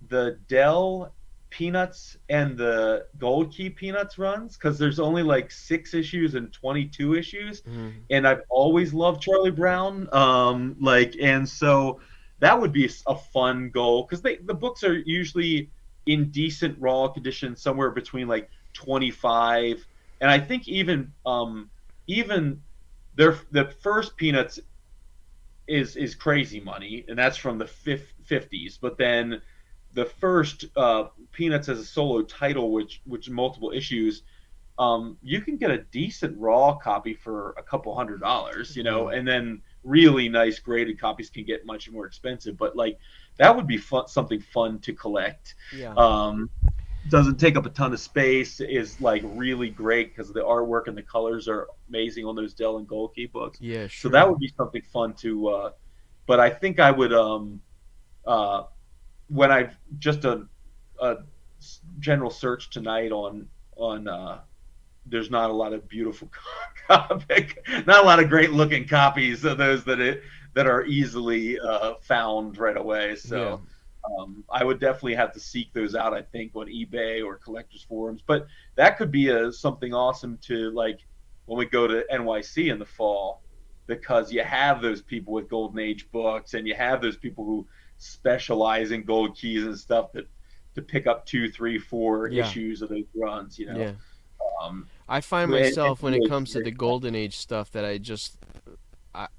B: the Dell Peanuts and the Gold Key Peanuts runs, because there's only like 6 issues and 22 issues, and I've always loved Charlie Brown. And so that would be a fun goal, because the books are usually in decent raw condition, somewhere between like 25, and I think even the first Peanuts is crazy money, and that's from the 50s. But then the first Peanuts as a solo title, which multiple issues, you can get a decent raw copy for a couple $100, and then really nice graded copies can get much more expensive. But like that would be something fun to collect. Doesn't take up a ton of space, is like really great because the artwork and the colors are amazing on those Dell and Gold Key books.
A: Yeah, sure.
B: So that would be something fun to. But I think I would when I've just a general search tonight on there's not a lot of beautiful not a lot of great looking copies of those that are easily found right away. So. I would definitely have to seek those out, I think, on eBay or collectors forums. But that could be something awesome to, like, when we go to NYC in the fall, because you have those people with Golden Age books, and you have those people who specialize in gold keys and stuff to pick up 2, 3, 4 issues of those runs,
A: Yeah. I find myself, when it comes to the Golden Age stuff, that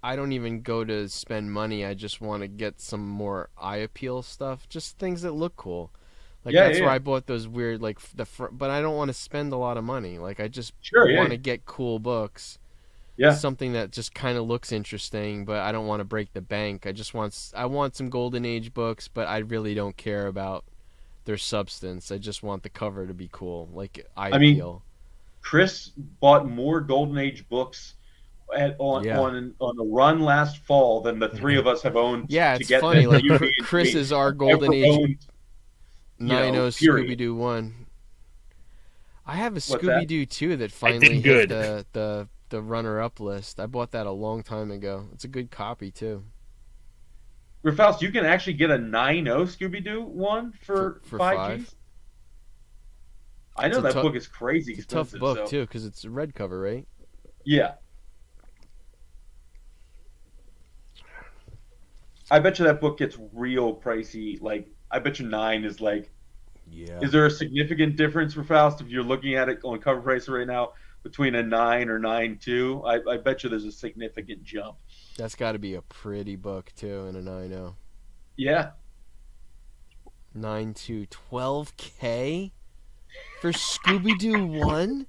A: I don't even go to spend money. I just want to get some more eye appeal stuff, just things that look cool. Like that's why I bought those weird but I don't want to spend a lot of money. Like I just want to get cool books. Yeah. Something that just kind of looks interesting, but I don't want to break the bank. I want some Golden Age books, but I really don't care about their substance. I just want the cover to be cool, like eye appeal.
B: Chris bought more Golden Age books on a run last fall than the three of us have owned.
A: Yeah, it's funny. Like Chris is our golden age 9-0 Scooby-Doo 1. I have a Scooby-Doo 2 that finally hit the runner-up list. I bought that a long time ago. It's a good copy too.
B: Ralph, you can actually get a 9-0 Scooby-Doo 1 for 5Gs? I know that book is crazy expensive.
A: It's a tough book too, because it's a red cover, right?
B: Yeah. I bet you that book gets real pricey. Like, I bet you 9 is like.
A: Yeah.
B: Is there a significant difference for Faust if you're looking at it on Cover Price right now between a 9 or 9.2? I bet you there's a significant jump.
A: That's got to be a pretty book too, in a 9.0.
B: Yeah.
A: 9.2, $12K for Scooby-Doo 1.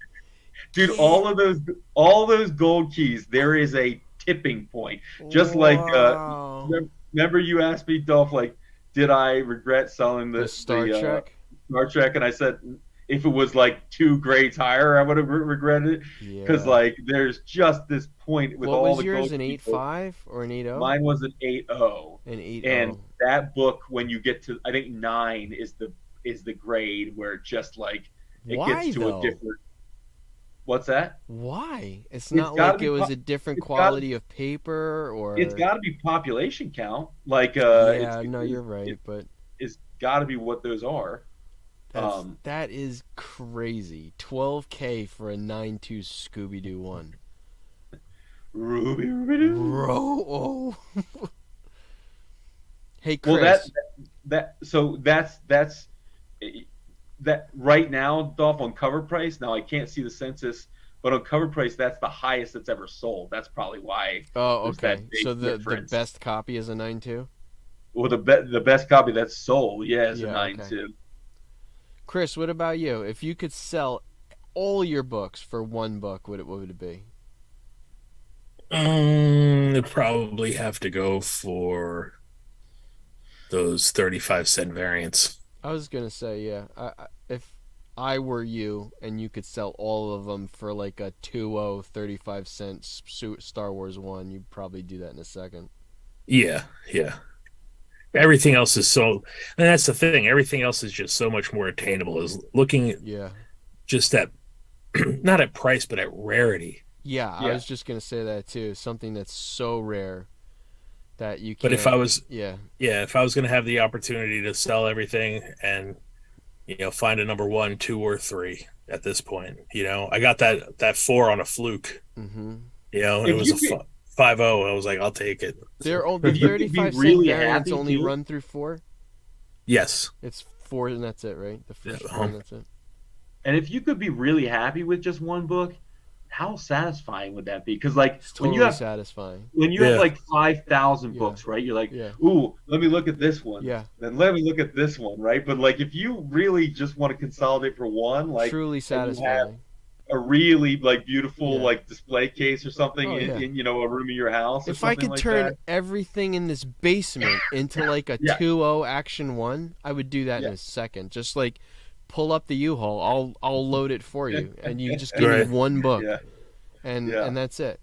B: Dude, all those gold keys, there is a tipping point. Just like remember you asked me, Dolph, like, did I regret selling the
A: Star Trek?
B: Star Trek, and I said if it was like 2 grades higher, I would have regretted it. Because like there's just this point with all the. What
A: was yours, an 8.5 or an 8.0?
B: Mine was an 8.0.
A: An 8.0.
B: And that book, when you get to, I think 9 is the grade where it just like it gets to a different. What's that?
A: Why? It's not like it was a different quality of paper, or
B: it's got to be population count. Like
A: you're right, but
B: it's got to be what those are.
A: That is crazy. $12K for a 9.2 Scooby-Doo 1.
B: Ruby-Doo.
A: Hey, Chris.
B: Well, that's that right now, Dolph, on Cover Price. Now I can't see the census, but on Cover Price, that's the highest that's ever sold. That's probably why.
A: Oh, okay. So the best copy is a 9.2.
B: Well, the best copy that's sold, is a 9.2. Okay.
A: Chris, what about you? If you could sell all your books for one book, what would it be?
C: I'd probably have to go for those 35-cent variants.
A: I was gonna say, yeah. If I were you and you could sell all of them for like a 2.0 35-cent Star Wars 1, you'd probably do that in a second.
C: Yeah. Everything else is and that's the thing. Everything else is just so much more attainable. Is looking just at not at price, but at rarity.
A: Yeah, I was just gonna say that too. Something that's so rare that you can't.
C: But if I was if I was gonna have the opportunity to sell everything and find a number 1, 2, or 3 at this point, I got that 4 on a fluke.
A: Mm-hmm.
C: And it was a 5.0. I was like, I'll take it.
A: The 35-cent variants only run through 4.
C: Yes,
A: it's 4 and that's it, right? The first 4 and that's it.
B: And if you could be really happy with just one book, how satisfying would that be? Because
A: it's totally satisfying.
B: When you have like 5,000 books, right? You're like, ooh, let me look at this one.
A: Yeah.
B: Then let me look at this one, right? But like, if you really just want to consolidate for one, like
A: truly satisfying.
B: A really like beautiful like display case or something in a room in your house.
A: If I could turn everything in this basement into like a 2.0 Action 1, I would do that in a second. Just like pull up the U-Haul, I'll load it for you, and you just give me one book, and that's it.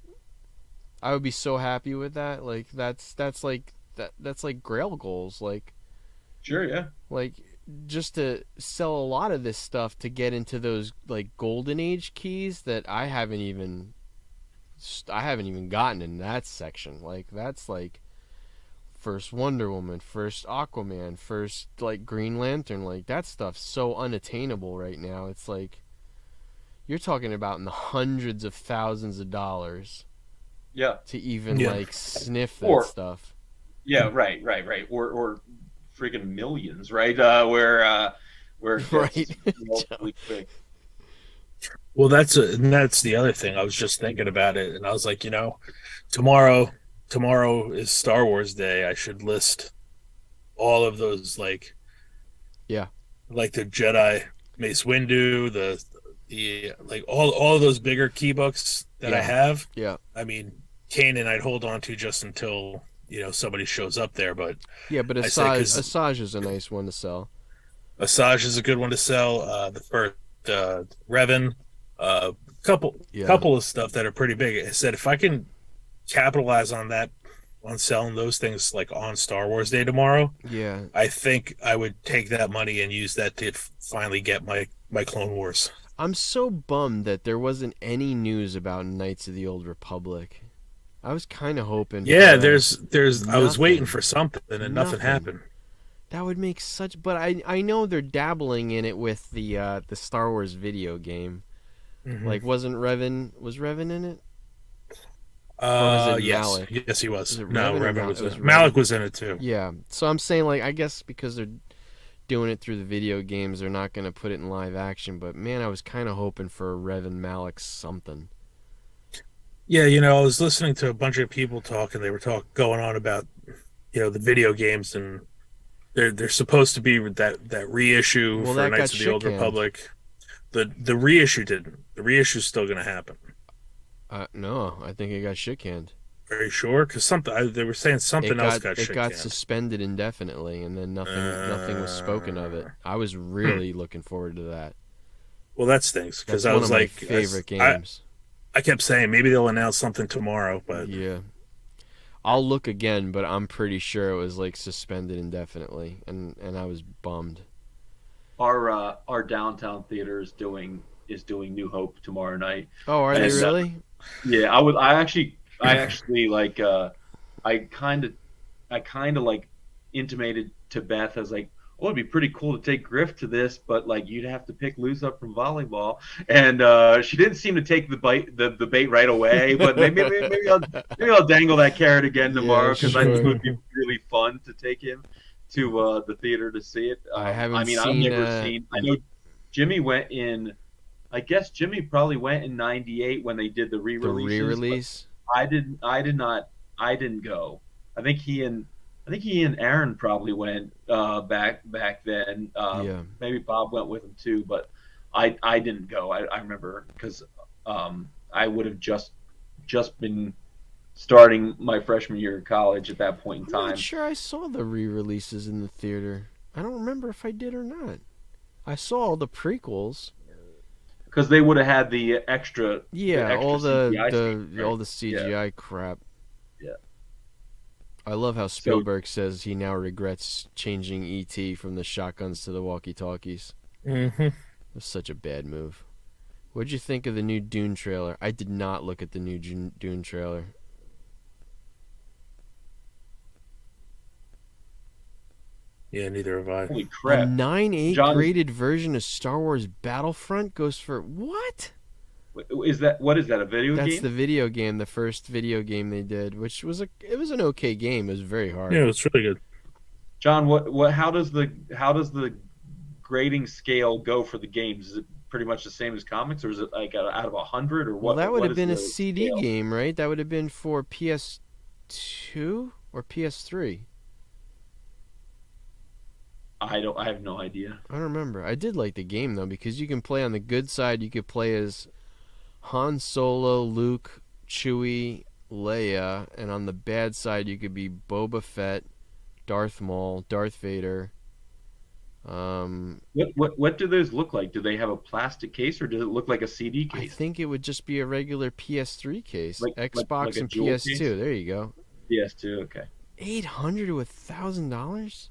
A: I would be so happy with that. Like that's like Grail goals. Like
B: sure, yeah.
A: Like just to sell a lot of this stuff to get into those like golden age keys that I haven't even gotten in that section. Like that's like first Wonder Woman, first Aquaman, first like Green Lantern. Like that stuff's so unattainable right now. It's like you're talking about in the hundreds of thousands of dollars.
B: Yeah.
A: To even like sniff that stuff.
B: Yeah, right. Or freaking millions, right? Where
A: right.
B: Relatively quick.
C: Well, that's the other thing. I was just thinking about it, and I was like, tomorrow is Star Wars Day. I should list all of those, like the Jedi Mace Windu, the like all of those bigger key books that I have.
A: Yeah.
C: I mean, Kanan I'd hold on to just until somebody shows up there, but
A: Asajj is a nice one to sell.
C: Asajj is a good one to sell. The first Revan, couple of stuff that are pretty big. I said if I can capitalize on that, on selling those things like on Star Wars Day tomorrow, I think I would take that money and use that to finally get my Clone Wars.
A: I'm so bummed that there wasn't any news about Knights of the Old Republic. I was kind of hoping.
C: Yeah, there's. I was waiting for something, and nothing happened.
A: That would make such. But I know they're dabbling in it with the Star Wars video game. Mm-hmm. Like, was Revan in it?
C: Yes, Malik? Yes, he was. No, Revan was in it. Malik was in it too.
A: Yeah, so I'm saying, like, I guess because they're doing it through the video games, they're not going to put it in live action. But man, I was kind of hoping for a Revan Malik something.
C: Yeah, I was listening to a bunch of people talk, and they were going on about, the video games, and they're supposed to be that reissue for Knights of the Old Republic. The reissue didn't. The reissue's still going to happen.
A: No, I think it got shit-canned.
C: Very sure, because they were saying something else got shit-canned.
A: It got suspended indefinitely, and then nothing was spoken of it. I was really looking forward to that.
C: Well, that stinks, because I was like,
A: one of my favorite games.
C: I kept saying maybe they'll announce something tomorrow, but
A: yeah, I'll look again, but I'm pretty sure it was like suspended indefinitely, and I was bummed.
B: Our downtown theater is doing New Hope tomorrow night.
A: Oh, are they really?
B: Yeah, I actually like I kind of like intimated to Beth as like, oh, it'd be pretty cool to take Griff to this, but like you'd have to pick Luz up from volleyball, and she didn't seem to take the bait right away. But maybe I'll dangle that carrot again tomorrow, because I think it would be really fun to take him to the theater to see it.
A: I've never seen.
B: I know Jimmy went in. I guess Jimmy probably went in '98 when they did the re-releases.
A: The re-release.
B: I didn't go. I think he and Aaron probably went back then. Maybe Bob went with him too, but I didn't go. I remember because I would have just been starting my freshman year of college at that point in time.
A: I'm not sure I saw the re-releases in the theater. I don't remember if I did or not. I saw all the prequels.
B: Because they would have had the extra.
A: Yeah, all the
B: CGI
A: all the CGI crap.
B: Yeah.
A: I love how Spielberg says he now regrets changing E.T. from the shotguns to the walkie-talkies.
C: Mm-hmm.
A: It was such a bad move. What'd you think of the new Dune trailer? I did not look at the new Dune trailer.
C: Yeah, neither have I.
B: Holy crap.
A: A 9.8 graded version of Star Wars Battlefront goes for what?
B: What is that, a video game?
A: That's the video game, the first video game they did, which was an okay game. It was very hard.
C: Yeah, it was really good.
B: John, how does the grading scale go for the games? Is it pretty much the same as comics, or is it like out of 100, or what?
A: Well, that would have been a
B: CD
A: scale? Game, right? That would have been for PS2 or PS3.
B: I have no idea.
A: I don't remember. I did like the game though, because you can play on the good side. You could play as Han Solo, Luke, Chewie, Leia, and on the bad side you could be Boba Fett, Darth Maul, Darth Vader.
B: What do those look like? Do they have a plastic case, or does it look like a CD case?
A: I think it would just be a regular PS3 case, Xbox
B: like
A: and PS2.
B: Case?
A: There you go.
B: PS2, okay.
A: $800 to $1,000.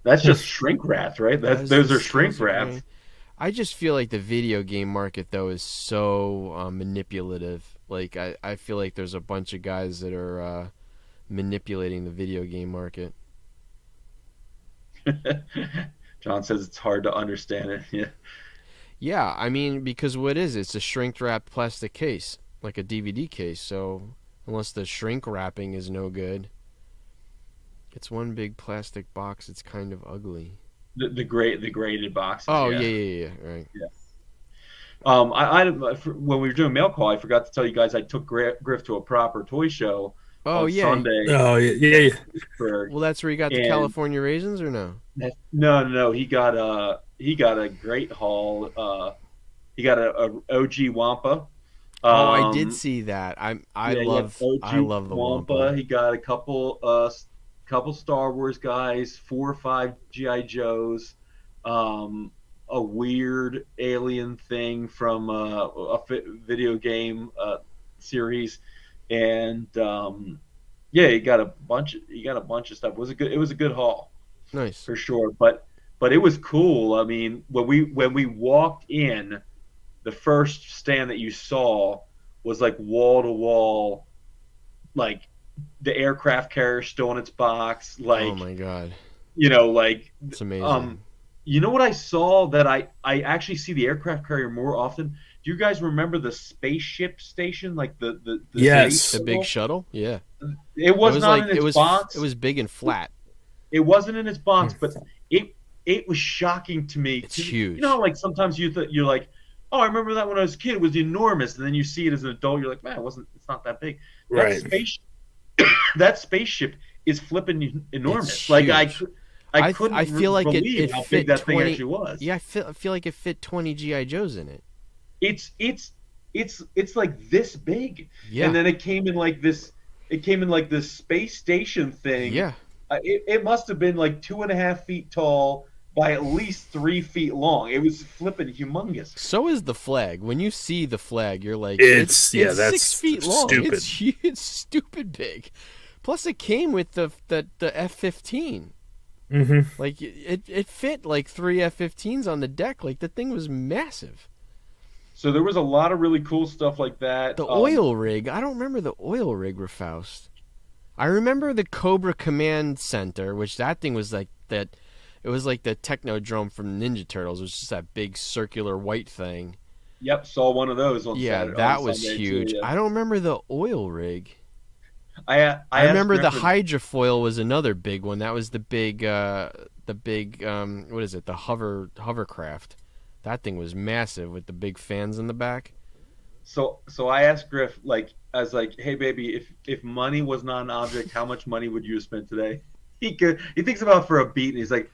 B: That's just shrink wraps, right? Those are shrink wraps.
A: I just feel like the video game market, though, is so manipulative. Like, I feel like there's a bunch of guys that are manipulating the video game market.
B: John says it's hard to understand it. Yeah.
A: Yeah, I mean, because what is it? It's a shrink-wrapped plastic case, like a DVD case. So unless the shrink wrapping is no good, it's one big plastic box. It's kind of ugly.
B: The graded boxes.
A: Oh yeah, right.
B: Yeah. When we were doing mail call, I forgot to tell you guys I took Griff to a proper toy show. On Sunday.
C: Oh yeah.
A: Well, that's where you got the California raisins, or no?
B: No. He got a great haul. He got a OG Wampa.
A: I did see that. I love the Wampa.
B: He got a couple Star Wars guys, 4 or 5 GI Joes, a weird alien thing from a video game series, and yeah, he got a bunch. He got a bunch of stuff. It was a good haul.
A: Nice.
B: For sure. But it was cool. I mean, when we walked in, the first stand that you saw was like wall to wall, like the aircraft carrier still in its box. Like,
A: oh my god,
B: like
A: it's amazing.
B: You know what I saw that I actually see the aircraft carrier more often. Do you guys remember the spaceship station, like the
C: yes,
A: the big shuttle? Yeah,
B: it was not like, in its box.
A: It was big and flat.
B: It wasn't in its box, but it was shocking to me.
A: It's huge.
B: You know, like sometimes you're like, oh, I remember that when I was a kid. It was enormous, and then you see it as an adult. You're like, man, it's not that big.
C: Right.
B: That spaceship is flipping enormous.
A: It's
B: like
A: huge.
B: I couldn't.
A: I feel like
B: believe
A: it
B: how
A: fit
B: big that
A: 20,
B: thing actually was.
A: Yeah, I feel like it fit 20 GI Joes in it.
B: It's like this big.
A: Yeah.
B: And then it came in like this. It came in like this space station thing.
A: Yeah.
B: It must have been like 2.5 feet tall by at least 3 feet long. It was flipping humongous.
A: So is the flag. When you see the flag, you're like,
C: it's
A: that's
C: 6
A: feet long.
C: Stupid.
A: It's stupid big. Plus, it came with the F-15.
C: Mm-hmm.
A: Like it fit like 3 F-15s on the deck. Like the thing was massive.
B: So there was a lot of really cool stuff like that.
A: The oil rig. I don't remember the oil rig, Faust. I remember the Cobra Command Center, which that thing was like that. It was like the Technodrome from Ninja Turtles. It was just that big circular white thing.
B: Yep, saw one of those on Saturday.
A: That was
B: Sunday
A: huge.
B: too, yeah.
A: I don't remember the oil rig.
B: I
A: remember the hydrofoil was another big one. That was the big what is it? The hovercraft. That thing was massive with the big fans in the back.
B: So I asked Griff, like, I was like, hey baby, if money was not an object, how much money would you have spent today? He thinks about it for a beat, and he's like,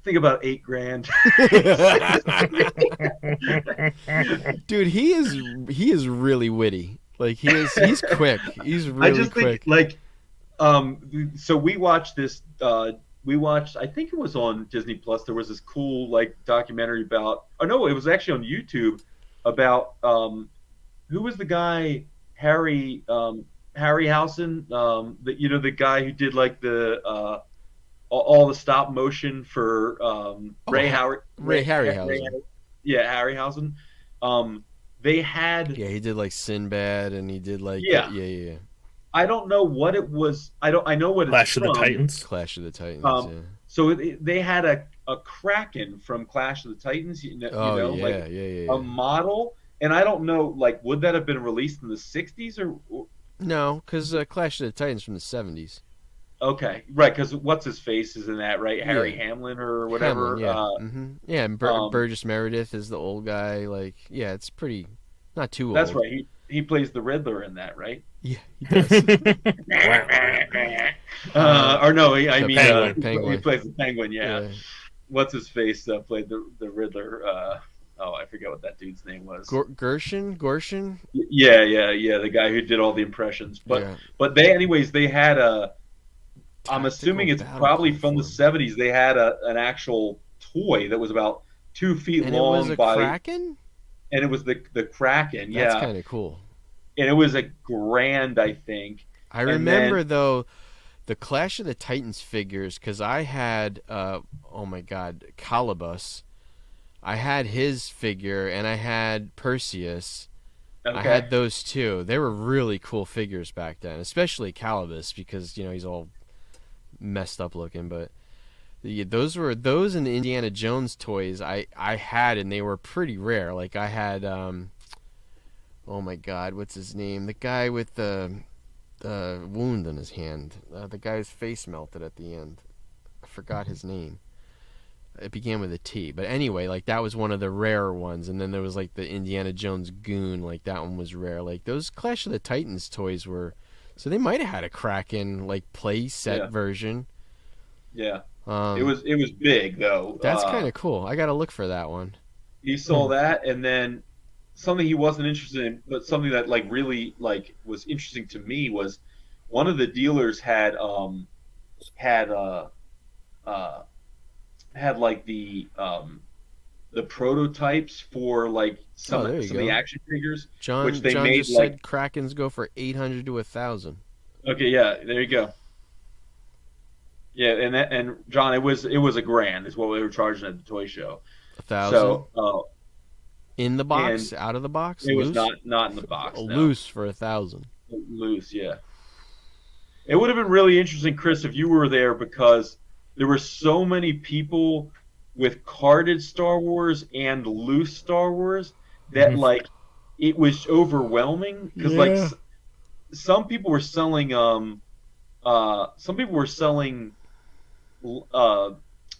B: think about $8,000.
A: Dude, he is really witty. Like he's quick. He's really
B: I just
A: quick.
B: think like so we watched this I think it was on Disney Plus. There was this cool like documentary about it was actually on YouTube about who was the guy Harryhausen, the guy who did like the all the stop motion for Ray Harryhausen. Yeah, Harryhausen. They had
A: he did like Sinbad, and he did like yeah.
B: I don't know what it was. I know what
C: Clash
B: it's
C: of
B: from.
C: the Titans.
A: Clash of the Titans. Yeah.
B: So they had a Kraken from Clash of the Titans. A model, and I don't know, like, would that have been released in the '60s or?
A: No, because Clash of the Titans from the '70s.
B: Okay, right, because what's his face is in that, right? Harry Hamlin or whatever.
A: Hamlin, yeah. And Burgess Meredith is the old guy. Like, yeah, it's pretty not too old.
B: That's right. He plays the Riddler in that, right?
A: Yeah, he does.
B: Or no, I mean
A: Penguin.
B: He plays the Penguin. Yeah. What's his face played the Riddler? I forget what that dude's name was.
A: Gorshin.
B: Yeah. The guy who did all the impressions. But they had a. I'm assuming it's probably from the '70s. They had an actual toy that was about 2 feet
A: and
B: long.
A: It was a Kraken?
B: And it was the Kraken.
A: That's kind of cool.
B: And it was $1,000, I think.
A: I remember though, the Clash of the Titans figures, because I had Calibus. I had his figure, and I had Perseus. Okay. I had those two. They were really cool figures back then, especially Calibus, because he's all messed up looking. But those and the Indiana Jones toys I had, and they were pretty rare. Like I had oh my God, what's his name? The guy with the wound on his hand. The guy's face melted at the end. I forgot his name. It began with a T. But anyway, like that was one of the rarer ones. And then there was like the Indiana Jones Goon. Like that one was rare. Like those Clash of the Titans toys were... So they might have had a Kraken like play set version.
B: Yeah. It was big though.
A: That's kind of cool. I got to look for that one.
B: He saw that, and then something he wasn't interested in, but something that like really like was interesting to me was one of the dealers had like the the prototypes for like some of the action figures, which they
A: John
B: made
A: just said Krakens go for 800 to 1,000.
B: Okay, yeah, there you go. Yeah, and John, it was $1,000 is what we were charging at the toy show.
A: 1,000.
B: So
A: in the box, out of the box,
B: it
A: loose?
B: was not in the box. No.
A: Loose for 1,000.
B: Loose, yeah. It would have been really interesting, Chris, if you were there, because there were so many people with carded Star Wars and loose Star Wars that like it was overwhelming because like some people were selling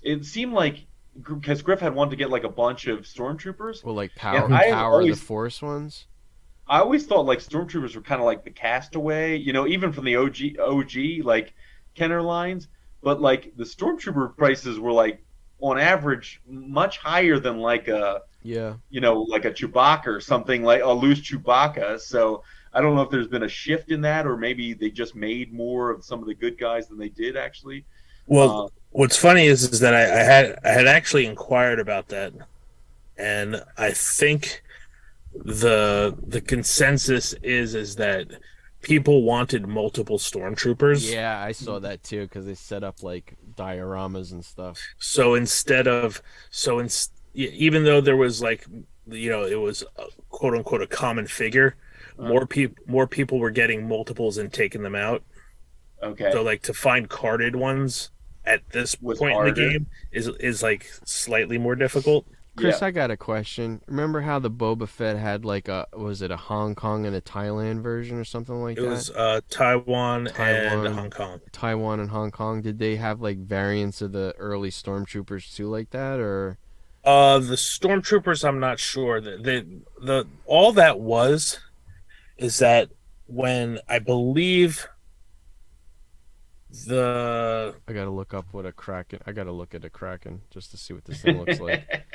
B: it seemed like because Griff had wanted to get like a bunch of stormtroopers.
A: Well, like power of the Force ones.
B: I always thought like stormtroopers were kind of like the Castaway, even from the OG like Kenner lines. But like the stormtrooper prices were like on average much higher than like a like a Chewbacca or something, like a loose Chewbacca. So I don't know if there's been a shift in that, or maybe they just made more of some of the good guys than they did actually.
C: Well, what's funny is that I had actually inquired about that, and I think the consensus is that people wanted multiple stormtroopers.
A: Yeah, I saw that too because they set up like dioramas and stuff.
C: So even though there was like it was quote unquote a common figure, more people were getting multiples and taking them out.
B: Okay.
C: So like to find carded ones at this point in the game is like slightly more difficult.
A: Chris, I got a question. Remember how the Boba Fett had like was it a Hong Kong and a Thailand version or something like that?
C: It was Taiwan and Hong Kong.
A: Taiwan and Hong Kong. Did they have like variants of the early Stormtroopers too like that, or?
C: The Stormtroopers, I'm not sure. The all that is that when I believe
A: I gotta look up what a Kraken. I gotta look at a Kraken just to see what this thing looks like.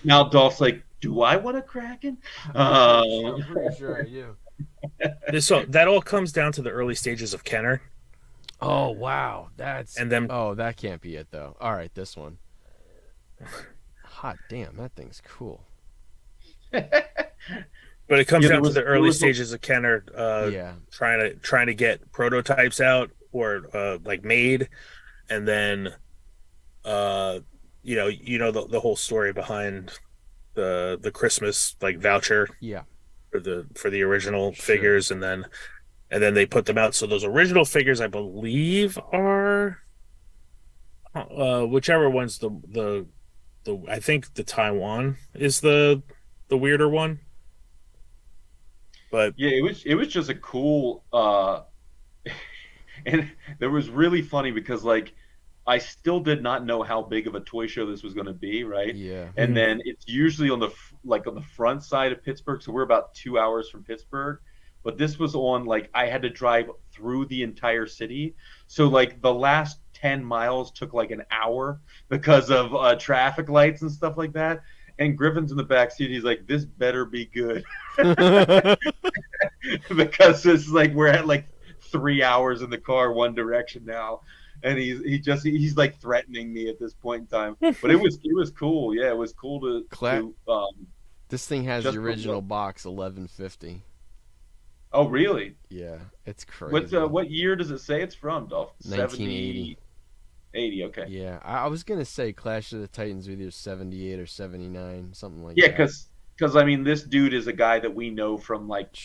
B: now Dolph's like, do I want a Kraken?
A: I'm pretty sure I do.
C: That all comes down to the early stages of Kenner.
A: Oh wow, that can't be it though. All right, this one. Hot damn, that thing's cool.
C: But it comes down to the early stages of Kenner, trying to get prototypes out or like made, and then, the whole story behind the Christmas like voucher, for the original figures, and then they put them out. So those original figures, I believe, are whichever one's the I think the Taiwan is the weirder one. But
B: yeah, it was just a cool and it was really funny because like I still did not know how big of a toy show this was going to be, right?
A: Yeah.
B: And then it's usually on the front side of Pittsburgh, so we're about 2 hours from Pittsburgh. But this was on like I had to drive through the entire city, so like the last 10 miles took like an hour because of traffic lights and stuff like that. And Griffin's in the back seat. He's like, "This better be good," because it's like we're at like 3 hours in the car one direction now, and he's like threatening me at this point in time. But it was cool. Yeah, it was cool to
A: this thing has the original box, 1150.
B: Oh, really?
A: Yeah, it's crazy.
B: What year does it say it's from, Dolph?
A: 1980.
B: 80, okay.
A: Yeah, I was gonna say Clash of the Titans was either 78 or 79, something like
B: that.
A: Yeah,
B: because I mean, this dude is a guy that we know from like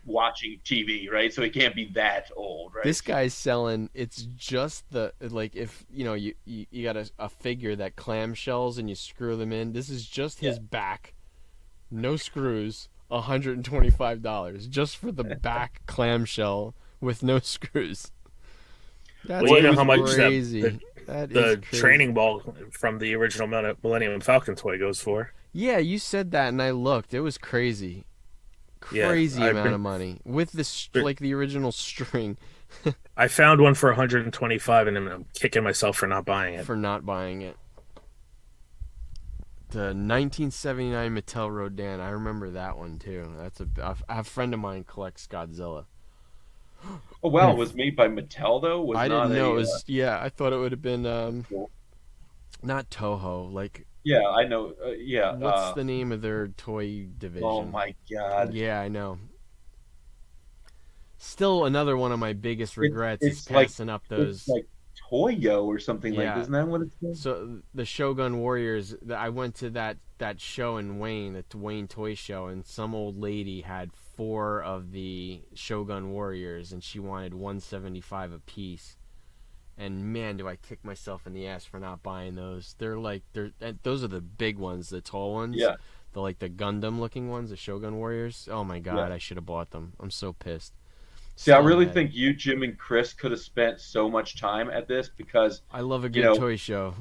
B: watching TV, right? So he can't be that old, right?
A: This guy's selling. It's just like if you got a figure that clamshells and you screw them in. This is just his back, no screws. $125 just for the back clamshell with no screws.
C: That's how much crazy. The training ball from the original Millennium Falcon toy goes for.
A: Yeah, you said that, and I looked. It was crazy amount of money with the original string.
C: I found one for $125, and I'm kicking myself for not buying it. The 1979 Mattel Rodan, I remember that one too. A friend of mine collects Godzilla.
B: Oh wow, it was made by Mattel though?
A: I didn't know it was. Yeah, I thought it would have been not Toho. Like
B: Yeah, I know. Yeah.
A: What's the name of their toy division?
B: Oh my God.
A: Yeah, I know. Still, another one of my biggest regrets is
B: It's like
A: passing up
B: it's
A: those.
B: like Toyo or something like.
A: Yeah.
B: Isn't that what it's called?
A: So the Shogun Warriors. I went to that show in Wayne, the Wayne Toy Show, and some old lady had 4 of the Shogun Warriors, and she wanted 175 a piece. And man, do I kick myself in the ass for not buying those. Those are the big ones, the tall ones.
B: Yeah.
A: The Gundam looking ones, the Shogun Warriors. Oh my God, I should have bought them. I'm so pissed.
B: See, I really think you, Jim, and Chris could have spent so much time at this because
A: I love a good toy show.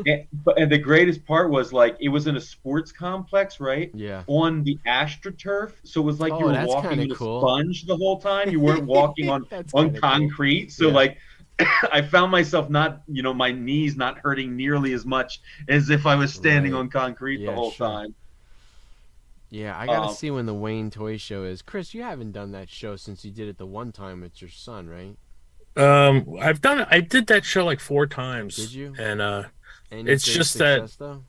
B: and the greatest part was like it was in a sports complex, right?
A: Yeah.
B: On the AstroTurf, so it was like you were walking on a sponge the whole time. You weren't walking on concrete. Cool. So like, I found myself not, my knees not hurting nearly as much as if I was standing on concrete the whole time.
A: Yeah, I gotta see when the Wayne Toy Show is. Chris, you haven't done that show since you did it the one time with your son, right?
C: I did that show like 4 times.
A: Did you?
C: And it's just that though?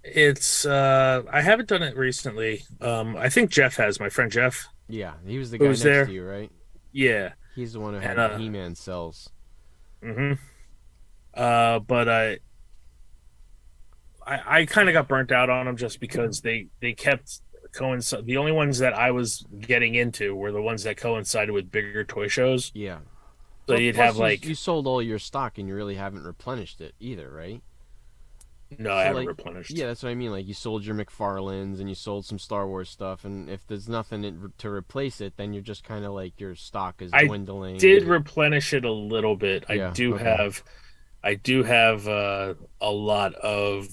C: It's I haven't done it recently. I think Jeff has, my friend Jeff.
A: Yeah, he was the guy next to you, right?
C: Yeah.
A: He's the one who had the He-Man cells.
C: Mm-hmm. But I kind of got burnt out on them just because they kept coincide. The only ones that I was getting into were the ones that coincided with bigger toy shows.
A: Yeah.
C: So you'd have
A: you sold all your stock and you really haven't replenished it either, right?
C: No, I haven't replenished.
A: Yeah, that's what I mean. Like you sold your McFarlanes and you sold some Star Wars stuff, and if there's nothing to replace it, then you're just kind of like your stock is dwindling.
C: I did replenish it a little bit.
A: Yeah,
C: I do have a lot of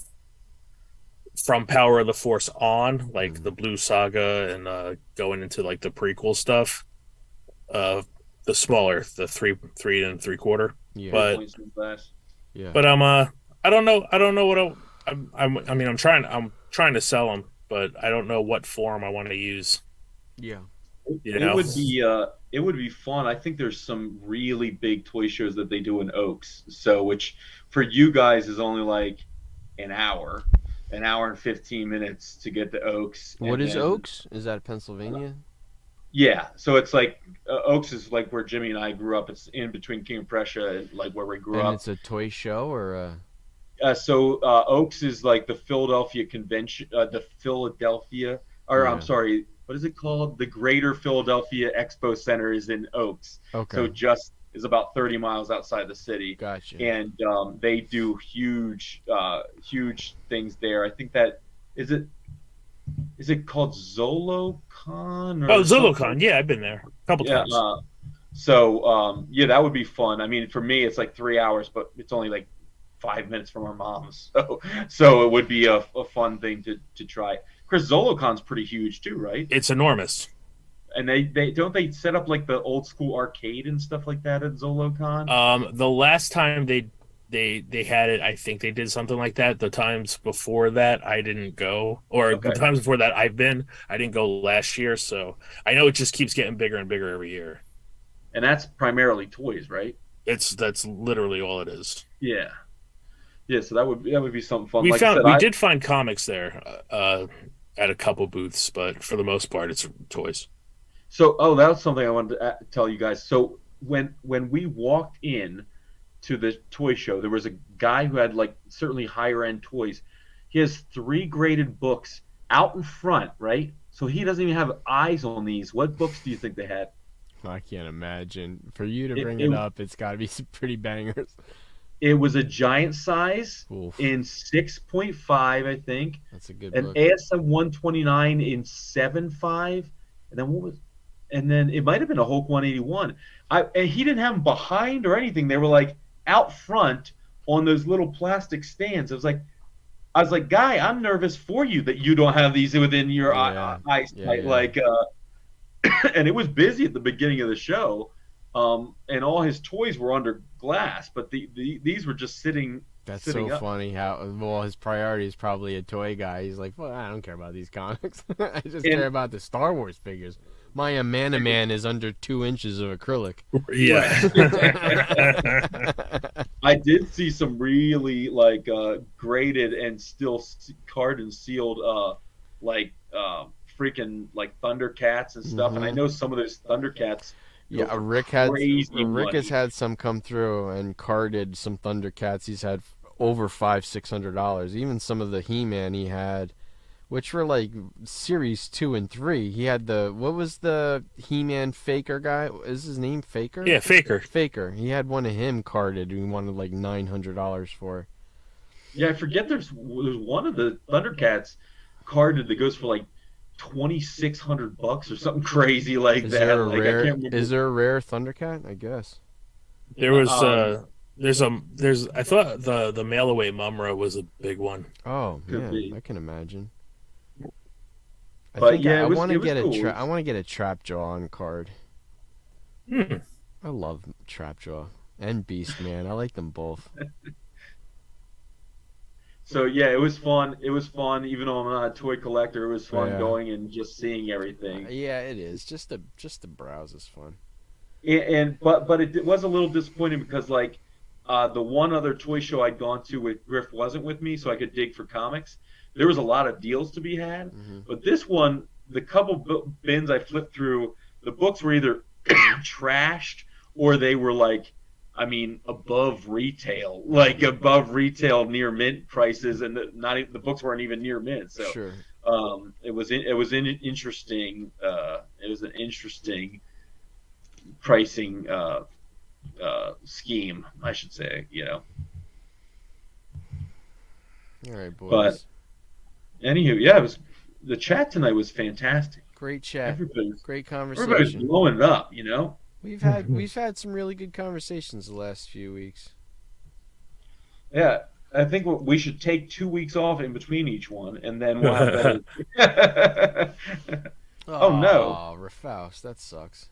C: from Power of the Force on, like the Blue Saga and going into like the prequel stuff. The smaller, the 3 3/4.
A: Yeah.
C: But
A: yeah.
C: But I don't know what I'm trying to sell them, but I don't know what form I want to use.
A: Yeah.
B: It would be fun. I think there's some really big toy shows that they do in Oaks. So which for you guys is only like an hour and 15 minutes to get to Oaks.
A: What is Oaks? Is that Pennsylvania?
B: Yeah, so it's like Oaks is like where Jimmy and I grew up. It's in between King of Prussia and like where we grew up.
A: And it's a toy show or
B: so Oaks is like the Philadelphia convention, I'm sorry, what is it called? The Greater Philadelphia Expo Center is in Oaks.
A: Okay.
B: So just is about 30 miles outside the city.
A: Gotcha.
B: And they do huge things there. I think that is it called ZoloCon?
C: ZoloCon. Yeah, I've been there a couple times.
B: That would be fun. I mean, for me, it's like 3 hours, but it's only like 5 minutes from our mom's. So it would be a fun thing to try. Chris, ZoloCon's pretty huge too, right?
C: It's enormous.
B: And they set up like the old school arcade and stuff like that at ZoloCon?
C: The last time they had it, I think they did something like that. The times before that, I didn't go, or the times before that I didn't go last year. So I know it just keeps getting bigger and bigger every year.
B: And that's primarily toys, right?
C: That's literally all it is.
B: Yeah. Yeah, so that would be something fun.
C: We did find comics there at a couple booths, but for the most part, it's toys.
B: So, that was something I wanted to tell you guys. So when we walked in to the toy show, there was a guy who had like certainly higher end toys. He has 3 graded books out in front, right? So he doesn't even have eyes on these. What books do you think they had?
A: I can't imagine. For you to bring it up, it's got to be some pretty bangers.
B: It was a giant size
A: Oof.
B: in 6.5, I think.
A: That's a good
B: book. An ASM 129 in 7.5, and then it might have been a Hulk 181. And he didn't have them behind or anything. They were like out front on those little plastic stands. I was like, guy, I'm nervous for you that you don't have these within your eyesight. Yeah. And it was busy at the beginning of the show. And all his toys were under glass, but these were just sitting.
A: That's so up. Funny how his priority is probably a toy guy. He's like, well, I don't care about these comics. I just care about the Star Wars figures. My Amana Man is under 2 inches of acrylic.
C: Yeah.
B: I did see some really like graded and still card and sealed like freaking like Thundercats and stuff, and I know some of those Thundercats.
A: Yeah, Rick has had some come through and carded some Thundercats. He's had over $500-$600. Even some of the He-Man he had, which were like series 2 and 3. He had what was the He-Man Faker guy? Is his name Faker?
C: Yeah, Faker.
A: Faker. He had one of him carded. He wanted like $900 for.
B: Yeah, I forget. There's one of the Thundercats carded that goes for like $2,600 or something crazy like
A: is
B: that.
A: There
B: like,
A: rare, I can't remember. Is there a rare Thundercat? I guess.
C: There was I thought the mail away Mumra was a big one.
A: Oh man, I can imagine. I want to get cool. I want to get a Trapjaw on card. I love Trapjaw and Beastman. I like them both.
B: So yeah, it was fun. It was fun, even though I'm not a toy collector. It was fun going and just seeing everything.
A: Yeah, it is. Just to browse is fun.
B: But it was a little disappointing because like the one other toy show I'd gone to with Griff wasn't with me, so I could dig for comics. There was a lot of deals to be had, but this one, the couple bins I flipped through, the books were either trashed or they were like, I mean, above retail near mint prices, and the books weren't even near mint. So
A: sure.
B: It was interesting. It was an interesting pricing scheme, I should say.
A: All right, boys.
B: But anywho, yeah, the chat tonight was fantastic.
A: Great chat. Great conversation.
B: Everybody's blowing up,
A: We've had some really good conversations the last few weeks.
B: Yeah, I think we should take 2 weeks off in between each one, and then we'll have better. Oh no,
A: Rafaus, that sucks.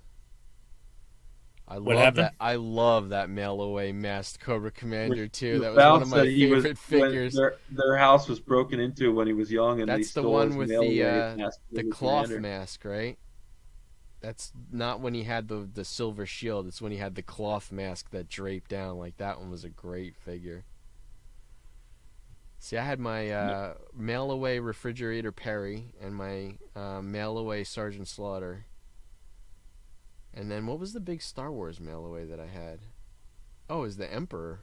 A: I love that mail away masked Cobra Commander too. That was one of my favorite figures.
B: Their house was broken into when he was young, and
A: that's
B: they
A: the one with the cloth
B: Commander.
A: mask, right? That's not when he had the silver shield. It's when he had the cloth mask that draped down. Like, that one was a great figure. See, I had my mail away Refrigerator Perry and my mail away Sergeant Slaughter. And then what was the big Star Wars mail away that I had? Oh, it was the Emperor.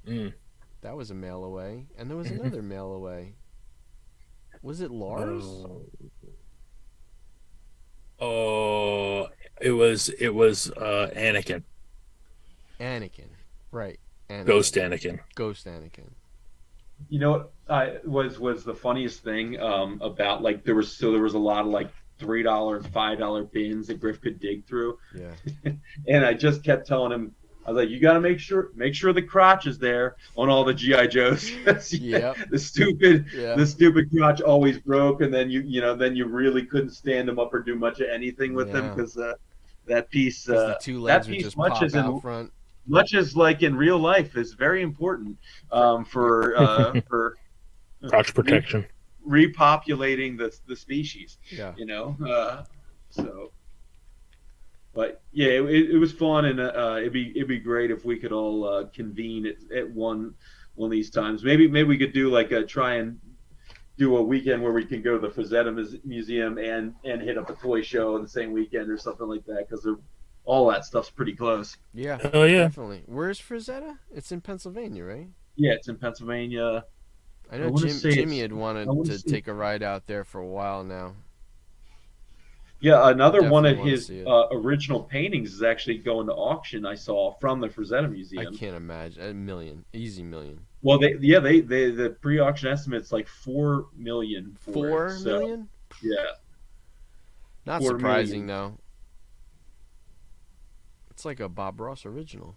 A: That was a mail away. And there was another mail away. Was it Lars?
C: Oh, it was Anakin.
A: Anakin, right? Anakin.
C: Ghost Anakin.
A: Ghost Anakin.
B: You know what was the funniest thing about, like, there was a lot of like $3 and $5 bins that Griff could dig through.
A: Yeah.
B: And I just kept telling him, I was like, you got to make sure the crotch is there on all the GI Joes.
A: Yeah.
B: The stupid crotch always broke, and then you really couldn't stand them up or do much of anything with them because that piece
A: the two legs would just pop out front.
B: Much as like in real life is very important for
C: crotch protection,
B: repopulating the species.
A: Yeah.
B: So. But yeah, it was fun, and it'd be great if we could all convene at one of these times. Maybe we could do try and do a weekend where we can go to the Frazetta Museum and hit up a toy show on the same weekend or something like that, because all that stuff's pretty close.
A: Yeah.
C: Oh yeah,
A: definitely. Where's Frazetta? It's in Pennsylvania, right?
B: Yeah, it's in Pennsylvania.
A: I know Jimmy had wanted to take a ride out there for a while now.
B: Yeah, another one of his original paintings is actually going to auction. I saw from the Frazetta Museum.
A: I can't imagine $1 million, easy $1 million.
B: Well, the pre-auction estimate's like $4 million.
A: $4 million?
B: Yeah.
A: Not surprising though. It's like a Bob Ross original.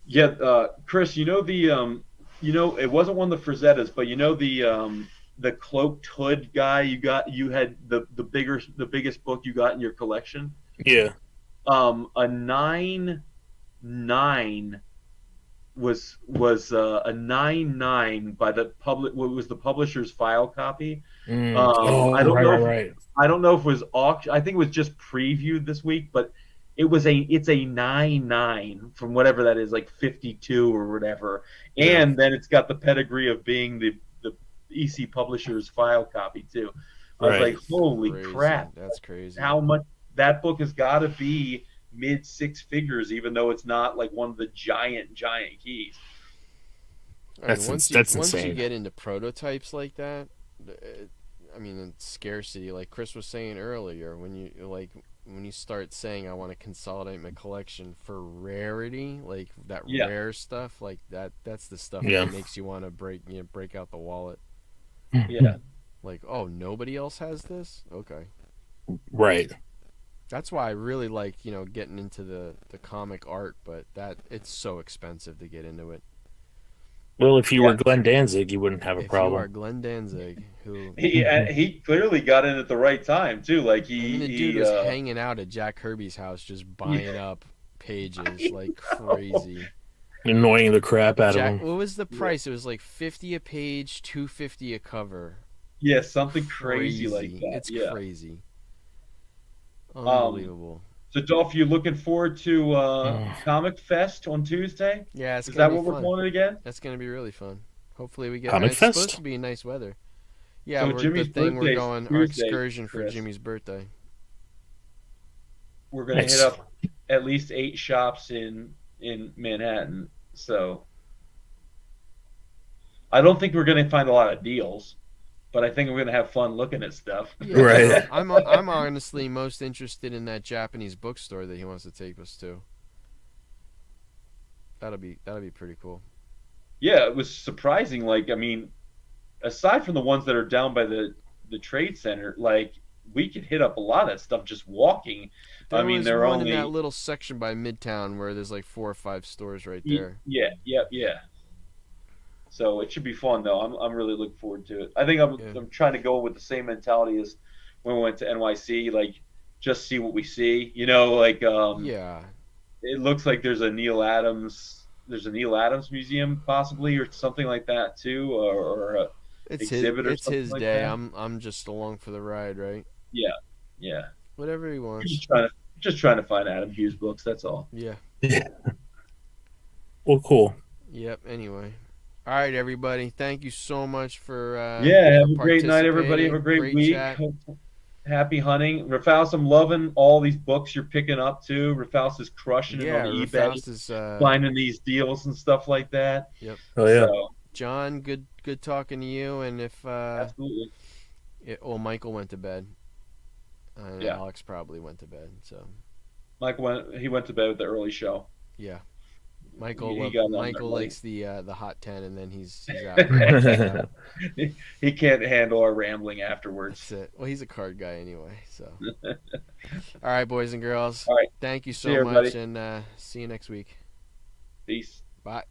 B: Yeah, Chris, it wasn't one of the Frazettas, but the cloaked hood guy you had the biggest book you got in your collection.
C: Yeah.
B: A 9/9 was a 9.9 by the public. What was the publisher's file copy? I don't know.
C: Right.
B: I don't know if it was auction. I think it was just previewed this week, but it's a 9.9 from whatever that is, like 52 or whatever, and then it's got the pedigree of being the EC publisher's file copy too. I was like, holy crap,
A: that's crazy.
B: How much that book has got to be mid six figures, even though it's not like one of the giant keys.
A: Once you get into prototypes like that, I mean, it's scarcity. Like Chris was saying earlier, when you start saying I want to consolidate my collection for rarity, like that rare stuff, like that's the stuff that makes you want to break out the wallet.
B: Yeah.
A: Like, oh, nobody else has this? Okay.
C: Right.
A: That's why I really like, getting into the comic art, but it's so expensive to get into it.
C: Well, if you were Glenn Danzig, you wouldn't have a problem.
A: If you are Glenn Danzig, who
B: he clearly got in at the right time too. Like
A: the dude was hanging out at Jack Kirby's house, just buying up pages like crazy,
C: annoying the crap out of him.
A: What was the price? It was like $50 a page, $250 a cover.
B: Yeah, something crazy like that.
A: It's crazy. Unbelievable.
B: So, Dolph, you looking forward to Comic Fest on Tuesday?
A: Yeah,
B: is that what we're calling it again?
A: That's going to be really fun. Hopefully we get
C: Comic Fest?
A: It's supposed to be nice weather. Yeah,
B: so Jimmy's
A: we're going
B: Tuesday,
A: our excursion for
B: Chris.
A: Jimmy's birthday.
B: We're going to hit up at least 8 shops in Manhattan. So I don't think we're going to find a lot of deals, but I think we're going to have fun looking at stuff.
A: Yeah,
C: right.
A: I'm honestly most interested in that Japanese bookstore that he wants to take us to. That'll be pretty cool.
B: Yeah, it was surprising. Like, I mean, aside from the ones that are down by the trade center, like we could hit up a lot of that stuff just walking.
A: There was one in that little section by Midtown where there's like 4 or 5 stores right there.
B: Yeah. So it should be fun, though. I'm really looking forward to it. I think I'm trying to go with the same mentality as when we went to NYC, like just see what we see. Like it looks like there's a Neil Adams museum possibly, or something like that too, or a exhibit or something like
A: day.
B: that.
A: I'm just along for the ride, right?
B: Yeah.
A: Whatever he wants.
B: Just trying to find Adam Hughes books. That's all.
A: Yeah.
C: Well, cool.
A: Yep. Anyway. All right, everybody. Thank you so much for
B: have a great night, everybody. Have a great week.
A: Chat.
B: Happy hunting. Rafaus, I'm loving all these books you're picking up, too. Rafaus is crushing it on eBay.
A: Is,
B: finding these deals and stuff like that.
A: Yep.
C: Oh, yeah.
B: So,
A: John, good talking to you. And if
B: absolutely.
A: Michael went to bed. And Alex probably went to bed. So
B: Michael went to bed with the early show.
A: Yeah. Michael likes the hot 10, and then he's out.
B: He can't handle our rambling afterwards.
A: That's it. Well, he's a card guy anyway. So, all right, boys and girls.
B: All right.
A: Thank you so much, and see you next week.
B: Peace.
A: Bye.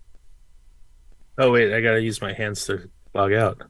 C: Oh wait, I gotta use my hands to log out.